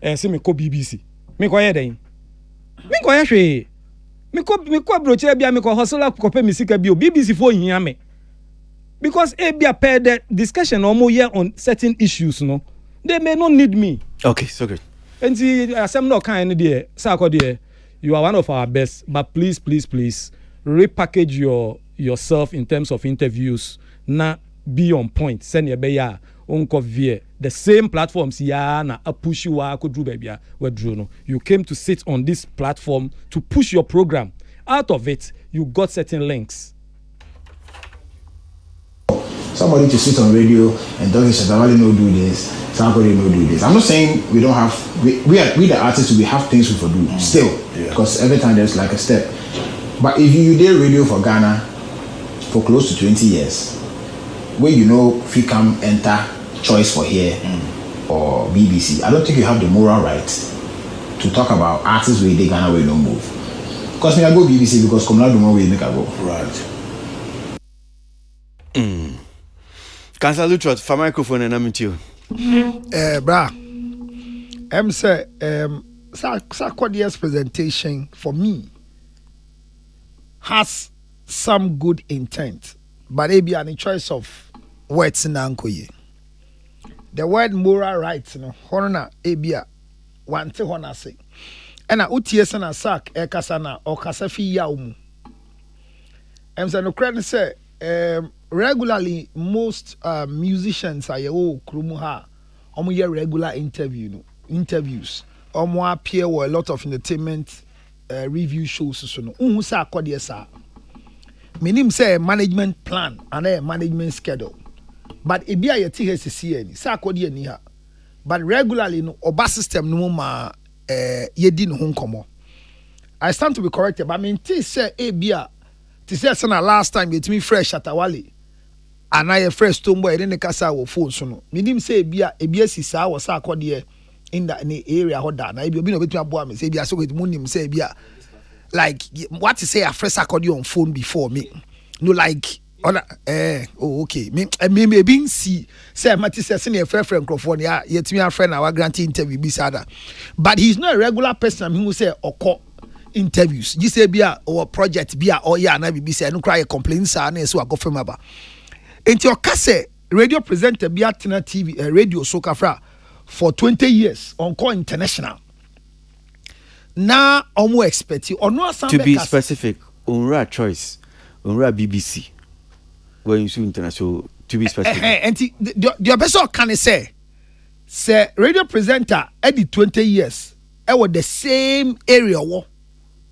say me ko BBC. Me kwa dey. Me kwa hwe. Me ko broche bia me ko hustle ko pe misika bio BBC for hia me. Because bia pair the discussion omo here on certain issues no. They may not need me. Okay, so good. And see, I'm not kind of there. You are one of our best, but please, repackage yourself in terms of interviews. Now be on point. Send your beya unko via the same platforms. Ya na push you could do baby. You came to sit on this platform to push your program. Out of it, you got certain links. Somebody to sit on radio and talk somebody no do this, somebody no do this. I'm not saying we don't have we the artists we have things we for do still because every time there's like a step. But if you did radio for Ghana for close to 20 years, where you know if you come enter Choice for here or BBC, I don't think you have the moral right to talk about artists where they Ghana will don't move. Because me I go BBC because come out the more we make I go. Right. Cancel the truth for microphone and I'm you. Bra. Say Sarkodie's presentation for me has some good intent, but it be a choice of words in Ankoye. The word moral rights, no, honor ebia one te honor say. And a uties na sak ekasana or kasafi yaumu. Say no credit say regularly most musicians are krumuha omo regular interviews omo appear with a lot of entertainment review shows so no unhu sa akode sa menim say management plan and a management schedule but e bia ye ti hsc ani sa akode ani ha but regularly no oba system no ma yedi no ho nkomo. I stand to be corrected, but I mean ti say e bia ti say na last time it me fresh atawale and I fresh tomboy in the casa wo phone so no menim say bia sisa wo sa akode in the area ho da na e bi obi no betu aboa me say bia so with munim say bia like what to say a fresh akode on phone before me no like okay me maybe see say mati say senior friend microphone ya yetimi a friend our grant interview bi sada but he's not a regular person who say oko interviews you say bia or project bia or ya na bi say no cry complain sa na so go fam aba enti o ka say radio presenter bia tena TV radio so kafra for 20 years on call international na omo expect ono asam to be specific unra choice unra BBC when you see international to be specific and the person can say radio presenter at the 20 years I was the same area wo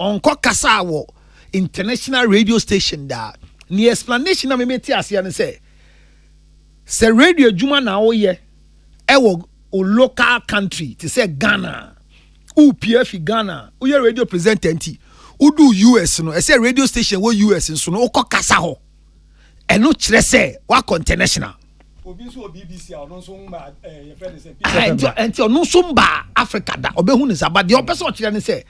on kokasa wo international radio station da ni explanation na me meti ase an say radio juma na wo ye e wo local country to say Ghana UPF Ghana wo ye radio presenter nti udu US no e say radio station wo US nso no kokasa ho eno kire say wa international obi so BBC ono so mba your friend say enti ono so mba Africa da obehu ni sabade o person kire ni say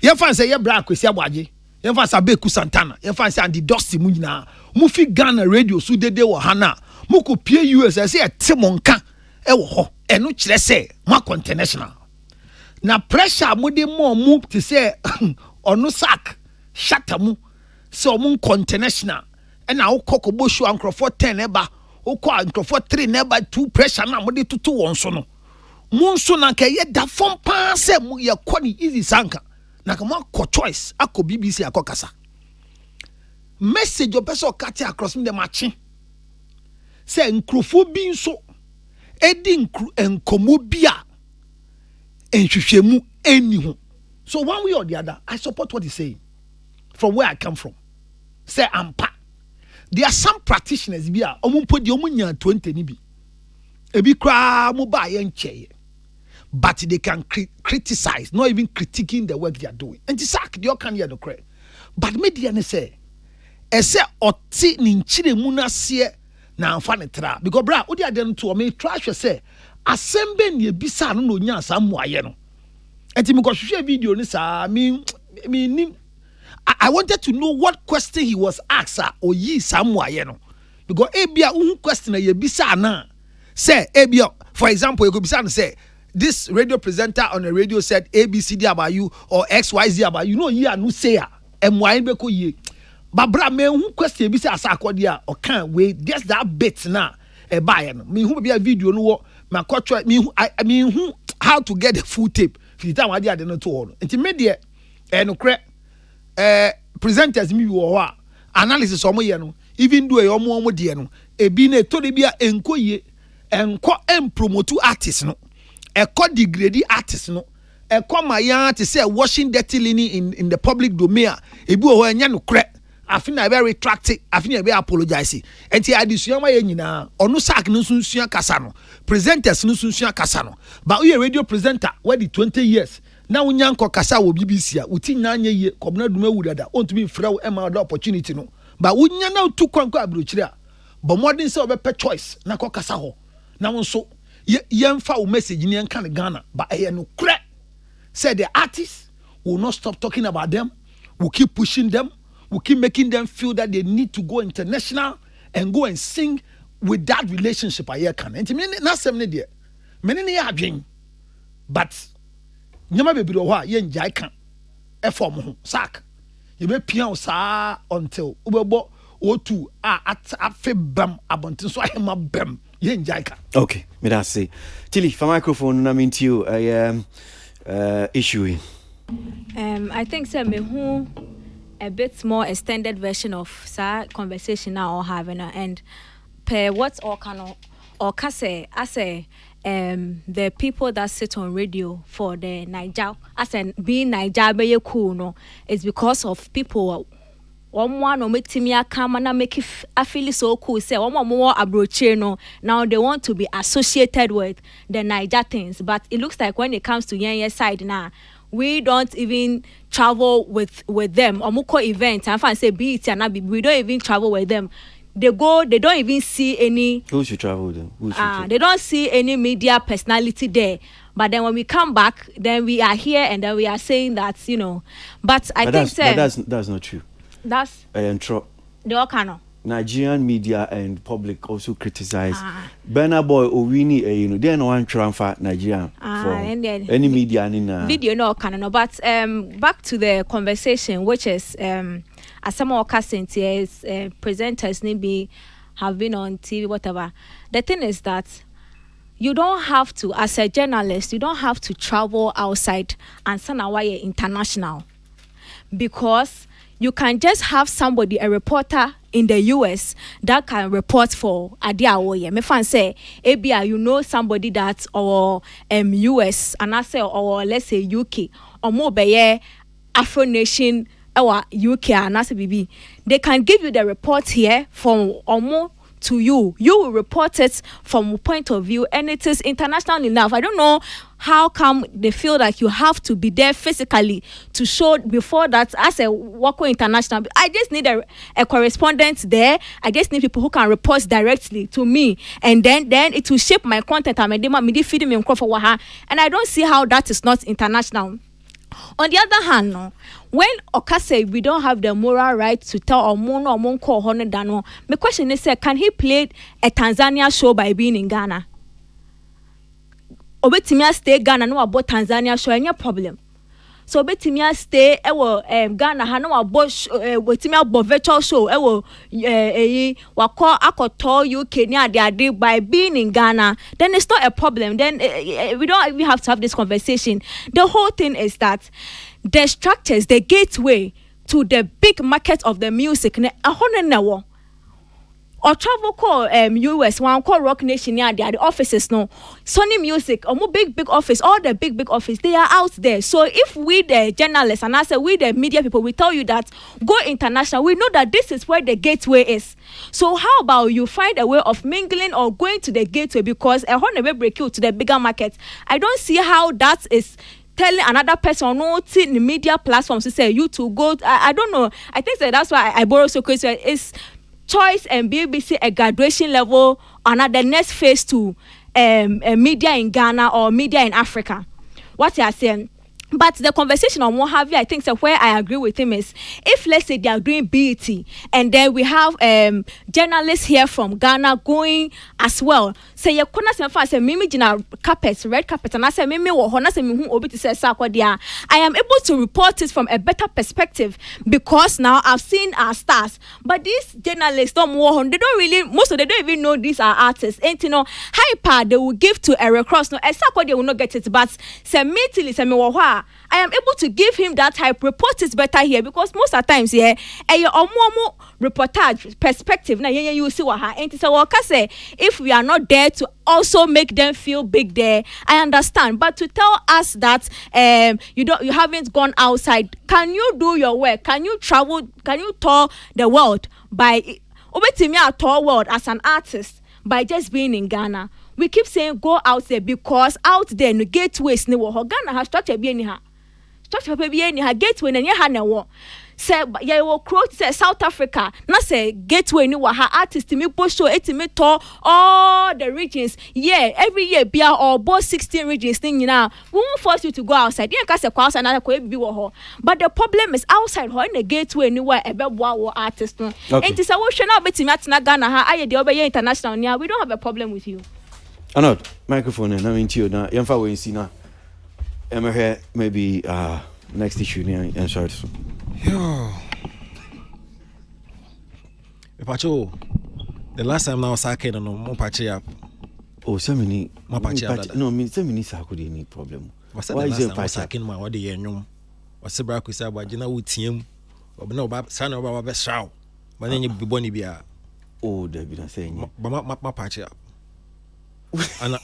ye fan say ye bra Kwasi Aboagye ye fan say Beku Santana ye fan say and the Dusty mu nyina mu fi Ghana radio so dede wo hana mu ko pie US say e temonka e wo ho eno kire say ma international na pressure mo de mo mu to say ono sack shatter mu say omo international and na ukoko bo show ankrofo 10 eba ukọ ankrofo 3 neba 2 pressure na mo de tutu won so no mo so na ka ye da fom pa say mo ye kọ ni easy sanka na ka mo kọ choice akọ BBC akọ kasa message opeso kati across me dem achi say nkrofo bi nso edi enkomo bia enhwehwemu eni ho. So one way or the other, I support what he's saying. From where I come from, say ampa. There are some practitioners bia omumpo di omunya 20 ni bi. Ebi kra mo ba ye nche. But they can criticize, not even critiquing the work they are doing. And the sack they all can hear the credit. But media ne say, ese oti ni nchire mu na se na amfa ne tra. Because bra, odi adem to me trash say asembe ni ebisa no no nya asam aye no. Enti me go hwehwe video ni sa me I wanted to know what question he was asked or yi sam aye no. Because ebia un question na ebisa na say ebia for example you go bisa say this radio presenter on the radio said ABCD about you or XYZ about you know ye anu say MY be ko ye. But bra me un question bisa asa akodia or can we just that bit na e buy no. Me hu be a video no wo ma kwatwa me hu how to get the full tape. Fi time ade ade no to ho. Enti me de no kre presenters mi wo ho analysis omo ye no even though e omo de no ebi na to de bia enkoye enko empromote artist no ekọ degrade artist no ekọ mayan to say washing dirty linen in the public domain ebi wo ho enya no kre afina be retract afina be apologize enti adisua ma ye nyina onu sak no sunsua kasa no presenters no sunsua kasa no ba we radio presenter we di 20 years na wonya nko kasa wo BBC a uti nyanya ye kobna duma wudada ontumi frɛ wo ema the opportunity no ba wonya na tu kwankwa abrochire a bo modern say obepe choice na ko kasa ho na wonso yemfa wo message ni enka ne Ghana ba eye no kre say the artists will not stop talking about them, will keep pushing them, will keep making them feel that they need to go international and go and sing with that relationship I can. And me na sem ne de me ne ya adwen but nyama bebi wo ha ye njai kan e form ho sack ye be pia sa until ubebo otu afe bam abontin so ahema bam ye njai kan. Okay, me that say Tilly for microphone na mean to you issue. I think say me who a bit more extended version of sa conversation now or having and per what's all kind of or kase I say the people that sit on radio for the Niger as in being Niger be cool no it's because of people one or make me come and make it I feel so cool say one more abroche no now they want to be associated with the Niger things but it looks like when it comes to Yanya side now we don't even travel with them. Omuko event, I find say be it and we don't even travel with them. They go, they don't even see any. Who should travel with them? They don't see any media personality there. But then when we come back, then we are here and then we are saying that But I think that's not true. That's the all kind of. Nigerian media and public also criticize Burna Boy Owini they no one transfer Nigerian for any media in video no can but back to the conversation which is as some of our presenters maybe have been on TV whatever the thing is that you don't have to as a journalist you don't have to travel outside and send away international because you can just have somebody, a reporter in the US that can report for Adiawoye. Me fan say, ABI, somebody that's or US and I say or let's say UK or more be Afro Nation or UK and I say BB. They can give you the report here from or more to you. You will report it from a point of view and it is international enough. I don't know how come they feel like you have to be there physically to show before that as a Wako International. I just need a correspondent there. I just need people who can report directly to me and then it will shape my content and I don't see how that is not international. On the other hand, no, when Okase we don't have the moral right to tell Omono or Monko Honor Dano, my question is can he play a Tanzania show by being in Ghana? obetimi stay Ghana no abo Tanzania show any problem. So obetimi stay Ghana ha no abo obetimi abo virtual show wako akoto UK ni ade by being in Ghana, then it's not a problem. Then we don't even have to have this conversation. The whole thing is that the structures, the gateway to the big market of the music or travel call US one call Rock Nation near the offices no Sony Music or more big office, all the big office, they are out there. So if we the journalists and I say we the media people, we tell you that go international, we know that this is where the gateway is. So how about you find a way of mingling or going to the gateway, because a hundred break you to the bigger market. I don't see how that is telling another person no in the media platforms to say you to go. I don't know. I think that's why I borrow so quick. It's Choice and BBC a graduation level on the next phase to media in Ghana or media in Africa. What you are saying? But the conversation on Mojave, I think so where I agree with him is if let's say they are doing BET and then we have journalists here from Ghana going as well. Say you couldn't say mimi jina carpet, red carpet, and I say mimi wo hona say mi hu obi to say sakwadia. I am able to report it from a better perspective because now I've seen our stars. But these journalists don't they don't really most of them don't even know these are artists. Ain't you know hyper they will give to Eric Cross. No, sakwadia will not get it, but say me till say me wo I am able to give him that type report is better here because most of the times here omo reportage perspective na you see what and so say if we are not there to also make them feel big there, I understand, but to tell us that you haven't gone outside, can you do your work, can you travel, can you tour the world by obetimi a tour world as an artist by just being in Ghana? We keep saying go out there because out there no gateways ni wo Ghana has structure bi ani ha gateway na ha na wo say ya wo quote say South Africa na say gateway ni wo ha artist me post show etimi to all the regions every year bia or both 16 regions thing nyina we won't force you to go outside you can say Kwasi na ko bi wo ho but the problem is outside ho na gateway ni wo ebeboa wo artist no enti say wo hwe na obetimi atena Ghana ha aye de obeye international nia we don't have a problem with you. Anot microphone and I mean to you now. Yamfa we see now. Am I here? Maybe next issue near and short. Yo, Pacho, the last time I was talking on more patchy up. Oh, so many more patchy up. No, me so many sakudi any problem. Why is it patchy? My what the year what's the brack with Aboagye with team? Or no, son of our best show. But then you be bonny be a. Oh, they be not saying. But my patchy up. And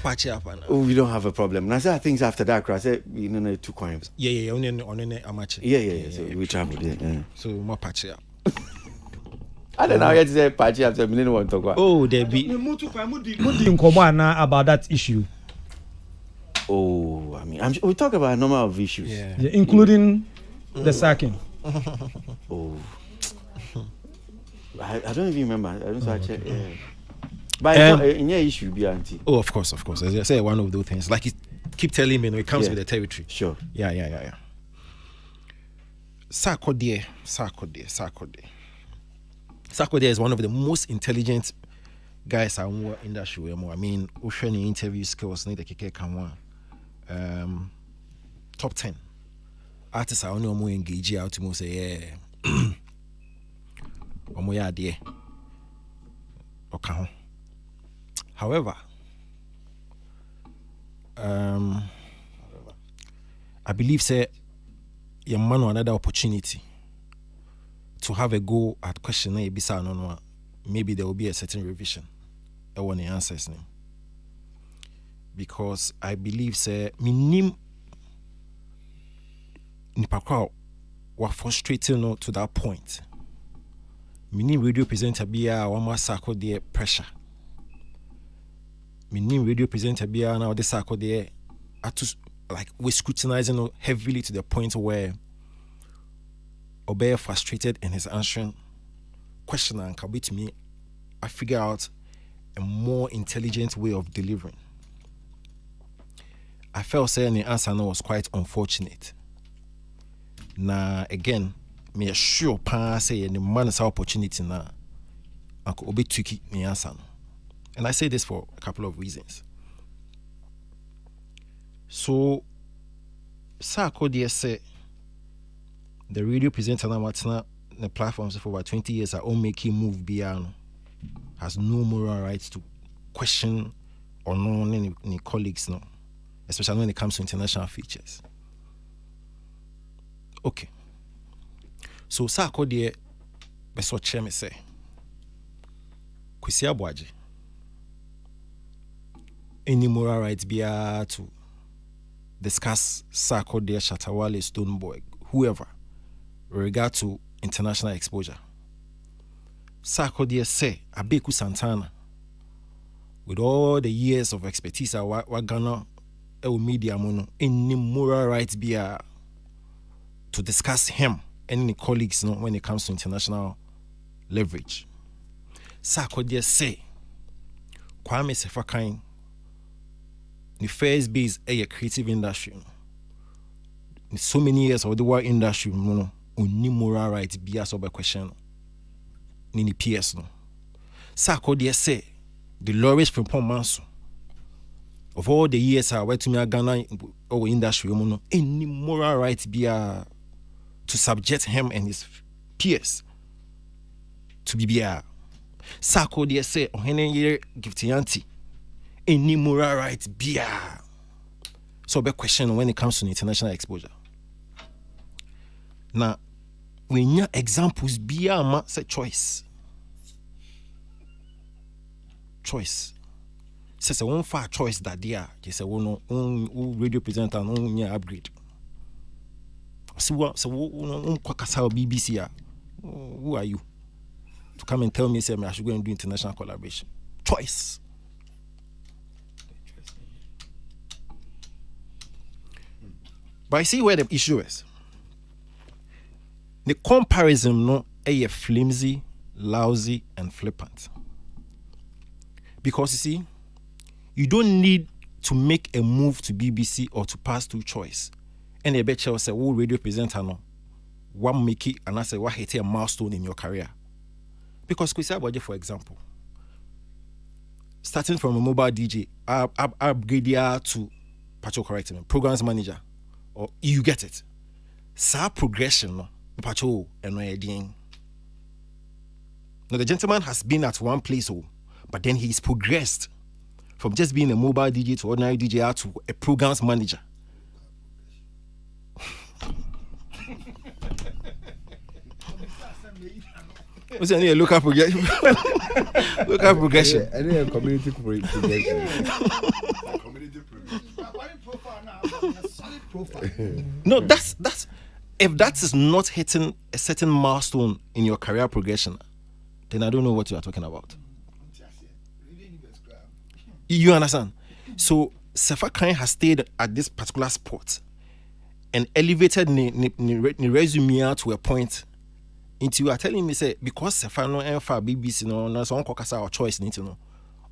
patchy up. Oh, we don't have a problem. And I said things after that, I said you know 2 coins. Yeah, only a match. Yeah. So we traveled there. Yeah. So more patchy up. I don't know how to say patchy up. So we didn't want to talk about. Oh, there be. About that issue. Oh, I mean, we talk about a number of issues, including the sacking. Oh, I don't even remember. I don't know. Check. But in your issue, be auntie. Oh, of course. As I say, one of those things. Like you keep telling me, it comes with the territory. Sure. Yeah. Sarkodie is one of the most intelligent guys I know in that show. I mean, Oshani interview skills need to kick top 10 artists I only more engage out to say yeah. Okay. However, I believe say your man or another opportunity to have a go at questioning bisa no maybe there will be a certain revision I want the answers name because I believe say minim nipa kwa wa frustrated no to that point minim radio presenter bia wa masako the pressure minim radio presenter bia na the sako the atus like we scrutinizing heavily to the point where Obey frustrated in his answering question and can be to me I figure out a more intelligent way of delivering. I felt saying the answer no was quite unfortunate. Now again, me sure pa say the man's opportunity na I could obey tricky the answer. And I say this for a couple of reasons. So, Sako dear say the radio presenter now what's not the platforms for about 20 years are all making move beyond has no moral rights to question or no any colleagues, no, especially when it comes to international features. Okay. So Sako dear Beso Cheme say Kwasi Aboagye any moral rights be to discuss Sako dear Shatawale Stoneboy, whoever, with regard to international exposure. Sako dear say Abeku Santana, with all the years of expertise what Ghana media mono, any moral rights be to discuss him and any colleagues, no, when it comes to international leverage. Sako dear say Kwame Sefakain the first base a creative industry. In so many years of the war industry, no only moral rights be as a question. Nini PS no. Sako dear say the lawyers from Pomanso of all the years I went to me Ghana or industry, no any moral rights be to subject him and his peers to be Sako dear say oh hene year giftianti any moral rights be so be question when it comes to international exposure. Now when your examples be say choice says a one far choice that they are just a one radio presenter and upgrade. So kwakasa BBC who are you to come and tell me say I should go and do international collaboration? Choice. But I see where the issue is. The comparison no a flimsy, lousy, and flippant. Because you see, you don't need to make a move to BBC or to pass through choice. And a bet you say, "Oh, radio presenter no, what make it and I say what hit a milestone in your career." Because Kwasi Aboagye, for example, starting from a mobile DJ, upgrade to correct me, programs manager. Or you get it. Sa progression, no, and now the gentleman has been at one place, but then he's progressed from just being a mobile DJ to ordinary DJ out to a programs manager. What's your name? Local progression. Local progression. I need a community progression. No, that's if that is not hitting a certain milestone in your career progression, then I don't know what you are talking about. You understand? So Sefakain has stayed at this particular spot and elevated the resume to a point into you are telling me say because Sefano and for BBC no so on kokasa or choice need to know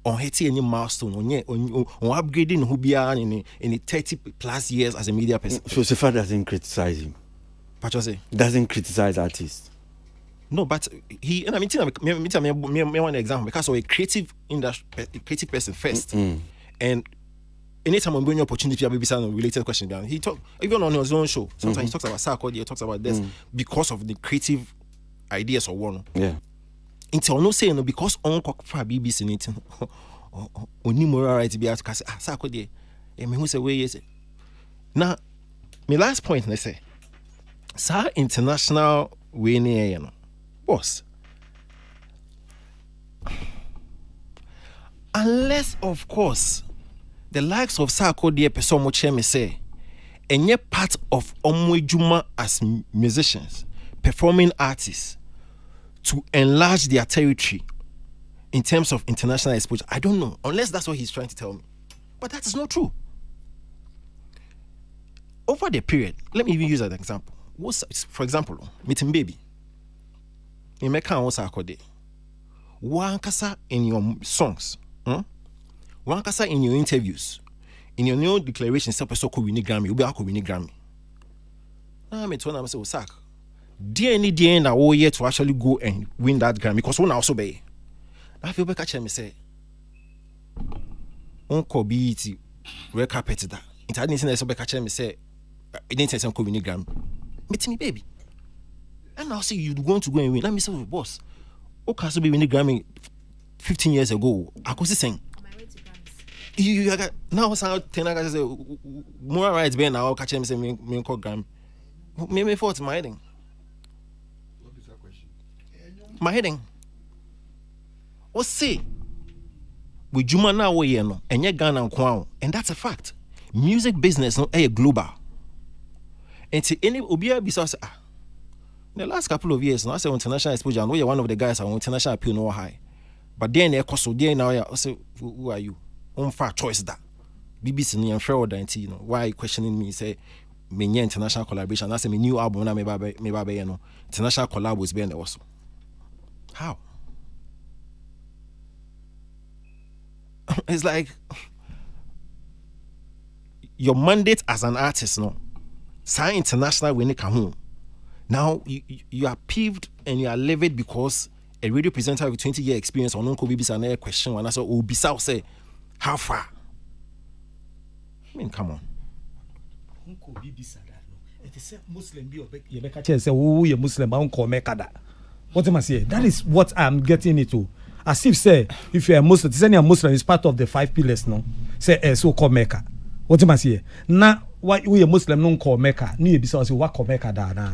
on hitting any milestone on upgrading who be in 30 plus years as a media person. So Sefa doesn't criticize him. What you say? Doesn't criticize artists. No, but he and I mean one example because of a creative industry, a creative person first, and anytime I'm bringing opportunity to BBC on related question down, he talk even on his own show. Sometimes he talks about Sako, he talks about this because of the creative ideas or one. Yeah. Until no saying because on for BBC anything only moral right to be out to Sako there. I mean who say where is it? Now, my last point I say, Sir international way near boss. Unless of course the likes of Sako there person mo me say and yet part of Omwejuma as musicians, performing artists to enlarge their territory in terms of international exposure. I don't know, unless that's what he's trying to tell me. But that is not true. Over the period, let me even use an example. For example, meeting baby. In Mecca also akode. Wankasa in your songs, wankasa in your interviews, in your new declaration, so could win Grammy, you be win Grammy. I mean, when I say, Sak, dear any day na all year to actually go and win that Grammy because one also be. I feel back at me say, Uncle BET red carpet that It hadn't seen a super catcher me say, it didn't say some Kobe Gram. Meet me, baby. And I'll say you're going to go and win. Let me say, boss. Okay, so be winning Grammy 15 years ago. I could sing. You got now. Some 10 guys say more rights. Be now catch him say me call Grammy. Me fault my heading. What is that question? My heading. What say? With Juma now we no, and yet Ghana and Kwao, and that's a fact. Music business no a global. And to any Obia besides the last couple of years, now I say international exposure, I know you're one of the guys on international appeal no high. But then they cost so there now I say who are you? On far choice that BBC and fair you know why questioning me say me international collaboration. I say my new album na me babe you know international collab was being there also. How? It's like your mandate as an artist, no, sign international when you come home. Now you are peeved and you are livid because a radio presenter with 20-year experience on Uncle Bibis and a question when I said, "Oh, Bissau say, how far?" I mean, come on. Uncle Bibis it is a Muslim be obey. Say, "Oh, you Muslim, Uncle Mekada." What am I saying? That is what I'm getting into. As if say, if you're a Muslim, say you're a Muslim is part of the 5 pillars, no? Say, so called Mecca. What am I saying? Now, why we a Muslim no call Mecca? Ni bisa say what call Mecca da na?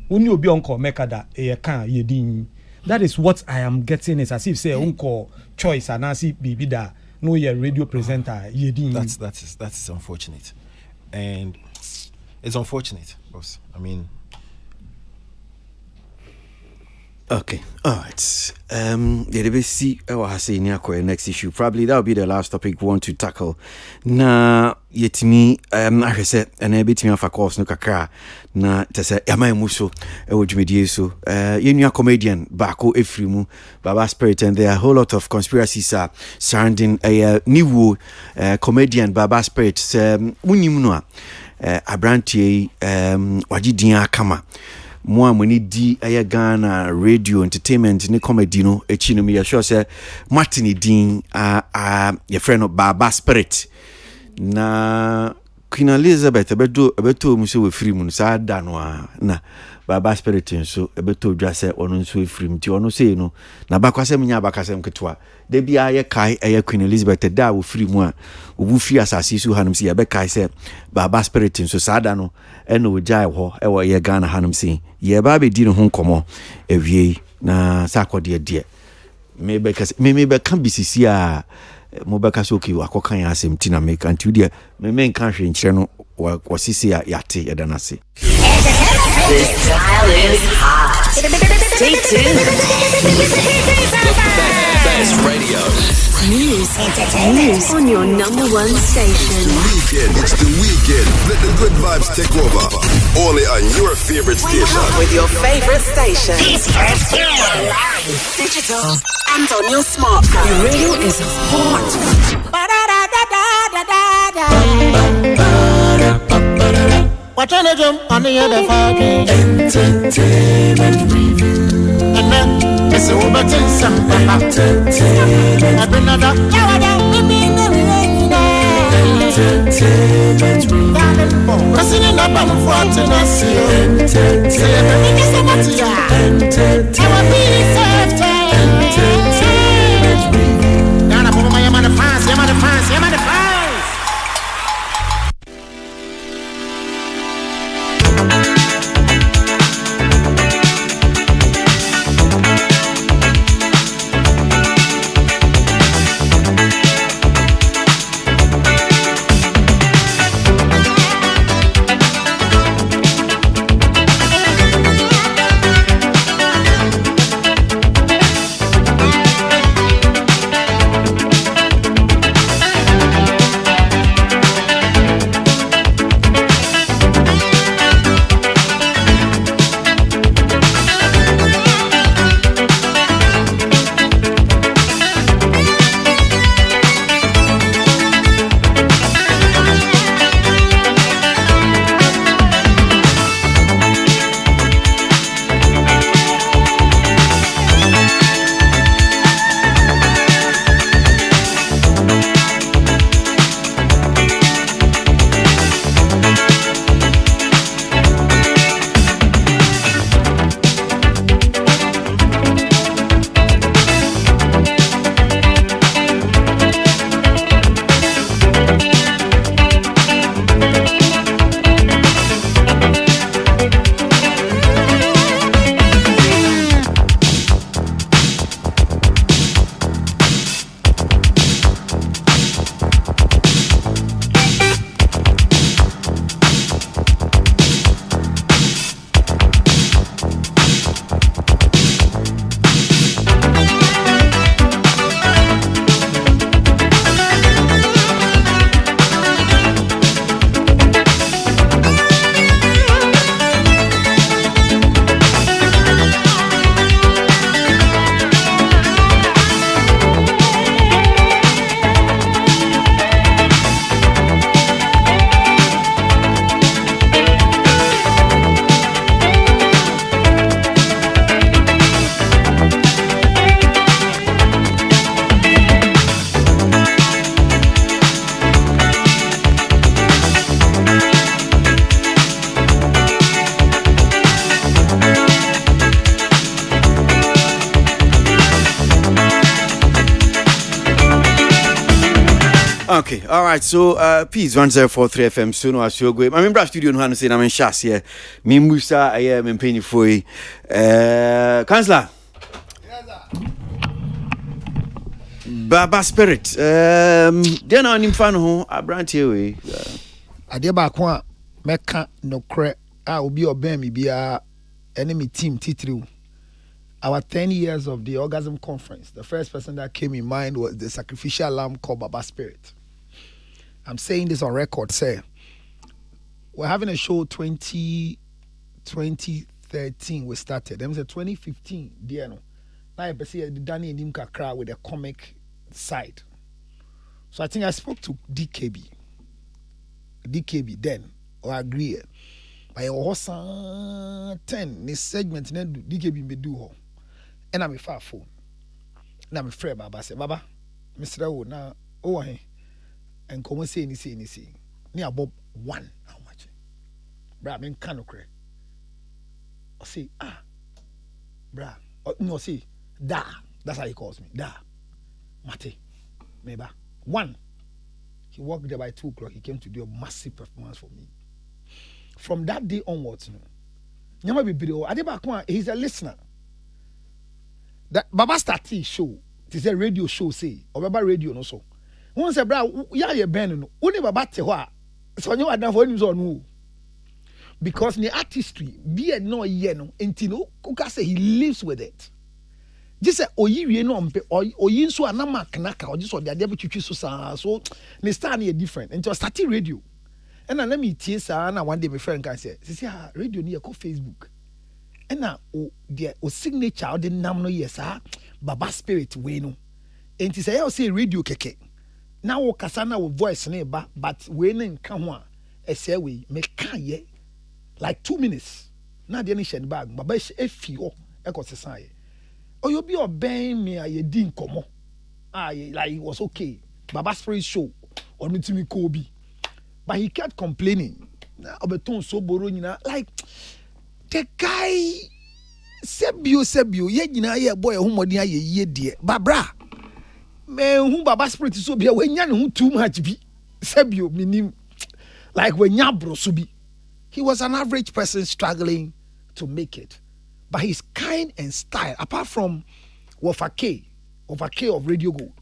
When you be on call Mecca da, can ye din. That is what I am getting. Is as if say uncle choice and I see bibi da. No, you're radio presenter. Ye din. That's unfortunate, and it's unfortunate, boss. I mean. Okay, all right. Let's see next issue. Probably that will be the last topic we want to tackle. Na yetimi I said and a bit me of a course no kakra na te say am I muso e wodwumedie so yenua comedian Bako Efrimu Baba Spirit, and there are a whole lot of conspiracies surrounding a new comedian Baba Spirit unim no abrantie wagidin akama mo amoni di Ghana radio entertainment ni comedy no echi no me sure say Martin din your friend Baba Spirit na Queen Elizabeth ebeto mu se we free mu sa da no na Baba Spirit nso ebeto dwa se ono nso we free mu ti ono sei no na bakwasem nya bakasem ketwa de bia ye kai Queen Elizabeth da we free mu a obu free asase su hanum se ye be kai se Baba Spirit nso sa da no eno ojai ho e wo ye Ghana hanum se ye ba be di no ho nkomo ewie na sa akode de me be kan bisisi a mo beka so ki akokan ya asem ti na me kan ti de me kan hwe nkyere no wasisi ya yate ya dana se. This dial is hot. Stay tuned. Best radio. News on your number one station. It's the weekend. Let the good vibes take over. Only on your favorite station. With your favorite station. Digital and on your smartphone. Your radio is hot. Watch on the jump on the other fucking entertainment review. And then it's over to some entertainment. I've been another entertainment review. I'm sitting up on the front and I see entertainment review. Now I'm my man of fans, I'm the fans, I'm the fans. Okay, all right. So, Peace 1043 FM. So, no, I show go. I remember studio no hand say I'm in Shas here. Me Musa, I am in Penny Foy. Councillor. Baba Spirit. Then on him fan ho abrantie we. Ade ba ko a meka no kre a obi obem mi bia enemy team titiriu. Our 10 years of the orgasm conference, the first person that came in mind was the sacrificial lamb called Baba Spirit. I'm saying this on record, say, we're having a show 2013 we started. Then was 2015, dear no. Now I see Danny and Dimka crowd with a comic side. So I think I spoke to DKB then, or agree. By a 10, this segment, DKB me do ho. And I'm a far phone. And I'm afraid Baba say, Baba, Mr. O now, oh, and come and say anything. Near Bob 1, how much? Bra, men can't cry. Or say, bra, no, say, da, that's how he calls me, da, Mate, maybe 1. He walked there by 2 o'clock. He came to do a massive performance for me. From that day onwards, he's a listener. That Baba started show. It is a radio show, say, or Baba radio no so. Once a bra, ya ben no. Only Baba tewa. So you are done for him so no. Because the artistry, be a no ye no. Intino, Kuka say he lives with it. Just say oyi no mpe oyi nso anama knaka or just or the idea between so the start is different. And just started radio. And let me tell you, na one day my friend can say, see radio near Facebook. And now the signature or the name no yes Baba Spirit we no. And say I say radio keke. Now o kasana with voice neighbor, but we no nka ho a say we make ye like 2 minutes. Na the nation bag Baba efi ho e ko sesan. Oh you be obeying me a ye din komo. Like it was okay. Baba Spirit show or no to me Kobe. But he kept complaining. So like the guy Sebio, ye boy who ye dear. Babra. Man who Baba Spirit so be when yan too much be Sebio meaning like when Yabro subi. He was an average person struggling to make it. But his kind and style, apart from Wofake of Radio Gold.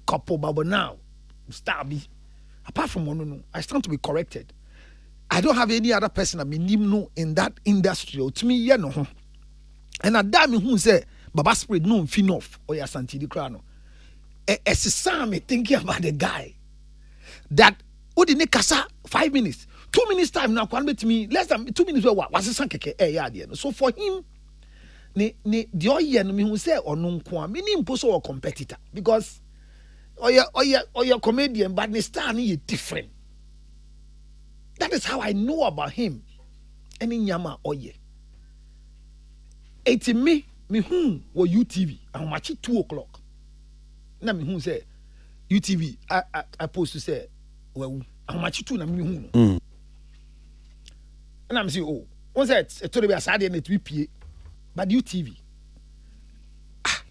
Couple babo now. Stabby. Apart from one, I stand to be corrected. I don't have any other person I mean in that industry. To me, yeah, no. And I damn who say Baba Spirit no fin off or ya Santi di Crano. As a son thinking about the guy that Odine Kasa 5 minutes, 2 minutes time now can to me less than 2 minutes. Was a sankeke yeah. So for him, the oye no me who say or no kwa me ni imposo or competitor because. Or your comedian, but the star is different. That is how I know about him. Any nyama oye. It's me whom were UTV. I'm watching 2 o'clock. Na me whom say UTV. I post to say, well, I'm watching 2 na me whom. And I'm saying, oh, once I told me I said it 3 p.m. But UTV.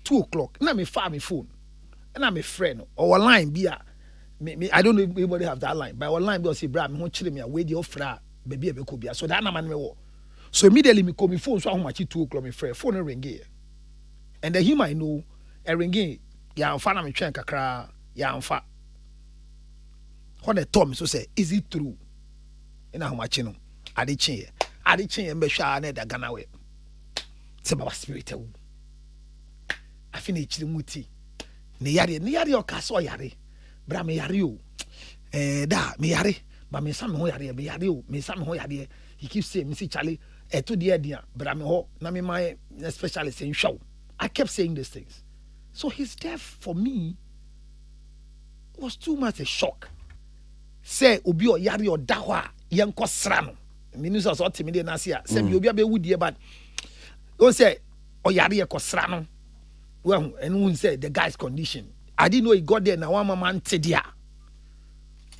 2 o'clock. Na me fire me phone. And I'm a friend or a line be me I don't know if anybody have that line, but our line be say bra me won chire me away the offer baby e be ko bia so that na man me wo so immediately me call me phone so how much 2 o'clock me friend phone ring here and then him I know a ring ya amfa na me twen kakra ya amfa what they told me so say is it true ina how much no ade chen be hwa na da Ghana we say Baba Spirit wu afini chire muti ne yare o kaso yare bra me yare o da me yare ba me sam ho yare me yare o me sam ho yare he keeps saying me see Charlie to the idea bra me ho na me my specialist in show. I kept saying these things. So his death for me was too much a shock. Say obi o yare o da ho a yenko sra no minister so timide na se a say bi obi abewudie but don't say o yare e ko sra no. Well, and who said the guy's condition. I didn't know he got there now. One man said, yeah.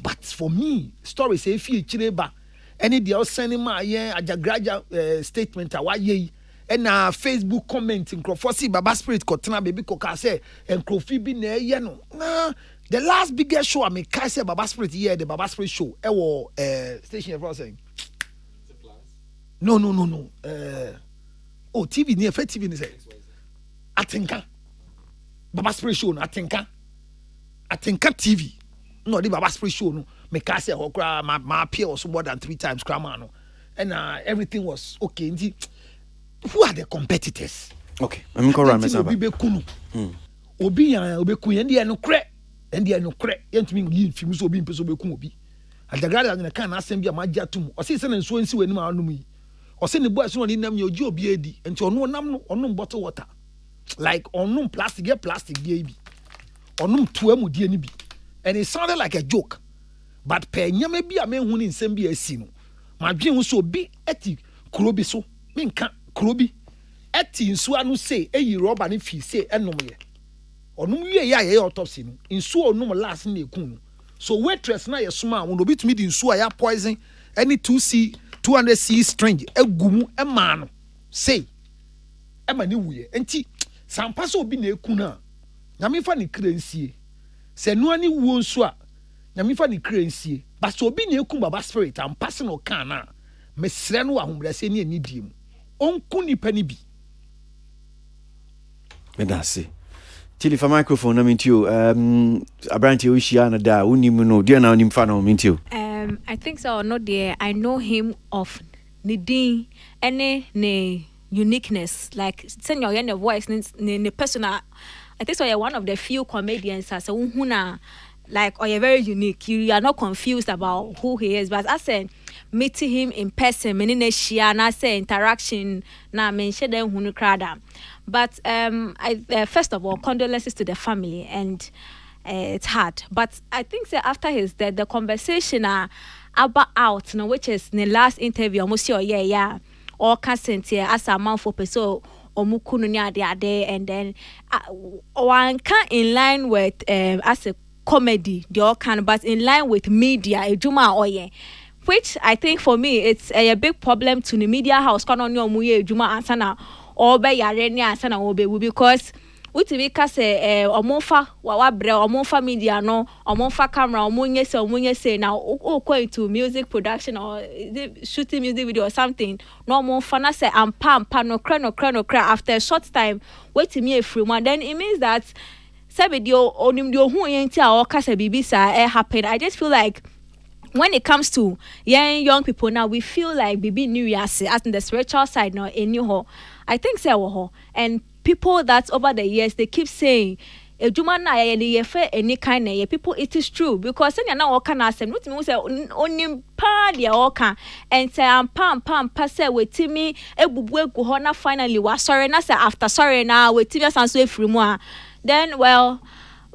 But for me, story say if you chireba any deal sending my a graduate statement away and Facebook commenting Kwasi Baba Spirit kotena baby koka say and Kofi bi na ye no na the last biggest show I mean kai say Baba Spirit here the Baba Spirit show station everyone saying no TV near TV ni say atinka Baba Spirit show no atinka TV no the Baba Spirit show no me kai say okra my appear was more than 3 times grandma no and everything was okay. Who are the competitors? Okay, I'm going to run myself. Obi kun and no cre yent me yin film so obi mpeso be kun obi adagara na kan asem bia magia tum o se se na so nsi wani ma anum yi o se ne boy so ni nam ye oji obi edi enti ono nam no onum bottle water like onum plastic bi onum to amudie ni bi and it sounded like a joke but pe nyama bi a me hu ni nsem bi asi no madwen hu so bi eti krobi so menka krobi eti nsu anu se eyi rubber ni fi se enom ye onum wie ya ye autopsy no nsu onum last na ekun no so waitress na ye soma won obi tumi di nsu aya poison any 200C strange egumu ema no say ema ni wuye enti sampa so obi na ekun na nyame fa ni krensie se no ani wuo nsu a nyame fa ni krensie but so obi na ekun Baba Spirit am pass no kan na mesre no ahombrase ni anidie mu onku nipa ni bi medase Tilly for microphone, I mean to you. Abranti Ushiana da unimuno, dear now Nimfano, mean to you. I think so, not there. I know him of Nidin, any uniqueness, like send your end of voice, the personal. I think so, you're one of the few comedians as a unhuna, like, or you're very unique. You are not confused about who he is, but I said, meeting him in person, meaning I say interaction, na mention them hunu krada. But first of all, condolences to the family, and it's hard. But I think that after his death, the conversation about which is the last interview, almost or consent here as a man for person or mukunu de and then one can in line with as a comedy, the all kind, but in line with media, a juma oye. Which I think for me it's a big problem to the media house. Kan on your muye juma ansana or be yare ni ansana obe because we ka say omonfa wa bre omonfa media no omonfa camera omonye say now going to music production or shooting music video or something no omonfa na say ampa no cra after a short time wait me a free one then it means that video onim dio hu yenti a o ka say bibisa happen. I just feel like when it comes to young people now, we feel like Bibi New Year as in the spiritual side now in New I think so. And people that over the years they keep saying any kind of people, it is true because then now all can ask them not say only party all can and say pam pass with Timmy ebubu finally was sorry na say after sorry now with Timmy and so free more then well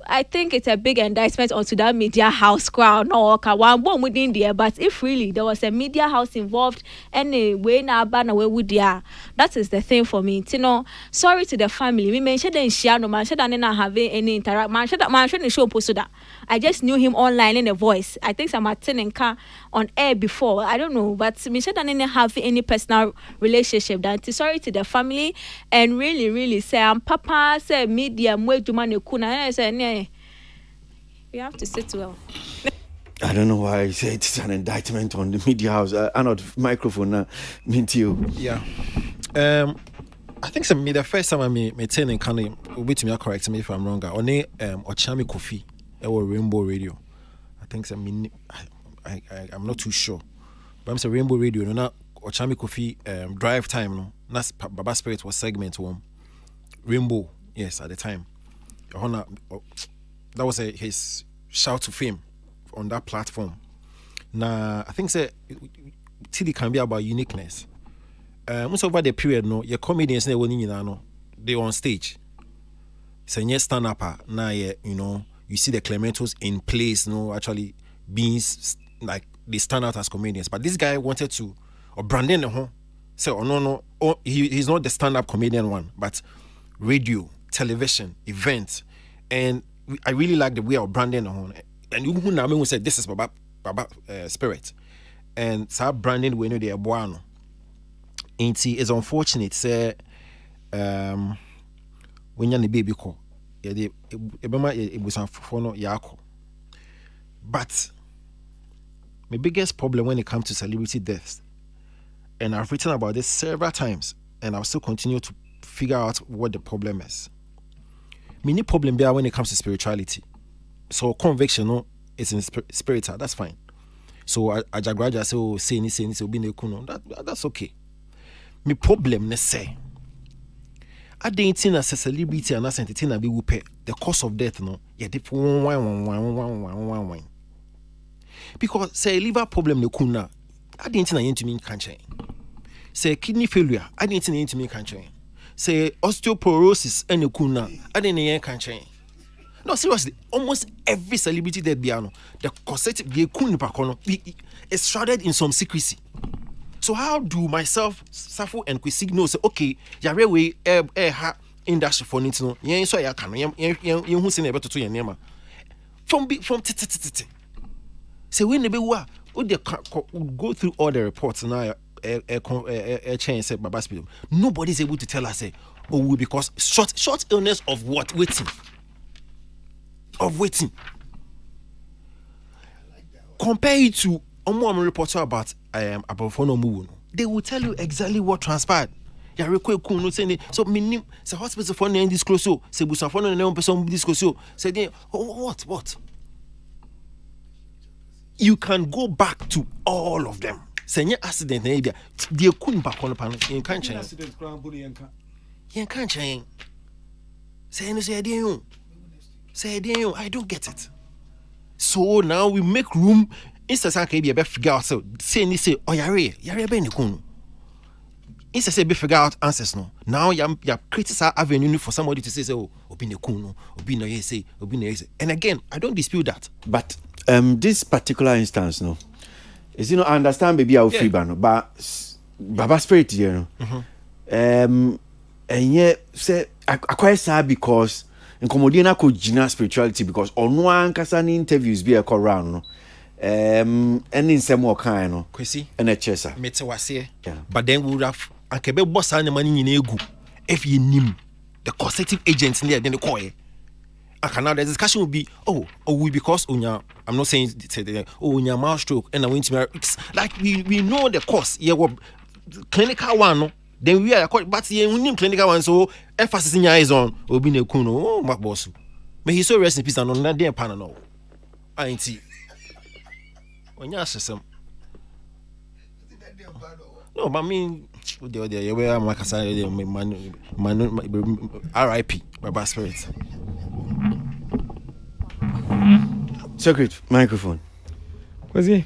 I think it's a big indictment onto that media house crowd. No, one bomb within there. But if really there was a media house involved, anyway, now ban away with there. That is the thing for me. You know, sorry to the family. We mentioned in Shiano, man, should not having any interact. Man, should show posted that. I just knew him online in the voice. I think some attending car on air before. I don't know, but me should not have any personal relationship. That sorry to the family and really say, Papa say media mwe jumane kuna. And I say, you have to sit well. I don't know why I say it's an indictment on the media house. I'm not microphone mean to you. Yeah. I think some the first time I met in Kanye, wait to me correct me if I'm wrong. Only Ochami Kofi or Rainbow Radio. I think some I'm not too sure. But I'm saying Rainbow Radio, no not Ochami Kofi drive time no. That's Baba Spirit was segment one. Rainbow, yes, at the time. That was his shout to fame on that platform. Now I think say TD can be about uniqueness. Most over the period, no, your comedians they on stage. Say stand up now, you know, you see the Clementos in place, no, actually being like they stand out as comedians. But this guy wanted to or Brandon say he's not the stand-up comedian one, but radio, television, events, and I really like the way of Brandon and you who said this is Baba Spirit, and so Brandon we know the Aboagye. It's unfortunate say when you're the baby call it was yako. But my biggest problem when it comes to celebrity deaths, and I've written about this several times, and I'll still continue to figure out what the problem is. Many problem there when it comes to spirituality. So conviction, no, it's in spiritual. That's fine. So I jagraja say, oh, say ni so be ne kuno. That's okay. My problem ne say. I didn't think as a celebrity and as entertainer be pay the cost of death, no. Yeah, they one. Because say liver problem ne kuna. I didn't think I need to mean cancer. Say kidney failure. I didn't think I need to mean cancer. Say osteoporosis and kuna. I didn't need cancer. No, seriously, almost every celebrity that piano, the corset is shrouded in some secrecy. So how do myself, Safo and Kwasi know say okay, yare we ha industry for it no. Yen so ya kan yen hu se na beto to yen nema. From say when be wa go through all the reports now change say baba speed. Nobody is able to tell us say oh because short illness of what waiting. Compare it to I'm reporter about Aboagye. They will tell you exactly what transpired. So minim say hospital for no disclose so say busa for no person disclose so say what you can go back to all of them. Say any accident na dia they couldn't back on pan in kan chen accident crown body yen kan chen say no say dey say I don't get it. So now we make room instead of be figure out so say oh yare be nikunu. Instead say be figure out answers no. Now you criticize avenue for somebody to say oh obi nikunu obi no say obi no say. And again, I don't dispute that. But this particular instance no is I understand baby how free no but baba spirit you know. And yet say I quite sad because in Comodiana could gina spirituality because on one kasa interviews be a around no and in some more kind no Kwasi and a chesa metewase but then we would have akebe boss and money in egu if you nim the causative agents there then the call and now the discussion will be we because unya I'm not saying unya mouth stroke and I went to like we know the cause clinical one no. Then we are but you clinical one so emphasis in your eyes on obi ne kuno my boss. May he so rest in peace and on that day pan no. I ain't see. When you ask some. No, but I mean the way I'm like RIP Baba Spirit. Secret microphone. Kwasi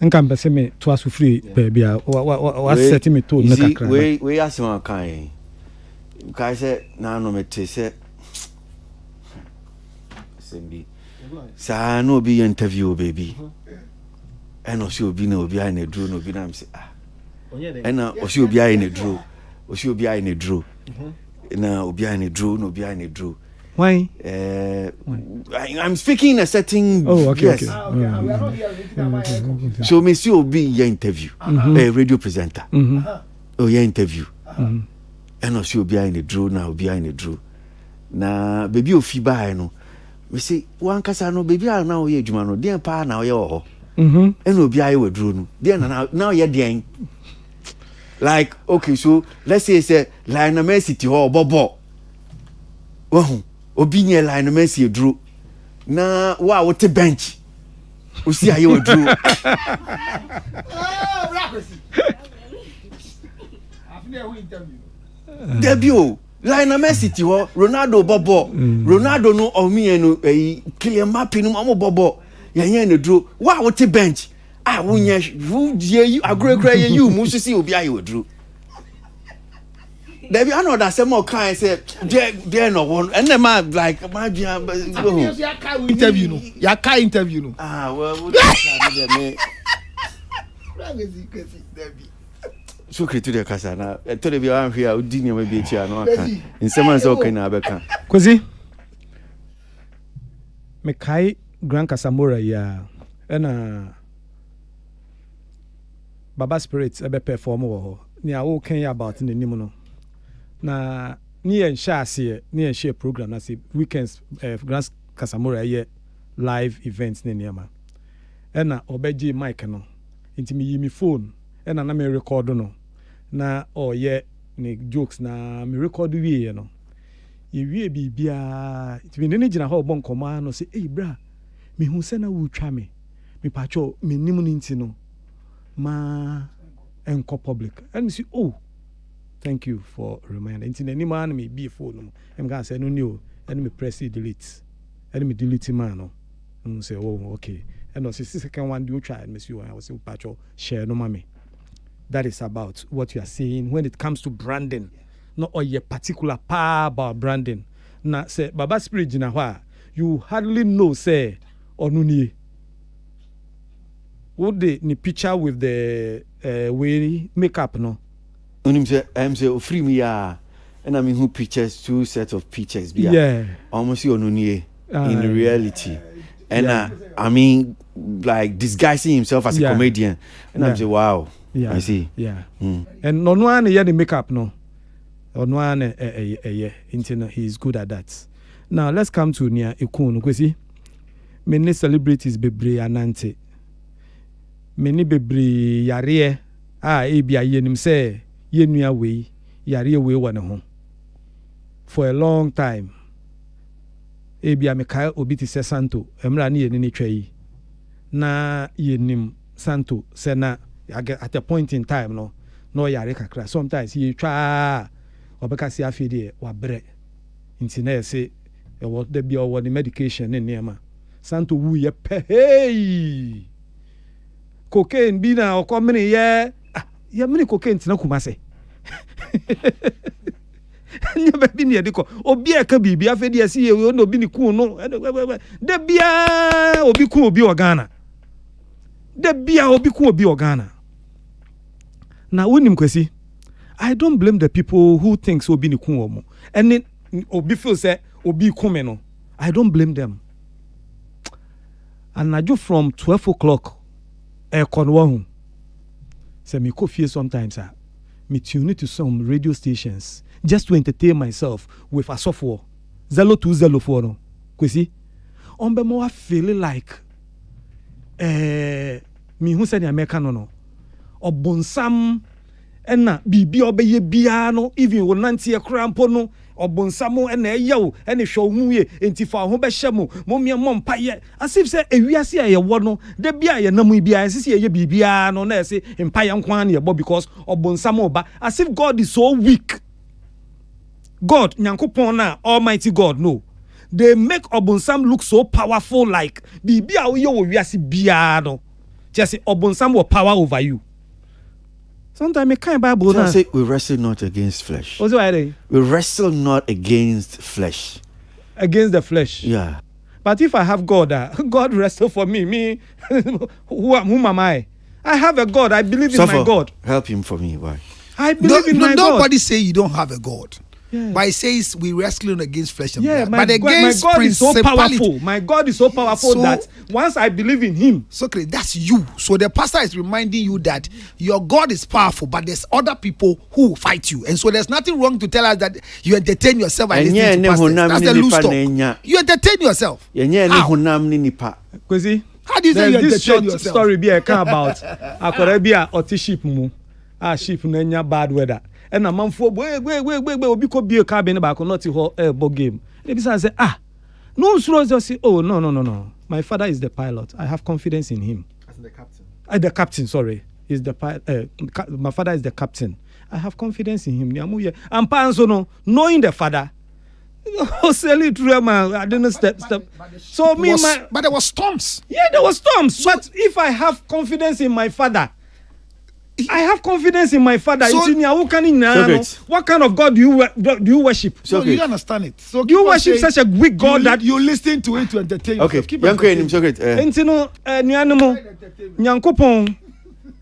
nka mpese me to aso free baby wa set me to na kakra we asema kan kai se na no mete se sembi sa no be interview baby and o si obi na obi ai na duro no obi na me say and o si obi ai na duro o si obi ai na duro na obi ai na duro no obi ai na duro. Why? I'm speaking in a setting. Oh, okay. Yes. Okay. So, Monsieur Obi, your interview, a radio presenter. Oh, your interview. And also, be in the draw now, be in the draw. Na baby, of Fiba, no. We say, one casano, baby, are now here, Jumano, dear pa, now you're. And will be I will draw. Then now you're dear. Like, okay, so let's say, Lionel City or Bobo. Oh. Obinia line mercy drew. Na wa wote bench. We see how you drew. Debut line mercy to Ronaldo Bobo. Ronaldo no omi no clear mapping no Bobo. Ya no drew. Wa wote bench. Ah wunya you agree you musu see obi ayo drew. There be another some more kind say there no one and the man like interview no ya ka interview no well so create the casa na to the be am here odi ne ma be chia no aka in some say okay na abeka Kwasi me kai Grand Casamora ya na Baba Spirit ebe perform wo ho nia wo kan about in the nim no na ni en share ni en share program na say weekends Grand Casamora ye live events ne niama ena obeji mic no nti me yi mi phone ena na me record no na ye ni jokes na me record wie no ye wie bibia nti me ne gina ho bon koma no say eh bra me hu se na wo twa me pacho me nim ni nti no ma enko public and see thank you for reminding nti na ni man me be phone em ga say no new and me press delete and me delete man no say okay and also second one do try and miss you I was say pacho share no mami. That is about what you are saying when it comes to branding not or your particular power about branding na say Baba Spirit jina hwa you hardly know say onuni what the ni picture with the way makeup no unim say I'm say free me ya and I mean who pictures 2 sets of pictures be almost onuni in reality and I mean like disguising himself as a comedian and I'm say wow I see and no one the makeup no no one he's good at that. Now let's come to near Ekun kwesi many celebrities bebre anante many bebre yare ebia yenim say yenua we yare we won ho for a long time ebia mekai obi ti se Santo emra na yeni twai na yenim Santo se na at a point in time no yare kakra sometimes he twa obeka si afide wa bre nti na say e what there be or the medication ne niam Santo wu ye pe hey cocaine bi na okomene ye ya mini cocaine tina kuma se nya ba bi ne ediko obi e ka bibi afede asi ye no obi ni ku no de bia obi ku obi ogana de bia obi ku obi ogana na wonim kwesi I don't blame the people who thinks obi ni ku omo and then obi feel say obi ku me no I don't blame them and I do from 12 o'clock konwa say me ko fie sometimes me tune to some radio stations just to entertain myself with asofo 0204 no kwesi on be more feeling like me who said the American no obonsam ena bibi obeye bia no even wonante e krampo no obonsam ena eyawo ena hwo mu ye enti fa ho be hyemo momie mompa ye asif say ewiase ye wo no de bia ye namu bia sisi ye bibia no na say mpa ye nkwan ye bo because obonsam oba asif God is so weak. God nyankopon na almighty God no they make obonsam look so powerful like bibia wo ye wo wiase bia no just say obonsam will power over you. Sometimes I can't Bible now. Say we wrestle not against flesh. What's why we wrestle not against flesh. Against the flesh. Yeah. But if I have God, God wrestle for me. Whom am I? I have a God. I believe in my God. Help him for me. Why? I believe in my God. Nobody say you don't have a God. Yeah. But it says we wrestling against flesh and blood. But against my God is so powerful. My God is so powerful that once I believe in him. So that's you. So the pastor is reminding you that your God is powerful, but there's other people who fight you. And so there's nothing wrong to tell us that you entertain yourself and listen to pastors. That's the loose talk. You entertain yourself. How? How do you say you entertain yourself? Story be about akorebia oti sheep mu. Sheep no nya bad weather. And a man for we obi ko be cabin back not ho ball game. Maybe say no just say no. My father is the pilot. I have confidence in him. As the captain. The captain, sorry. Is the my father is the captain. I have confidence in him. And panso no knowing the father. I didn't step. So but there was storms. Yeah, there was storms. So, but if I have confidence in my father, I have confidence in my father. So, what kind of God do you worship? So you don't understand it. So you worship such a weak God that you listen to it to entertain yourself. Okay, Entino nuanimo nyankopon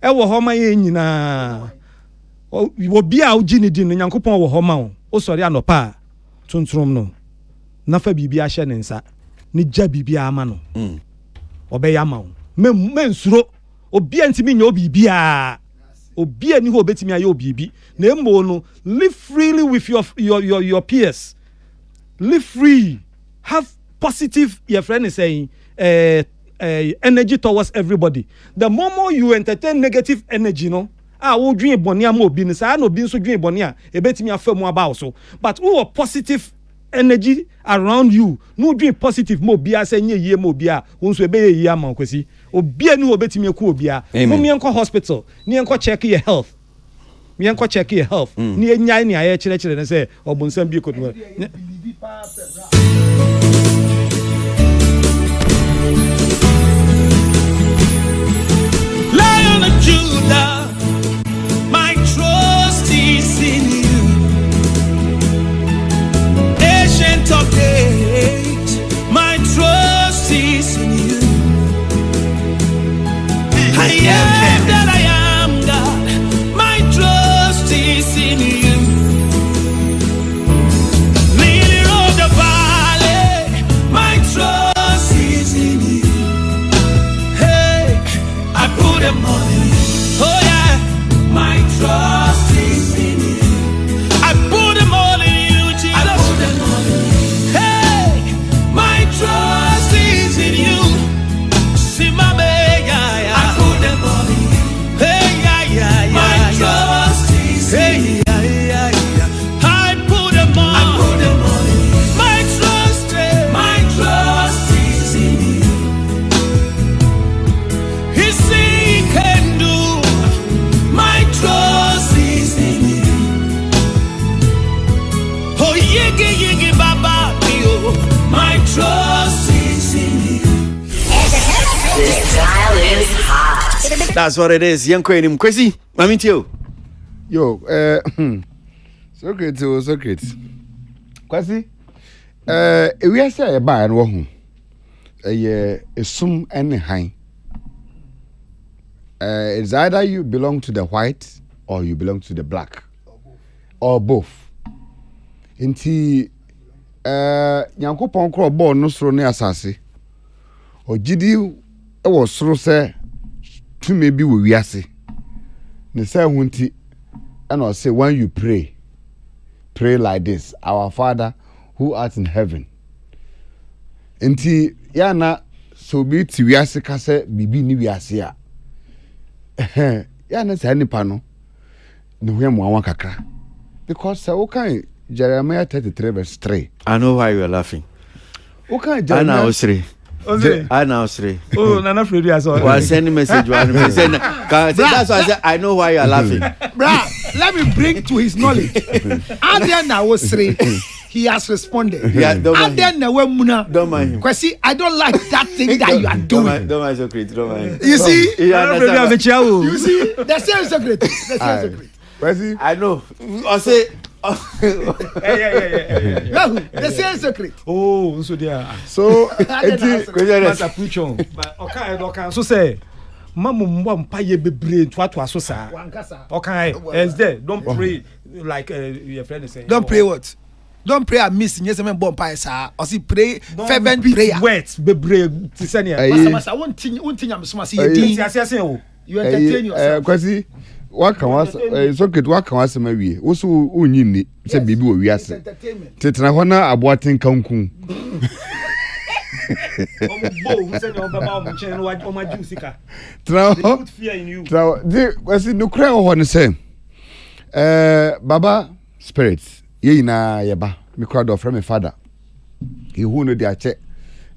wo homa ye nyina. Obi a ugini din nyankopon wo homa o. O sori anopa tuntrum no. Na fa bibia hye ne nsa. Ni gya bibia ama no. Obeya ma o. Mensuro obi antimi nya obibia. obi ani ho betimi aye obibi na emmo no live freely with your peers. Live free, have positive your friend is saying energy towards everybody. The moment you entertain negative energy, no, wo dream boni am obi ni sa no bi nso dream boni a e betimi afam about so. But who positive energy around you, no dream positive mo bia say nye ye mo bia wonso ebe ye ama Kwasi obi ani wo betimi eku obia mo mi enko hospital ni enko check your health. Mi enko check your health ni enya ni aye kire ne say obonsam bi kodo. Lion of Judah, my trust is in you. Ancient of days, my trust is in you. I am that I am, God. My trust is in you. Lily of the valley, my trust is in you. Hey, I put them on you. Oh yeah, my trust is in you. I put them all in you, Jesus. I put them all in you. Hey, my trust is in you. See my baby, yeah. I put them all in you. Hey, yeah. My trust is in you. I put them all. I put them all in you. My trust is in you. He say he can do. My trust is in you. Oh yigi baba mio. My trust is in you. This dial is hot. That's what it is. Young Queen Kwasi. Mamintio. Yo, Socrates. Kwasi, we are say a bar and wohu. A sum and high. It's either you belong to the white or you belong to the black, or both. Inti, Yankopon kro bo no sro ne asase. Ogidi e wo sro se tu me bi wo wiase. Ne say hunti and I say when you pray like this, our Father who art in heaven. Inti yana so bi ti wiase ka se bibi ni wiase a. Yana say nipa no no hwe mo anwa kakra. Because okay Jeremiah 33 verse 3. I know why you are laughing. Okay, Jeremiah. I now say. Oh, Nana Freddy as well. Was sending message one. That's why I said I know why you are laughing. Bruh, let me bring to his knowledge. And then I was saying he has responded. Yeah, don't mind him. Kwasi, I don't like that thing that you are doing. Don't mind Socrates. Don't mind. You see? You see? The same secret. Kwasi, I know. I say. The same secret. Oh, so there. So, so say, Mamu mpa ye bebre to so sa. Okay, is there? Don't pray like your friend is saying. Don't pray what? Don't pray and miss yes men bon pa sa. Or see pray fervent prayer. Words bebre ti senia. Masa won tin am so say you entertain yourself. Kwasi waka was socket waka was ma wie wo so unyi ni se bibi wo wiase tetena ho na aboaten kankun Kwasi no kra ho ne se baba spirits ye na ye ba me kra do from my father he who no dia che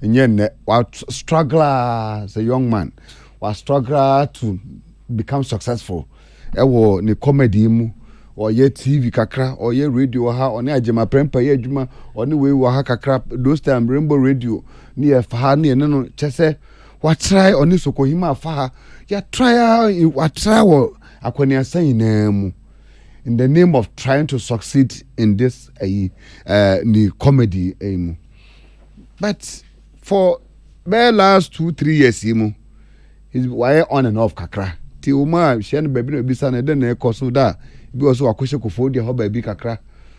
nyen wa struggle as a young man was struggle to become successful. Ewo ni comedy mu or ye TV kakra or ye radio ha or ni ajema prempa ye adwuma or ni we wa ha kakra those time Rainbow Radio ni e fa ni no chese wa try oni sokohima fa ya try wa try wo akwani asan na mu in the name of trying to succeed in this ni comedy mu but for the last 2-3 years mu he's why on and off kakra ti uma share baby no bisa na den na ekoso da bi oso akoshe kofo dia ho baby kakra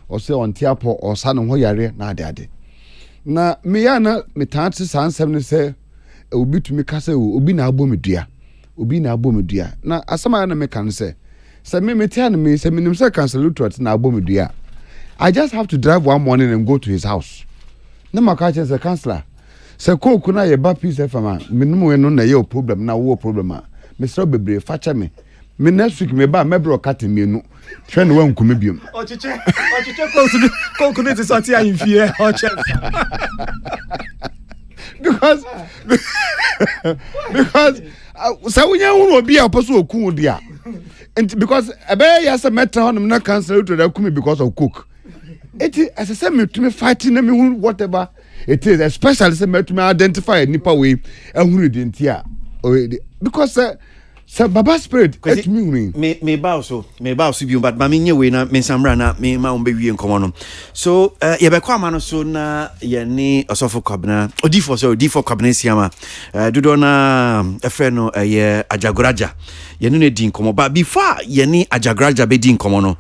oso on tiapo osa no ho yare na ade na me ya na metate sansem ne se obi tumi kase obi na abomedua na asama na me kan se Say me tell me say me say cancel to at na abomedia. I just have to drive one morning and go to his house. Na makache say counselor. Say ko kuna ye ba peace for man. Me no no na ye problem na wo problem a. Me sro bebre facha me. Me next week me ba me bro cat me no. Hwe no wan kume biom. Ochiche ko kuna ti sorti a infie oche. Because so when you will be a person who dia. And because abe ya say metra honum na cancel to that come because of cook. It is as I say me to me fighting me whatever it is, especially say me to me identify nipa way ehunu de ntia. Because so Baba spirit it me ba so bi but ma me nye we na me samra na me ma umbe wie nkomo no. So ye be kwa ma no so na ye ni osofo kwabna odifo kwabna siama dodo na efe no ye ajagoraja ye no di nkomo ba before ye ni ajagoraja be di nkomo no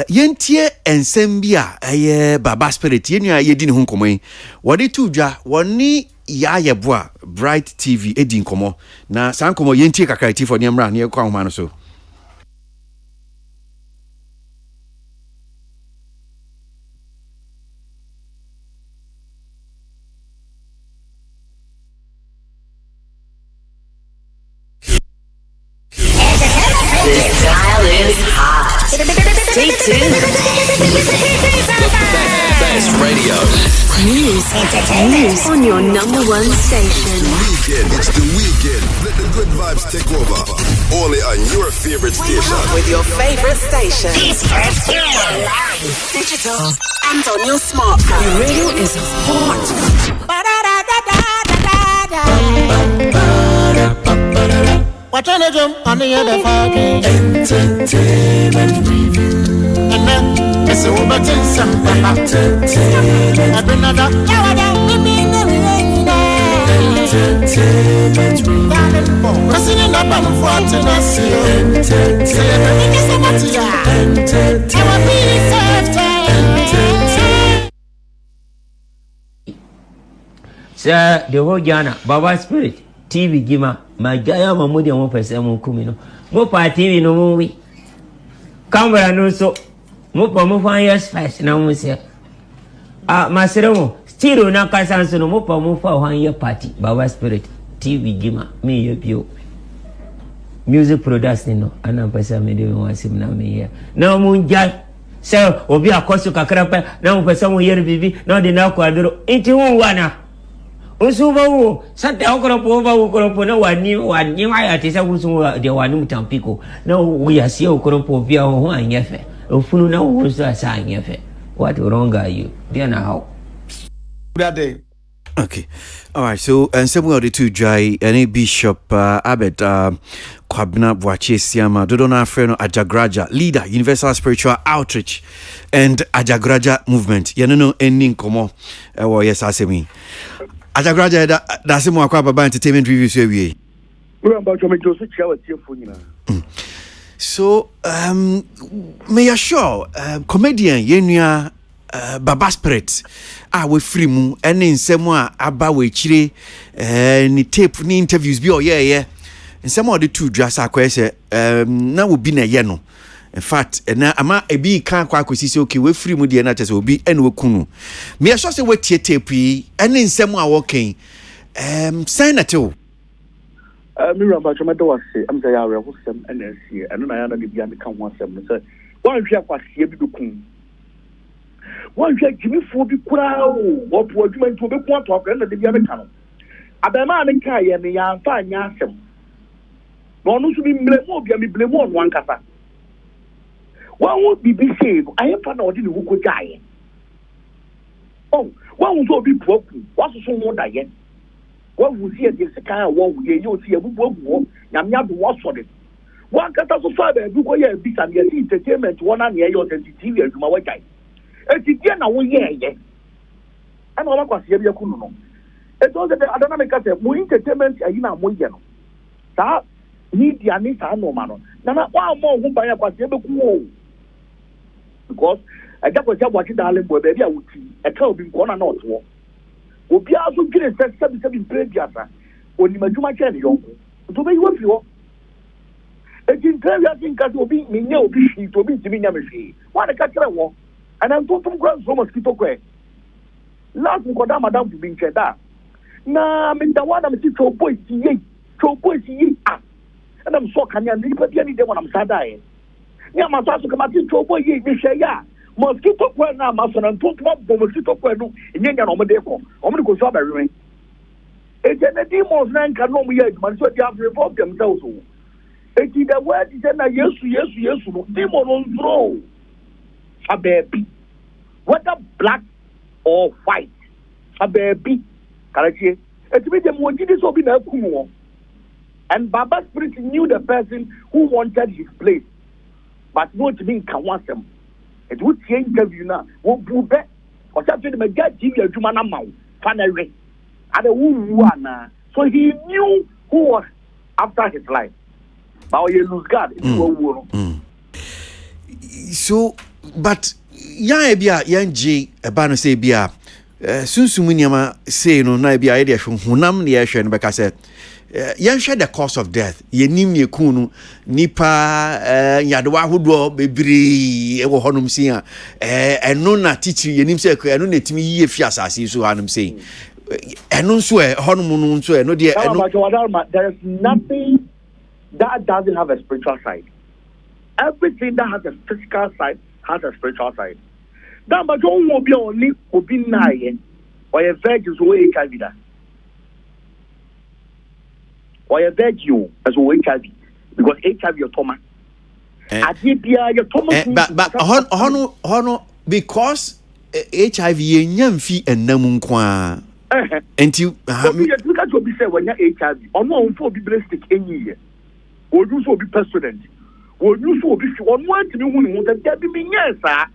yentie ensem bia ye Baba spirit ye nua ye di ne ho nkomo yi wode tu dwa woni ya yeboa Bright TV edi nkomo na san komo yentie kakra ti for ne mra ne kwa homa no so. This dial is hot. Stay tuned. Best radio. News on your number one station. It's the weekend. Let the good vibes take over. Only on your favorite station. With your favorite station. Digital and on your smartphone. Your radio is hot. Watch on the jump on the other fucking entertainment review. And then it's over to some entertainment. I've been another entertainment review. Listening up on the Sir, the whole Ghana, Baba Spirit, TV Gima, my guy, I'm a moody and 1% Kumino. Mopa TV no movie. Camera no so. Mopa 5 years fast now, monsieur. Maseremo, still no Casanso, no Mopa Mofa 1 year party, Baba Spirit, TV Gima, me, you. Music production, no, and I'm person me doing one sim now me here. Now, Moonjal, sir, Obi a cost to Kakrapa, now for some year, baby, now the now quadro, into one. Usubawo santa okoropo okoropo na wani ayatisa kusuwa de wani mtampiko na uyasia okoropo via ho anyefe ofunu na wo so asa anyefe. What wrong are you there now? That day. Okay. All right. So, and some of the two Jai and Bishop Abbott Kwabna Aboagye Siama Dodona Freno Ajagraja leader Universal Spiritual Outreach and Ajagraja movement. You know ending komo yes asemi. Ajagraja that's more Baba entertainment reviews we. So may assure comedian yenua Baba Spirit we free mu ene nsem a aba we chire ni tape ni interviews bi yeah nsem a de two dress akwese na obi na ye no. In fact, na ama ebi kan kwa kwesisi okay we free mu de na chese obi ene we kunu me so say we tie tape yi ene nsem a working senator me ramba choma do wase am say ya we hosem ene sie eno na ya na de bia me kan ho asem no say wan hwe akwase bi do kun wan hwe gimifo bi kura o po adwuma nti obeku ato akra na de bia me kan abema ne kan ye me ya mfa anya asem no no so bi mle mo bia me blame on wan kasa wan wo bibi say ayefa na odi ne wo ko jaye oh wan wo so bi poku waso so mo da ye what was here the second one we you see a book nyamya do what for it one kata so far be go here be some entertainment one na here your TV aduma wa guy e ti dia na wo ye ana wala kwase ya kunu no e to the adana make say mo entertainment ayi na mo ye no sa media ni sa no ma no na wa mo ho ba ya kwase be ku o because I just was watching the Allen boy baby I would see a cow being gone and not war. Obi aso gire sebi previous oni maduma che ne yonko to be you feel ejin Tell you think that will be me no be she to be Jimmy Yamishi. What a catcher war. And I'm talking grand so mosquito quay. Last Mukoda Madame to be cheddar. Nah, I'm in the one I'm to boy ye. To boy ye ah. And I'm so can you leave at the end when I'm sad dying. Yeah, my daughter come out to boy ye, ya. Mosquito quay now, Master, and talk about mosquito quay no in Yangan on the deco. I'm going to go strawberry. It's a demons man can know me yet, man, so they have revolved themselves. It is the word is that yes, demon on throw. A baby. Whether black or white. A baby. Correct? It means the Mojidis will be the Kumo. And Baba Spirit knew the person who wanted his place. But not mean can want them. It would change interview now. Won't prove that. Or something to get Jimmy a Jumana Mount. Finally. And the one. So he knew who was after his life. But you lose God. So, but Yabia, Yanji, a banner say, Bia, Sunsuminiama say, no, Nabia idea from Hunam, the Asian, because said, Yan shed the cause of death. Ye nim ye kunu, Nipa, Yadwa Hudo, Baby, Ewo Honum Sia, and no na teaching ye nim say, and no net me ye fiasa, see, so I'm saying. And no swear, Honum, swear, no dear, there is nothing that doesn't have a spiritual side. Everything that has a physical side has a spiritual side. That but don't will be only obi nine or a virgin is way HIV that. Or a virgin as way HIV because HIV your Thomas. Your Thomas but hono because HIV yen fi enam kwa. And you look at what we say when you're HIV or no for be stick any year. Or you so be president. Or you so be on one to be winning that there be yes, sir.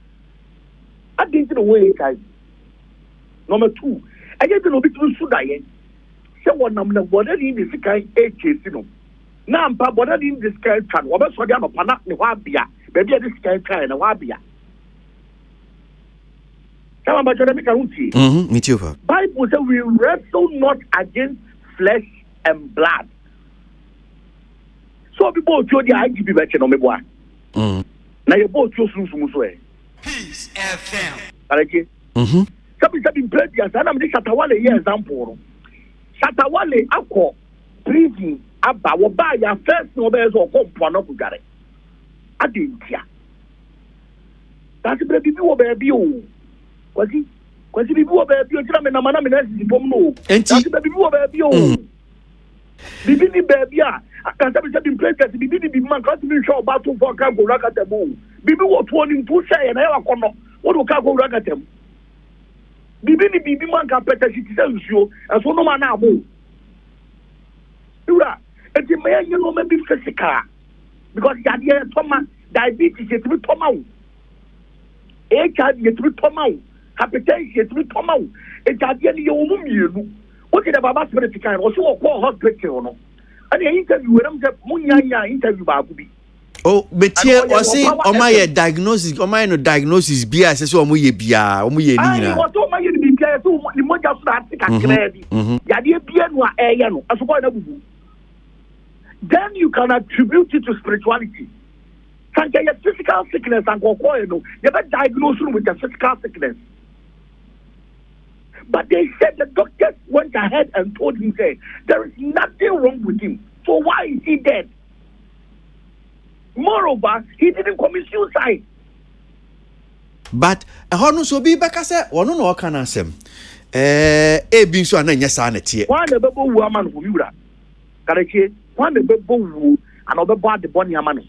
I didn't know way HIV. Number two, I get to know between Sudan. So one number what in this kind of case, you know. Now, but what in this kind of time, what so down upon that, Wabia, maybe this kind of time, and Wabia. Come on, but you're me too. Bible says we wrestle not against flesh and blood. So people told you I give you better no me boy. Now you both choose to Peace FM. Alright. Somebody said in previous and I'm this Shatawale here example. Shatawale ako prison aba wo ba ya first no be so ko pono ku gare. Adentia. That's baby wo baby o. Kwasi bibi wo baby o tira me na mana me na si bom no. That's baby wo baby o. Bibi ni baby a can say be president bibi ni bibi man can be show battle for can go rakatemu bibi what one in two say na ya kono what do can go rakatemu bibi ni bibi man can pete shiti say usuo and so no man na abo ura e ti me you know maybe physical because ya dey toma diabetes e ti toma o HIV e ti toma o hypertension e ti toma o e ja dey ni yo mu mienu what the Baba Spirit kind o so ko hospital no. And the interview when I'm Munya interview Babubi. Oh, but here was say on my diagnosis, on my diagnosis, Bia says, oh, Muye Bia, or Muye Nina. What my Bia, so the Moja starts Yadia Piano, Ayano, as a then you can attribute it to spirituality. Can get physical sickness and go, you never diagnose with a physical sickness. But they said the doctors went ahead and told him, say, there is nothing wrong with him. So why is he dead? Moreover, he didn't commit suicide. But Honu so be back as a one no can answer. Being so an yasanity. One the bebo woman who you are. Correct? One the bebo woo and other bad the bonny man.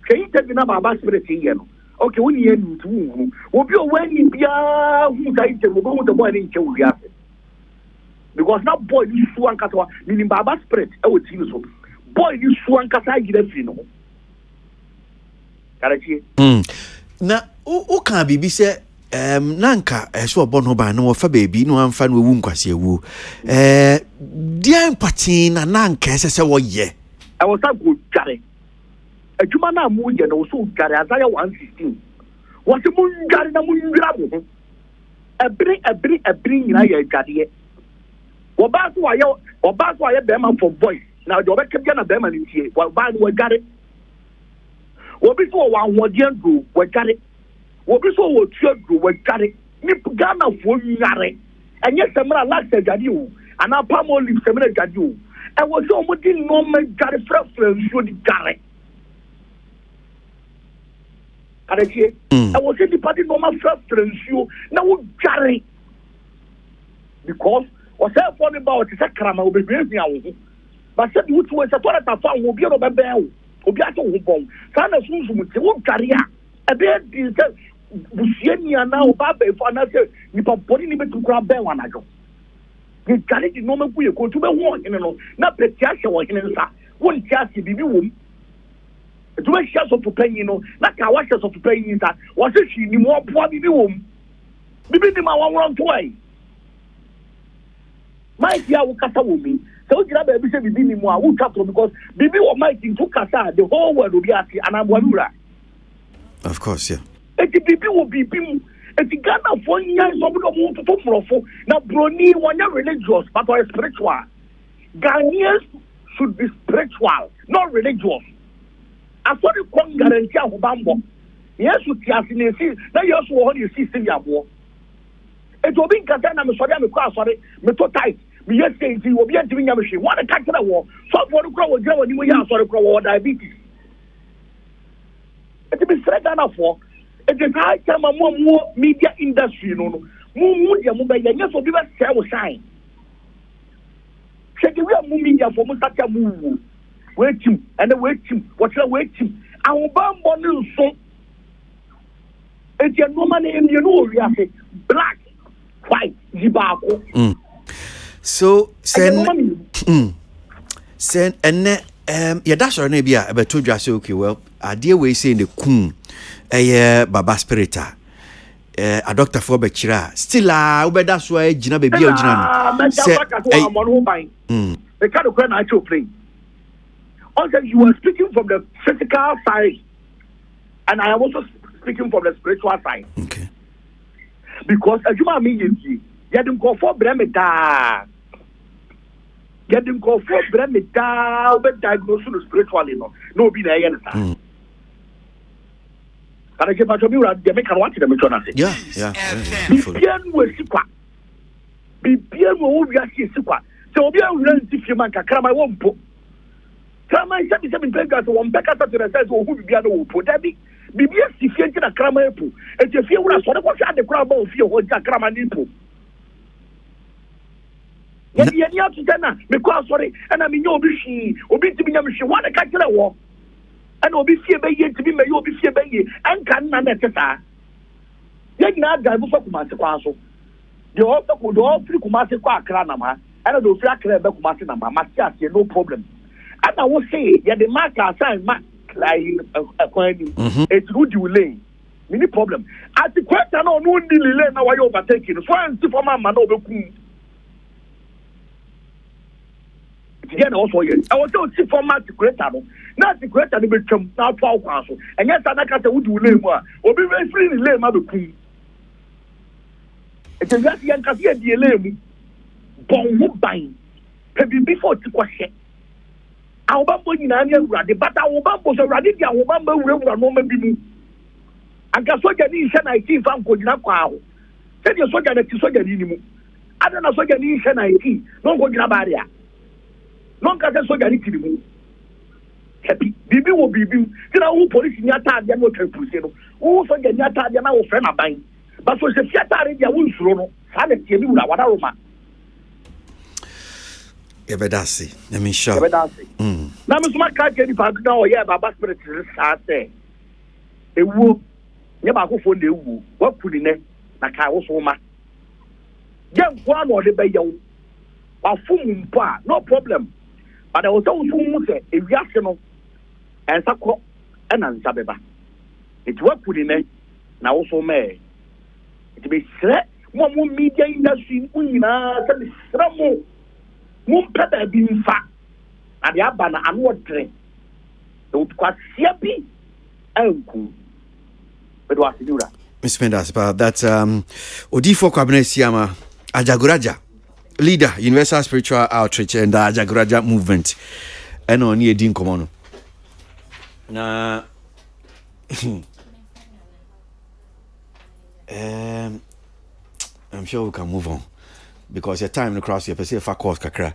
Can you tell me now about spirit here? Okay, when you need to, will be when you be who died to go the boy in Chewia. Because now boy is Suan Catwa, meaning Baba Spirit, I would see so. Boy is Suan Cata, you know. Now, who can be said, Nanka, as well, Bonoba, no for baby, no one fan with Kwasi woo. Dear Patina, Nanka, as I was, yeah. I was a good Gary. A Jumana Moon and also Gary Isaiah 116. Was a moon Gary Moon a bring, I Gary. Or back why a Bama for voice, Now the other na be man tie wa ba we gare obi so wa hoden do we gare obi so wo tua do we gare ni Ghana fo nyare enye semra last agade o ana palmolive semra agade o e wo so mo di no me gare frefre nso di gare Adekye e wo se di party no ma frefre nso na wo gare because o se for the about se krama obi hia wo but said you to a support that found will be on a bell, will be at a home. Sana Susan, won't carry a bed is Busiania now, Babe, for another, you put body to grab bell on a go. You carry the normal way, go to the one, not the Tiasha or Hinsa, one Tiasi be room. To a share of pay, not our washes of paying that was it she more probably room. Maybe the man one way. My dear, will cut with me. So you have a bit of Bibi more, who capital because Bibi or Mike in Tukasa, the whole world will be at the Anamwalura. Of course, yeah. And the Bibi will be Bim. And the Ghana for years of the moon to talk for now, Brony, one year religious, but or spiritual. Ghanaians should be spiritual, not religious. I thought you couldn't guarantee a Bambo. Yes, you see, now you also want you see Singapore. It will be Katana, sorry, me to tight. Me yes say you will be doing a machine. What a catch the war. So for the crowd, you will have for the crowd diabetes. It be straight enough for. It is high time a more media industry, no. Mudia Mumbai, yes, will be a sell sign. Check the real media for Mustaka move. Wait him and wait him. What's the wait him? I will bomb on you so. It's your no money in you know, we are black, white, Zimbabwe. So send yeah, that's our name. Yeah, but told you okay. Well, I dear way saying the kum Baba Spirita a doctor for Bechira still that's why Gina baby or Gina the kind of question I should play. Also, you were speaking from the physical side, and I am also speaking from the spiritual side. Okay. Because as you might mean, you didn't go for Bremeda. Get them call for Bremeda, but diagnosed spiritually. No, be there. Can I get back to you? They make a watch them. Yeah. Bibian was Sikwa. Bibian will be a Sikwa. So, we are running to Fiamanka, Krama won't put. Krama is 77 Vegas, one back to the size of who be a no put. Debbie, Bibian Sifian and Krama, and if you were sort of watch at the crowd of your Krama Nipo. Because sorry, and I mean, you'll be she, or be to be a machine, one a catch a war. And will be fear by ye to be may you be fear by ye, and can none at the time. Yet not die before Kumasi Kwaso. The author could all three Kumasi Kwakranama, and I do flack Kumasi Nama, Matias, no problem. And I will say, yet the marker sign Mac lying acquiring it's good you lay. Many problem. At the question on no delay now I overtaking. So I'm still for my man over Kum. Again, also, yes. I was told to format the greater. Not the greater, the become now 12 council. And yes, I can't would do lame or be very free in lame of the queen. It is that young Cassia, the lame, born wood buying, maybe before to question. Our bamboo in Anya Radi, but our bamboo so Radi, our bamboo will no maybe. And Casoga is an IT from Kodinako. Tell your soldier that you saw your minimum. I don't know, soldier is an IT, no Kodinabaria. Non kase so gari kirimu happy bibi wo bibi tina wo police ni atade na o twapuse no wo so gari atade na wo frɛ na ban but so se fiatare dia wo nsuro no sa na tie mi wura wada roma Ebedasi na me sure na me suma ka ke ni pa na o ye baba spirit sa se ewu nye ba ko fo na ewu wa kudi ne na ka wo so ma gen kwa no de be yew wa fum mpa no problem. But I was also say a reaction and Sako and Ansabeba. It worked with him now also may it be threat one more media industry Unina Ramo Mumpeta being fat and the Abana and what drink. It would quite sippy and cool. But what to do that? Miss Mendas about that Odifo Cabinet Siama Ajaguraja. leader, Universal Spiritual Outreach and the Ajagraja movement. And on ye din komono. Na I'm sure we can move on. Because your time across your person for course kakra.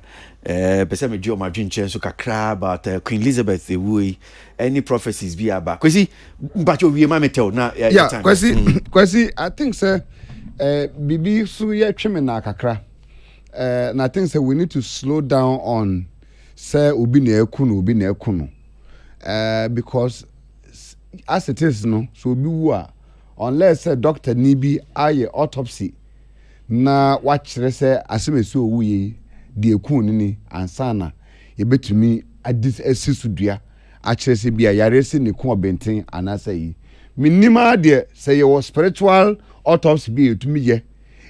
Person me do my dream change so kakra about Queen Elizabeth the way any prophecies be about. Kwasi, but you ma me tell na yeah, Kwasi, I think sir bibi so ye tweme na kakra. And I think sir we need to slow down on say obi na ekunu. Because as it is no so obi wu a unless doctor ni bi aye autopsy na wachire se asemesi owu yi de ekun ni ansana yebetumi adis esisudua achire se bia yare se ne kun obenten anasa yi minima de se ye was spiritual autopsy bi etumi ye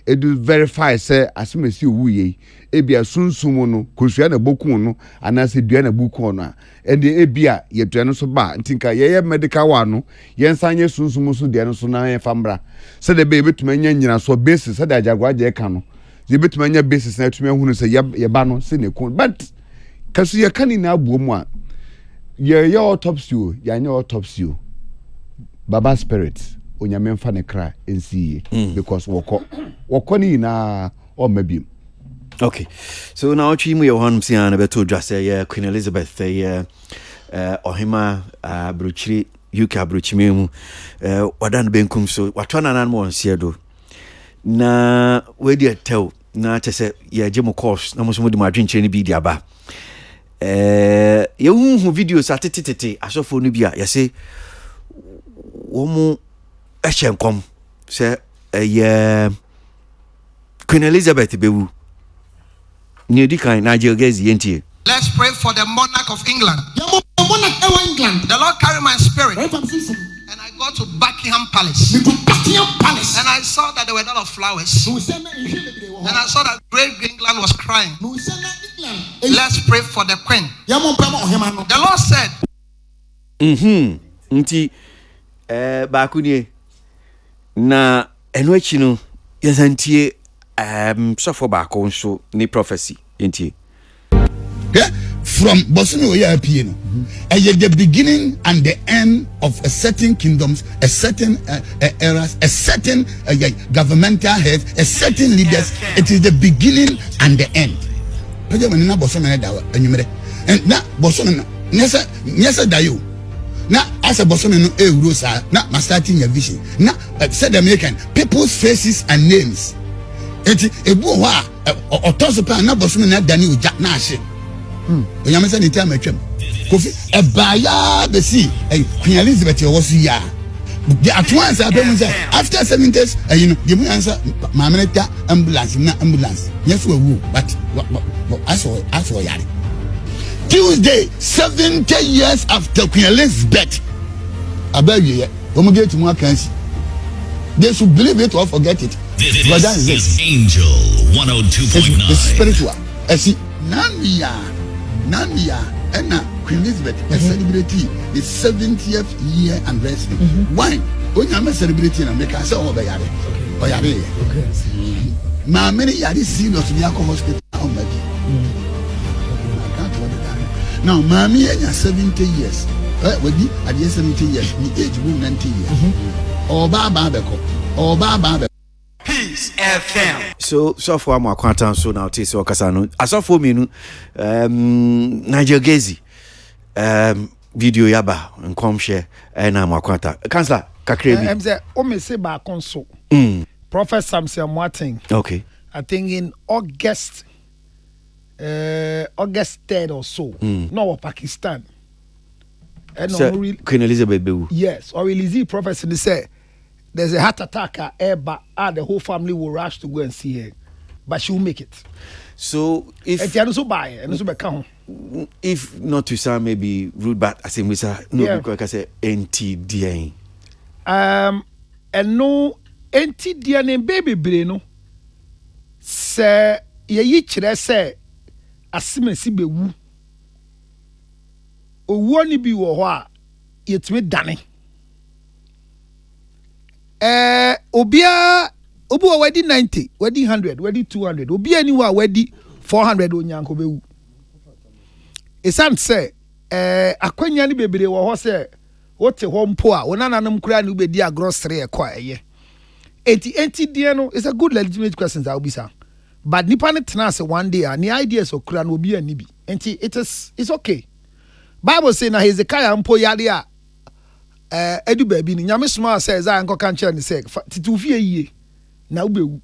edu verify se asemesi owu yi ebia sunsumu no kosua na bokun no anasa dua na bokun no ende ebia yedua no so ba ntinka ye medical one no yensanye sunsumu so de no so na ye famra se de be betuma nya nyina so basis se de Ajagwaje ka no ye betuma nya basis na etuma hunu se ye ba no se ne kun but kaso ye kani na abuo mu a ye autopsy o ya nya autopsy o baba spirit onyame mfa ne kra ensi because woko ni na o mabim. Okay, so now chimu ye hon sia na beto dwa say Queen Elizabeth ohima abruchiri UK abruchimemu wadan benkum so watwana nan mo nsie do na we dey tell na chese ye gemo course na mo so mo di madwenche ni bi di aba ye hu videos atetete asofo no bia ye say wo mu ehyenkom say Queen Elizabeth bewu. Let's pray for the monarch of England. The Lord carried my spirit. And I got to Buckingham Palace. And I saw that there were a lot of flowers. And I saw that great England was crying. Let's pray for the Queen. The Lord said, Nti bakuni na enwechi no yesantie so for back on so ni prophecy inti from Bosnia Oya no the beginning and the end of a certain kingdoms, a certain eras, a certain governmental head, a certain leaders. It is the beginning and the end. And now Bosnia nyesa dayo na as a Bosnia no eurosa na starting your vision na said American people's faces and names. Eti ebu ho a otosopa na Bosnia na dani uja na ahye onyame se ni time atwam kofi ebaya besi Queen Elizabeth was ya the at once after 7 days you know answer maameneta ambulance yes we will but as for yari Tuesday 70 years after Queen Elizabeth Aboagye omuge to Kwasi they should believe it or forget it. This is Angel 102.9. It's spiritual. I see Namia and Queen Elizabeth celebrating the 70th year anniversary. Why? When I'm celebrating America, I say oh bayare. Okay. Ma many yari serious in Yako hospital already. Now, Mammy and 70 years. At 70 years, the age will 90 years. Peace FM. So for am akwanta so now tis okasa no asofo mi nu Niger Gezi video yaba nkom share na am akwanta councillor kakrebi em say o me say ba konso Prophet Samson Martin. Okay, I think in August 3rd or so. No, Pakistan. And so, Queen Elizabeth Bewu. Yes, or release prophecy. They say there's a heart attack at Eba, the whole family will rush to go and see her, but she will make it. So if not to sound maybe rude, but I say because I say NTDA. And no NTDA baby brain. Say ye chire say asimesi bewu. Owo ni bi wo ho a yetime dane. Obia obi wa wedi 90 wedi 100 wedi 200 obi anywhere wedi 400 onyanko bewu esan say akwanya ni bebre wo ho say wote ho mpo a wonananum kura ni ubedi agrosere e kwa eye enti die no is a good legitimate question that obi sa but nipa ne tena say one day and the ideas of kura no obi ani bi enti it's okay. Bible say na Hezekiah mpo yade a edu baabi ni nyame soma say za anko kan kire ni say titu fie yie na ubewu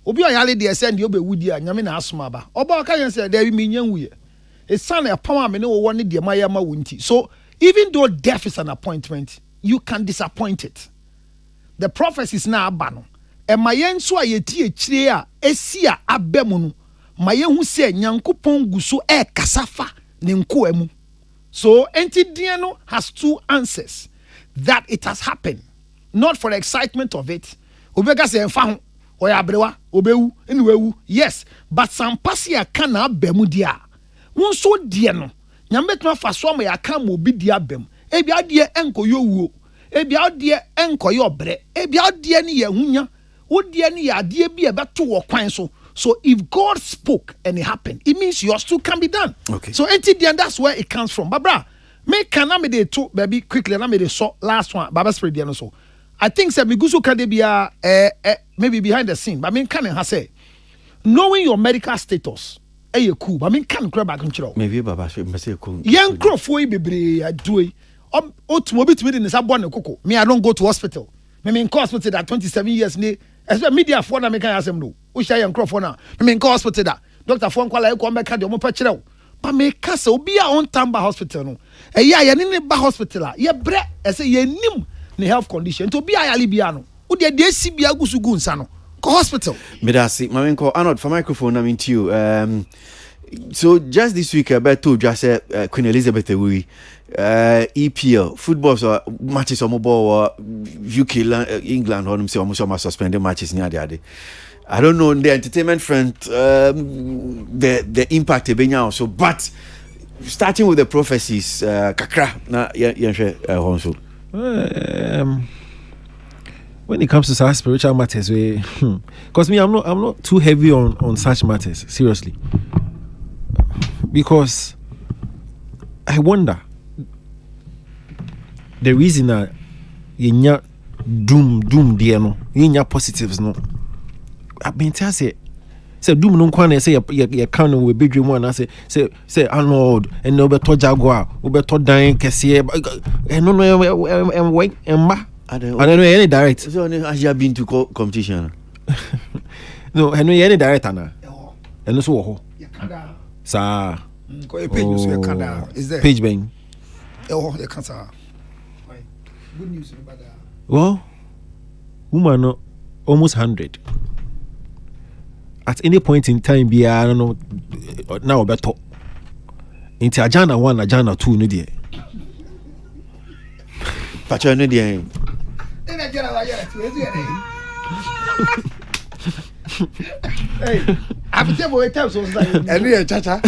obi oyale de say ndi obewu di a nyame na asoma ba oba ka yen say there me nyan wuye e san e pam amene wo ne de maye ma wunti. So even though death is an appointment, you can disappoint it. The prophecies na abano e mayen so ayeti ekire a esi a abemu no mayen hu say nyankopon guso e kasafa ne nko emu. So Entidiano has two answers that it has happened, not for the excitement of it. Obega say enfa ho oyabrewa obewu eniwewu yes, but some pasia kana bemu dia. Won so die no nyambetuma fa so ma yaka mo bi dia bem. Ebi ade enkoyo wuo. Ebi ade enkoyo obre. Ebi ade ne ye hunya. Wo die ne ya ade bi e beto wo kwan so. So if God spoke and it happened, it means yours too can be done. Okay. So and that's where it comes from. But bra, me can I me de two baby quickly. I me de so last one. Baba spread the so. I think say migusu can be maybe behind the scene. But I mean can ha say knowing your medical status. Cool. But I mean can grab back control. Maybe Baba should say cool. Young crow for bebre I do it. Otumobi to me in the sabon koko. Me I don't go to hospital. Me in hospital that 27 years ne. As media for na make asem no. We share young crow for now. Me in hospital that. Doctor for kwala e ko make de mo pa kire. But me ka se obi a on tamba hospital no. Ya ne ba hospital a. Ye bre e say ye nim ne health condition. To bi a ya libia no. Wo de si bia gusu gu nsa no. Ko hospital. Me da si. Ma men ko Arnold for microphone I mean to you. So just this week I told you I said Queen Elizabeth Ewi EPL football so matches on mobile UK England on say almost suspended matches near the other. I don't know the entertainment front the impact be now so but starting with the prophecies kakra na honso when it comes to such spiritual matters because me I'm not too heavy on such matters seriously. Because I wonder the reason that you doom dear no you positives no I mean tell say doom no kwan say you can we be dream one I say Arnold and no better Jaguar we better dying kese and no emma I don't know any direct so has you been to competition no I know any director na and so sir page is there page bang you can't sir good news about that well woman almost 100 at any point in time be I don't know now better into ajana 1 ajana 2 no there pacha no there hey, I'm tell you time so Any chacha.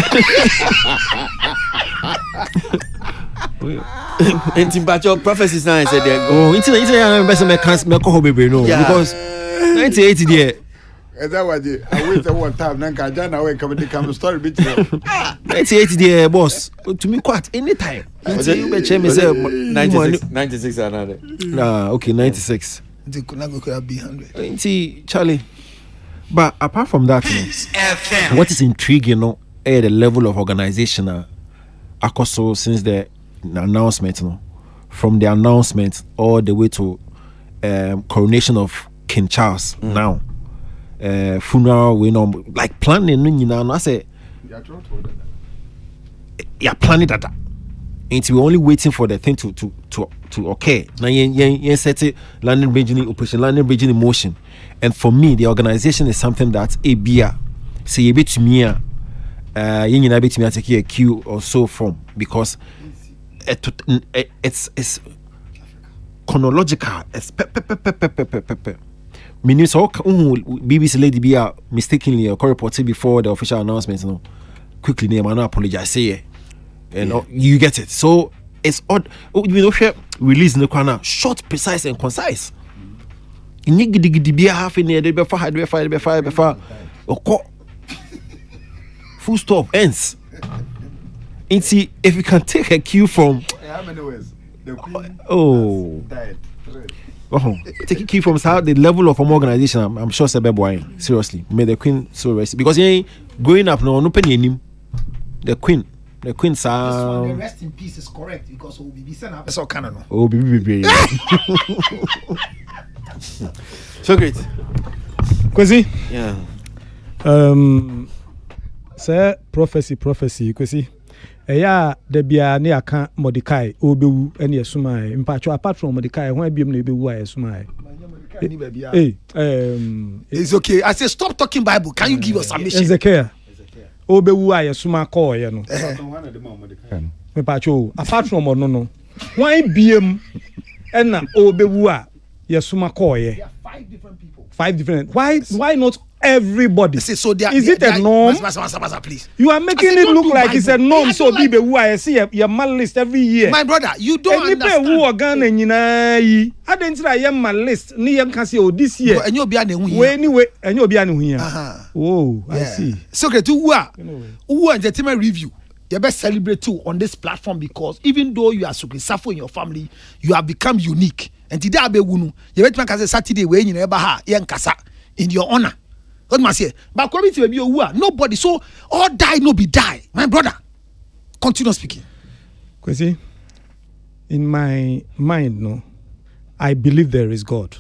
Enti bacho prophecies now said there oh into best me call baby no because 1980 there Is that what I wait one time nanka jana we come story bit 1980 there boss to me quite anytime you be check me say 96 another nah okay 96 they could not go be 100 Charlie. But apart from that, what is intriguing, the level of organization, also since the announcement, from the announcement all the way to coronation of King Charles now, funeral, like planning, I say, yeah, planning that. And we're only waiting for the thing to occur. Now, you set it landing bridge in operation, landing bridge in motion. And for me, the organization is something that ABA say a bit to me, you know, bit me take a cue or so from because it's chronological. It's meaning so BBC lady be mistakenly reported before the official announcement. No, quickly name and apologize. Say and you get it. So it's odd. You know, release in the corner, short, precise, and concise. Inye gidi be half in there, they be fire. Full stop ends. And see if you can take a cue from How many ways? The queen died. Take a cue from how the level of organization. I'm sure Sebeboy. Seriously, may the queen so rest because he growing up no penny him. The queen The rest in peace is correct because we'll be sent up. So canon. Oh, baby. So great. Kwasi. Yeah. Say prophecy, Kwasi. Eya de bia ne aka Mordecai obewu ene esuma e. Mpacho apart from Mordecai, when biem na ebewu a esuma e. It's okay. I say stop talking Bible. Can you give us submission? Ezekiel. Obewu a esuma call ye no. Mpacho apart from no. When biem ena obewu a yesuma call ye. There are 5 different people. 5 different. Why not everybody? Say, so is it a norm? Masa, please. You are making it look like it's a norm. So be who I see your man list every year. My brother, you don't understand. Who are Ghana I didn't say I am my list. Ni yam can say this year. And you'll be an anyway, and you'll be an here. Oh, I see. So okay, who are entertainment review? You best celebrate too on this platform because even though you are successful in your family, you have become unique. And today I be wunu. You bet man Saturday when you never ha kasa in your honor. What must say? But community will be nobody. So all die, no be die. My brother, continue speaking. Kwasi, in my mind, no, I believe there is God,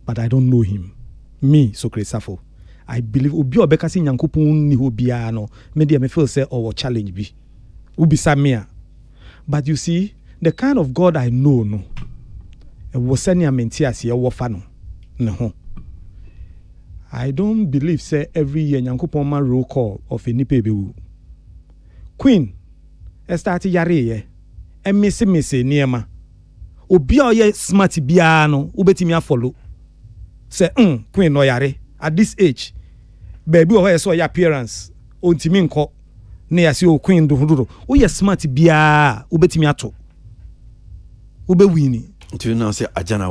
but I don't know Him. Me, Socrates Safo, I believe Obi obekasi nyankopon ni ho bia no. Me dey me feel say our challenge be. Ubi samia. But you see, the kind of God I know, no, e wo senia mentias ye wo fa no. Ne ho. I don't believe say every year nyankopon ma roll call of a nipa bewu. Queen start yare ye e misse niema. Obi a ye smart bia no ubetimi afolo. Say Queen no yare at this age. Baby o so your appearance ontimi nko na ya se o Queen do. O ye smart bia ubetimi ato. Ube wini. To now say Ajana.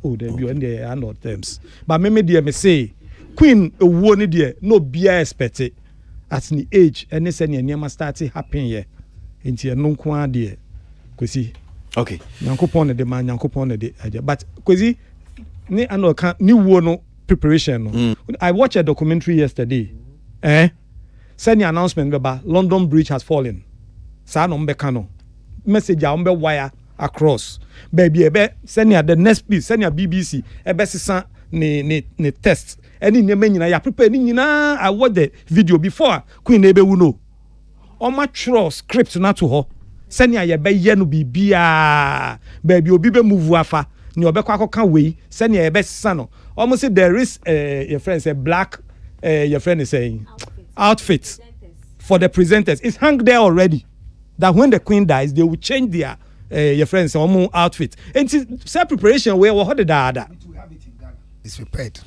Oh, there be under hand terms. But me dear say Queen a woni dear no bia expect it at the age and say near start happen here. Into no kwa dear. Kwasi. Okay. Yankopon the man yankopon the but Kwasi ni ano kan ni wo no preparation no. I watched a documentary yesterday. Send the announcement about London Bridge has fallen. Sa no mbeka no. Message a mbe wire across. Baby send the next piece send BBC sesa ne test any nyema nyina ya prepare ni nyina. I watch the video before Queen ebe wu no oma tro script na to ho send ya be ye no bibia baby obi be move afa ni obekwa akoka we send ya be sesa no almost say there is your friend say black your friend is saying outfit for the presenters. It's hung there already that when the Queen dies they will change their your friends own outfit. And self preparation where what the dada. It's prepared.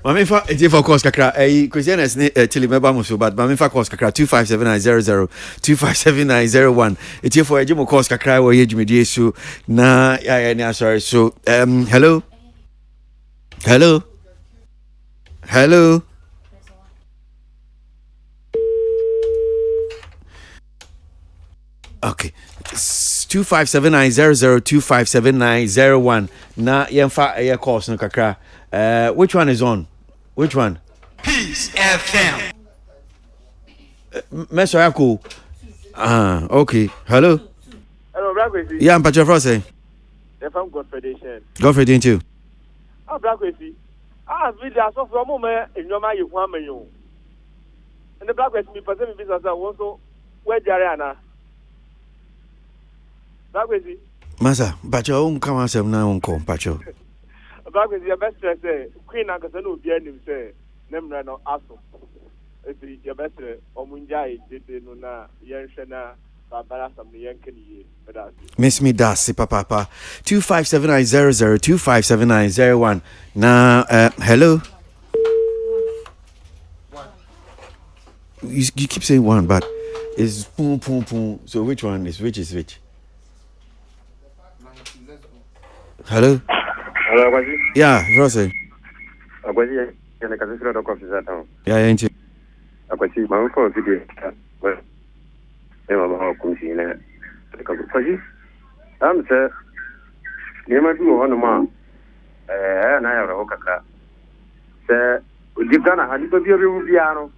Mami fa for course kakra Christian is tell me ba mo so but mami fa course kakra 257900 257901 it's for ejimo course kakra wo yejumedie so na ya ni sorry so hello okay 257900 257901 na yemfa air course no kakra which one is on which one Peace FM Meso yako okay hello Brackway. yeah mpacho for say The from Godfrey. Godfrey didn't you Brackway. Video so from moment in your mind you want me you. And the Brackway me person business also where Jariana. Brackway. Masa mpacho come answer na unko mpacho Brackway your best friend say Queen and Kasano be him say nemra no aso. It's your best friend omunjai did no na yenshena babara some yankini but Miss me das papa 257900 257901 na hello you keep saying one but it's boom boom boom so which one is which Hello. Hello, Kwasi. Yeah, Rosie. Kwasi, you're the Casino of Coffee Town. Yeah, ain't you? Kwasi, my uncle video. Well, I'm Kwasi, I'm sir. You might do one more. And I have a hookah. Sir, you've done a hundred of your piano.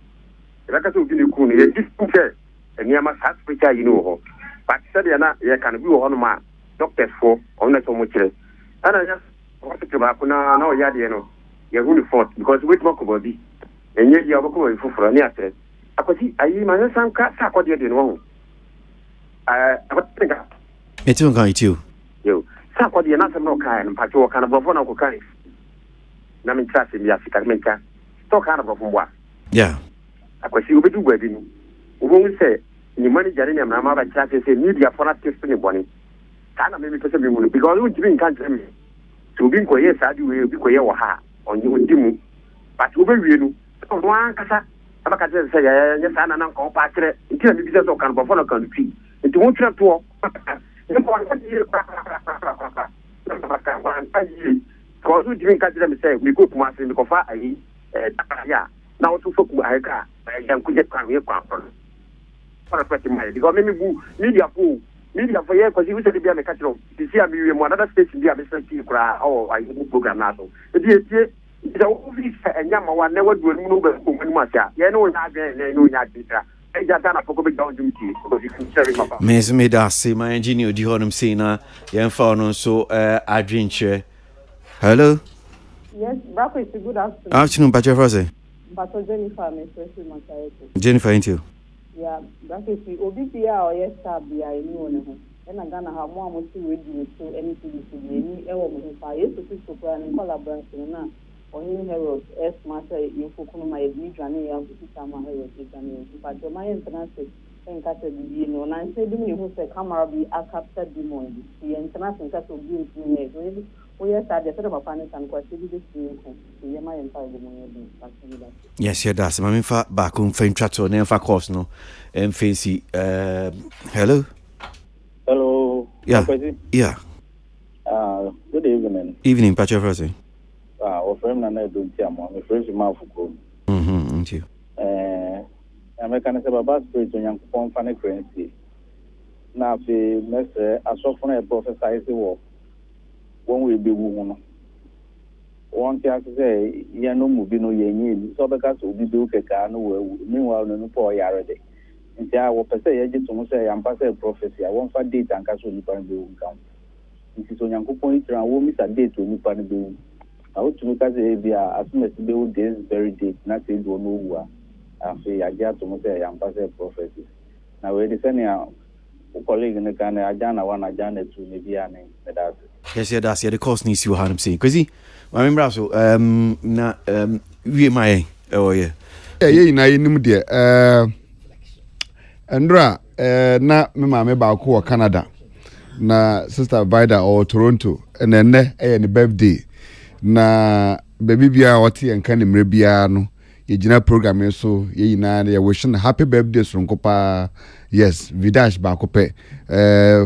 Like I told you, Cooney, you just say, and you must have to you know. But said you're not, you can do one more. Doctors for, on that so much. And I just want to back now, Yadiano. You're going to fought because we talk about it. And yet you are going for any actress. I could see, I my son can't talk what you didn't want. I think it's going to you. Sako the answer no kind, Pacho can above one of kind. Namin trust in the African Menka. Talk kind of what? Yeah. I could see you be do wedding. We won't say, you manage Jarina and Mama chat and say, media for not testing money. Kind of maybe because you didn't can't tell me. To be quiet, I do will be quiet or ha on you with Dimu. But you will you. One Casa, Abacate say, yes, and an uncle Patre, until the business of Canbofona country. It won't have to. Because we didn't catch them say, we go to Master in the Kofa, yeah. Now to folk I can get come here. For a question, because maybe media pool. Media for years, because you said to be a catcher. You see, I'm in one other station, be a Mr. Kikra, or I will program now. It's a movie, and Yama one never do move when much. You know, not there, no, not there. I just done a pocket down to because you can carry my Miss Medasi, my engineer, do you hear him saying, young found so I drink chair. Hello? Yes, Braco is a good afternoon. Afternoon, Patrick Rose. But Jennifer, Mr. Jennifer, ain't you? Yeah, Braco is OBPA or yes, Tabia, anyone. And I'm gonna have more to read you to anything to be any element. I used to see Soprano and collaboration now. Or in Herod, S. Master, you for my admission, you have to see some Herod, but your mind international and catch a beginning. And I said, who said, camera be a captured demon. The international catch of being in yes, I just have a panic and quite this to my entire demon. Yes, yeah, that's my fat back on Fame Chateau, name for course, no, and fancy. Hello? Hello. Yeah. Yeah. Good evening. Evening, Patrick Rose. Friend and I don't tell my friends in Mafuko. Thank you. I'm a kind of about spirit on young form funny currency. Now, the messer, I saw from a prophesize the war. One will be woman. One can say, ya no movie no yen, so because will be do no meanwhile, no poor yardy. And I will say, I just say, I'm past a prophecy. I won't find date and castle Nipan Bill count. It is on young point and I won't miss a date to Nipan Bill. I would look at the as soon as the old days very date, not to do no. I say, I get to say, I'm past a prophecy. Now, we're descending out. Colleague in the can, I done one, I done it to maybe a name. Yes, yeah, that's the course needs you had him saying. Because he, I remember so, we my, oh, yeah. Yeah, you dear. Andra, na me mama ba ko Canada. Na sister Vida or Toronto, and then any birthday. Na baby bia oti enka ne mre bia no ye gina program so ye na ye wishing happy birthday sonkopa. Yes, Vidash Bakope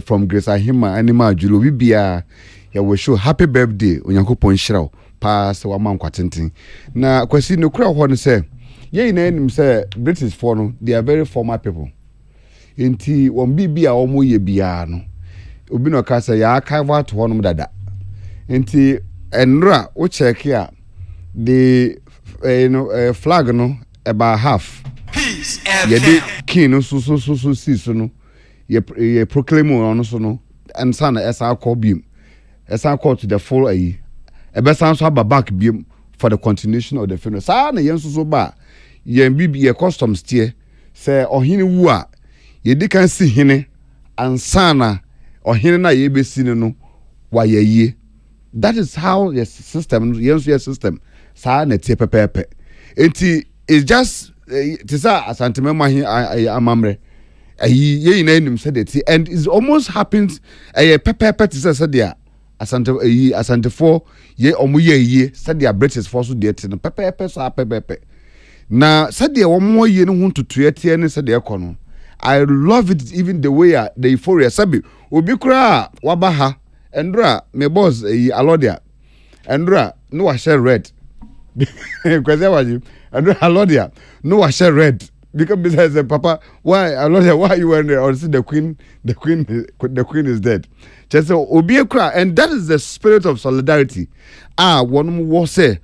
from Grace Ahima Anima Julu bia ye wish happy birthday onyankopon hira pass wa man kwatintin. Na Kwasi no kura ho no say ye na enim say British for no they are very formal people. Enti won bibia omo ye bia no obi no ka say ya archive to honom dada. Enti enra wo check here the flag no about half. Ye king no so see so no ye proclaim on so no and son esa call beam esa call to the full e be san so aba back beam for the continuation of the funeral sa na yen so ba ye bibi ye customs tie say ohini wu a ye di kan si hene ansana ohini na ye be si no wa ye. That is how your system your system sa na tie pepepe enti it's just tisa asanteme mahi amamre ye ina nim said it and it almost happens pepepe tisa said dia asante for ye omo ye said dia British for so dia tin pepepe so pepepe na said dia omo ye no huntutu tie ne said dia kono. I love it even the way the euphoria sabi obi kura waba ha Endra, my boss, Alodia. Endra, no, I share red. Because I was you. Endra, Alodia, no, I share red. Because besides Papa, why Alodia, why you were there? Or see the queen is dead. Just so Obi cry, and that is the spirit of solidarity. One more say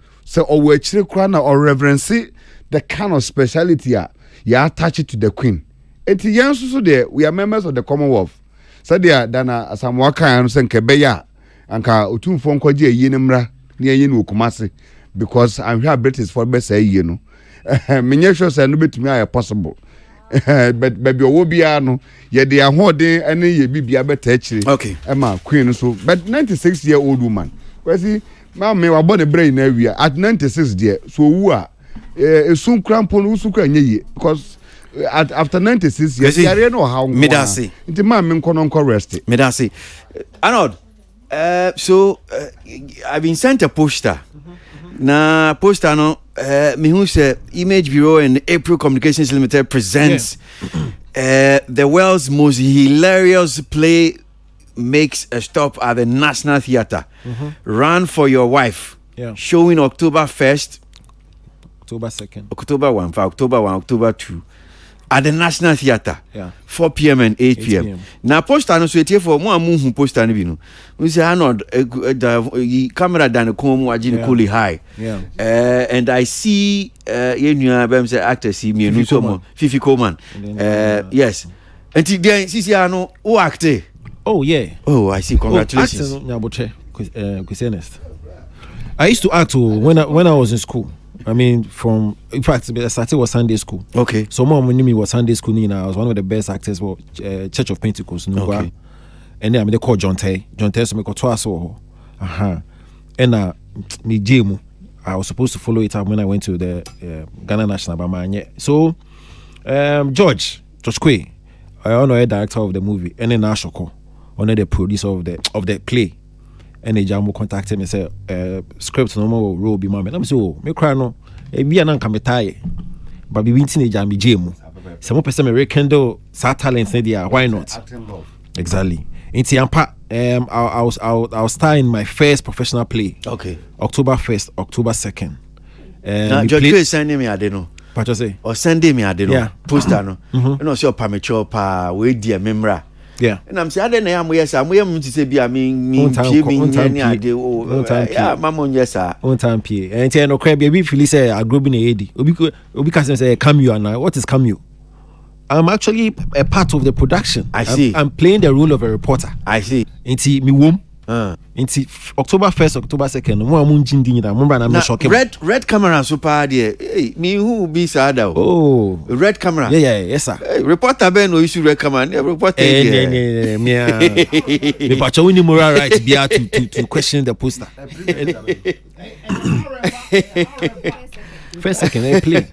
or actually cry or reverence the kind of speciality you attach it to the queen. And the young so there, we are members of the Commonwealth. So there, Dana Asamwaka and Senkebeya, and Ka Utun Fonkoji, Yenimra, near Yenu Kumasi, because I'm here British for best say, you know. Miniatures and a bit me possible. But baby, Obiano, yet they are holding any ye be a better actually. Okay. Emma, Queen, so, but 96-year-old woman. Well, see, Mamma, I bought a brain area at 96 dear, so who are soon crampon, who can ye, because. After 96 years, I don't know how. Medasi. It's my main cononco rest. Medasi. Arnold. So I've been sent a poster. Na poster no. Me who say Image Bureau and April Communications Limited presents the world's most hilarious play makes a stop at the National Theatre. Run for Your Wife. Yeah. Showing October 1st. October 2nd. October 1, for October 1, October 2. At the National Theatre, 4 p.m. and 8 p.m. Now, poster no so etie for mo amu poster no bi no. We say Arnold camera dan ko mu agin coolly high. And I see yenua bem say actor see me no so mo Fifi Coleman. Yes. And then sisi ano o actor. Oh yeah. Oh, I see. Congratulations. I used to act when I was in school. I mean, in fact, I started was Sunday school. Okay. So mom knew me was Sunday school. I was one of the best actors for Church of Pentecost. Okay. And then they call John Tay. John Tay so me call twice. And me Jemu. I was supposed to follow it up when I went to the Ghana National Bama. So George Kwe, I know the director of the movie, and then Ashoko, one of the producer of the play. And the Jamu contacted me and said, script no more role be mama. I'm so me cry no. Be an uncommon but be winning a jammy Jamu. Some person may rekindle sa talents there. Why not? Exactly. In Tiampa, I'll star in my first professional play. Okay. October 1st, October 2nd. Now, George sending me, I don't know. What you say? Or sending me, I don't know. Yeah. Poster no. You know, so pamacho pa we dear memra. Yeah. And I'm saying, I am yes, I'm to say, be I mean, any idea. Yeah, Mamon, yes, sir. One time, P. And tell no crab, be Phyllis, I grew in a AD. Because say, cameo now. What is cameo? I'm actually a part of the production. I see. I'm playing the role of a reporter. I see. Into me womb. Into October 1st, October 2nd. More munjin I'm not shocking. Red camera super dear. Hey, me who be sad. Oh, red camera. Yeah, yes, sir. Hey, reporter Ben no issue red camera. Reporter. Me but you need moral right to question the poster. First, second, I play.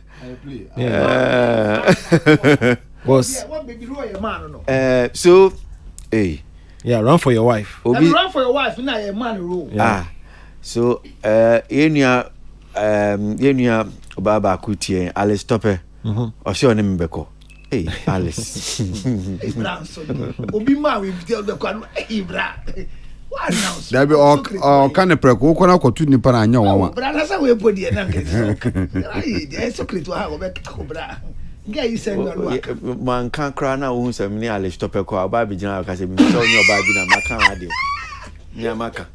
Boss. So, hey. Yeah, run for your wife. Run for your wife, now a man rule. So, yenya Baba Kuti, Alice Topper. Or show him Beko. Hey, Alice. Obi ma we tell the kwan Ibra. What now? There be all kind of preko kona ko tu nipa na anya wa. Bra na say we body na get. Ai, secret to have obek bra. Get you say no. Man can cry na wo nsam ni Alice Topper ko aba bi gina ka say mi so ni oba bi na maka ade. Ni amaka.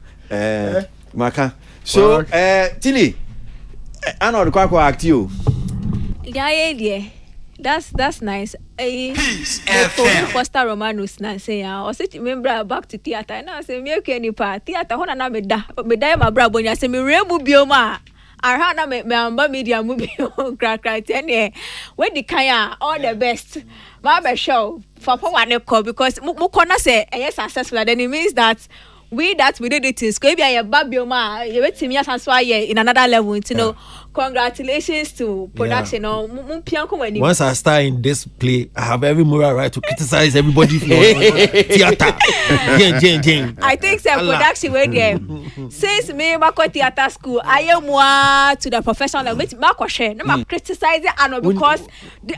Maka. So, Tilly, I know the kwakwa act you. Yeah. That's nice. Peace FM. Foster Romanus na say or say remember back to theater. Now say me okay ni pa theater hona na me da my bra bonya say me remu bioma. Ara na me amba media movie cry ten eh. When the kaya all the best. Ma be show for one call because mo kona say successful then it means that we did it in school. Maybe I babioma, you wait to me as in another level, you know. congratulations to production. Once I start in this play, I have every moral right to criticize everybody for theater. I think the production where them since me Mako theater school, I am more to the professional level. Mako share, no criticize it, because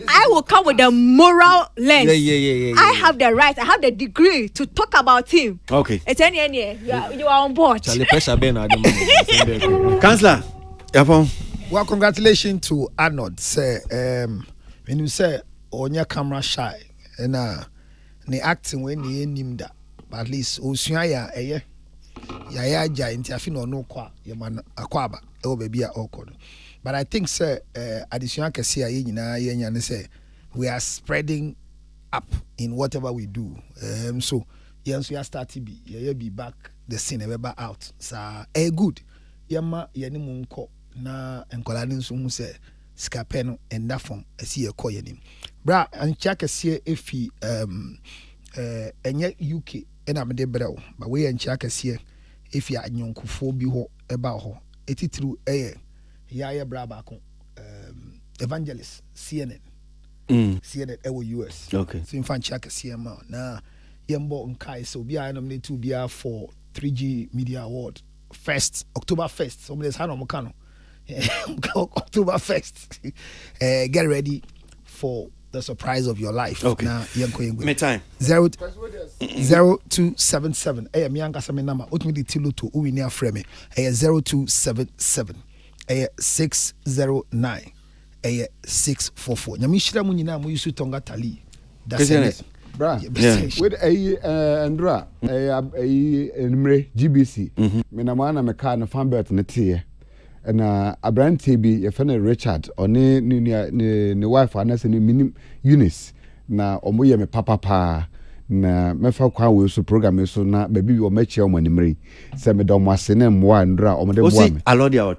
I will come with the moral lens. I have the right, I have the degree to talk about him. Okay. It's any you are on board. Councillor, well, congratulations to Arnold. Say, when you say on your camera shy, and the acting when you name that, but at least Osuaya, ya giant, I feel no qua, your man aquaba, oh baby, awkward. But I think, sir, additional can see a say we are spreading up in whatever we do. So yes, we are starting be back the scene ever out. So good. Yama yanimunko na enkolani nso se skapeno and that form asi ekoyenim bra ancha kese efi enye UK ena me de brew but we ancha kese efi anyonkofo bi ho eba ho etitru ya bra ba ko evangelist CNN CNN ewo US okay so in fancha kese ma na yembo nkai so bia nominate to bia for 3G Media Award first October 1st. Somebody's hand on Mokano. October 1st. Get ready for the surprise of your life. Okay. Now, me time 0277. Me anga same number. Ultimately tilu to uwinia frame. 0277. 609. 644. Nyamishira mu nyina mu yusu tonga tali. That's it. Bra, with Andra, Mre GBC, Minamana Mekan, a fanbert in the tier, and a brand TB, a friend Richard, or ne wife, and as a minimum Eunice. Now, Omoya me papa, na mefa kwa we so program so na baby we match your money mri se me dom wasene mwa ndra o me de boa me alodi our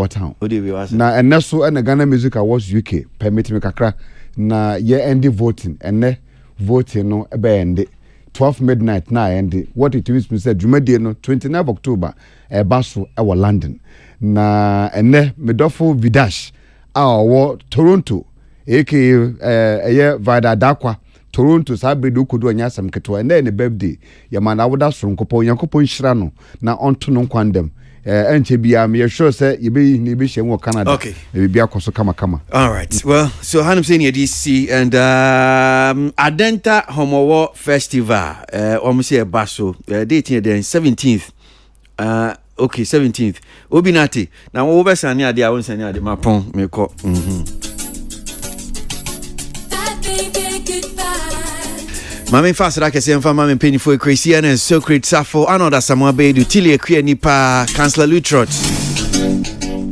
town odi we was na enne so na Ghana Music Awards UK permit me kakra na ye end voting enne voting no ebe end 12 midnight na end what it means me say Jumadi no 29 October e baso e wo London na enne medofo Vidash a Toronto aka eye Vida Dakwa Toronto sabedo kodo anya sam keto and then birthday ya man awoda soronkopo yankopo nhira no na onto no kwandem enche bia me sure say ye be ni be hye Canada okay e bia koso kama all right well so Hanum saying DC and Adenta Homowo Festival almost a baso date here then 17th okay 17th obinati na wo be sane ade a won sane ade mapon me ko Mami fast like I say, Mami penny for Christian and Socrates Safo, another Samoa Bedu, Tilly Nipa, Councillor Lutrot.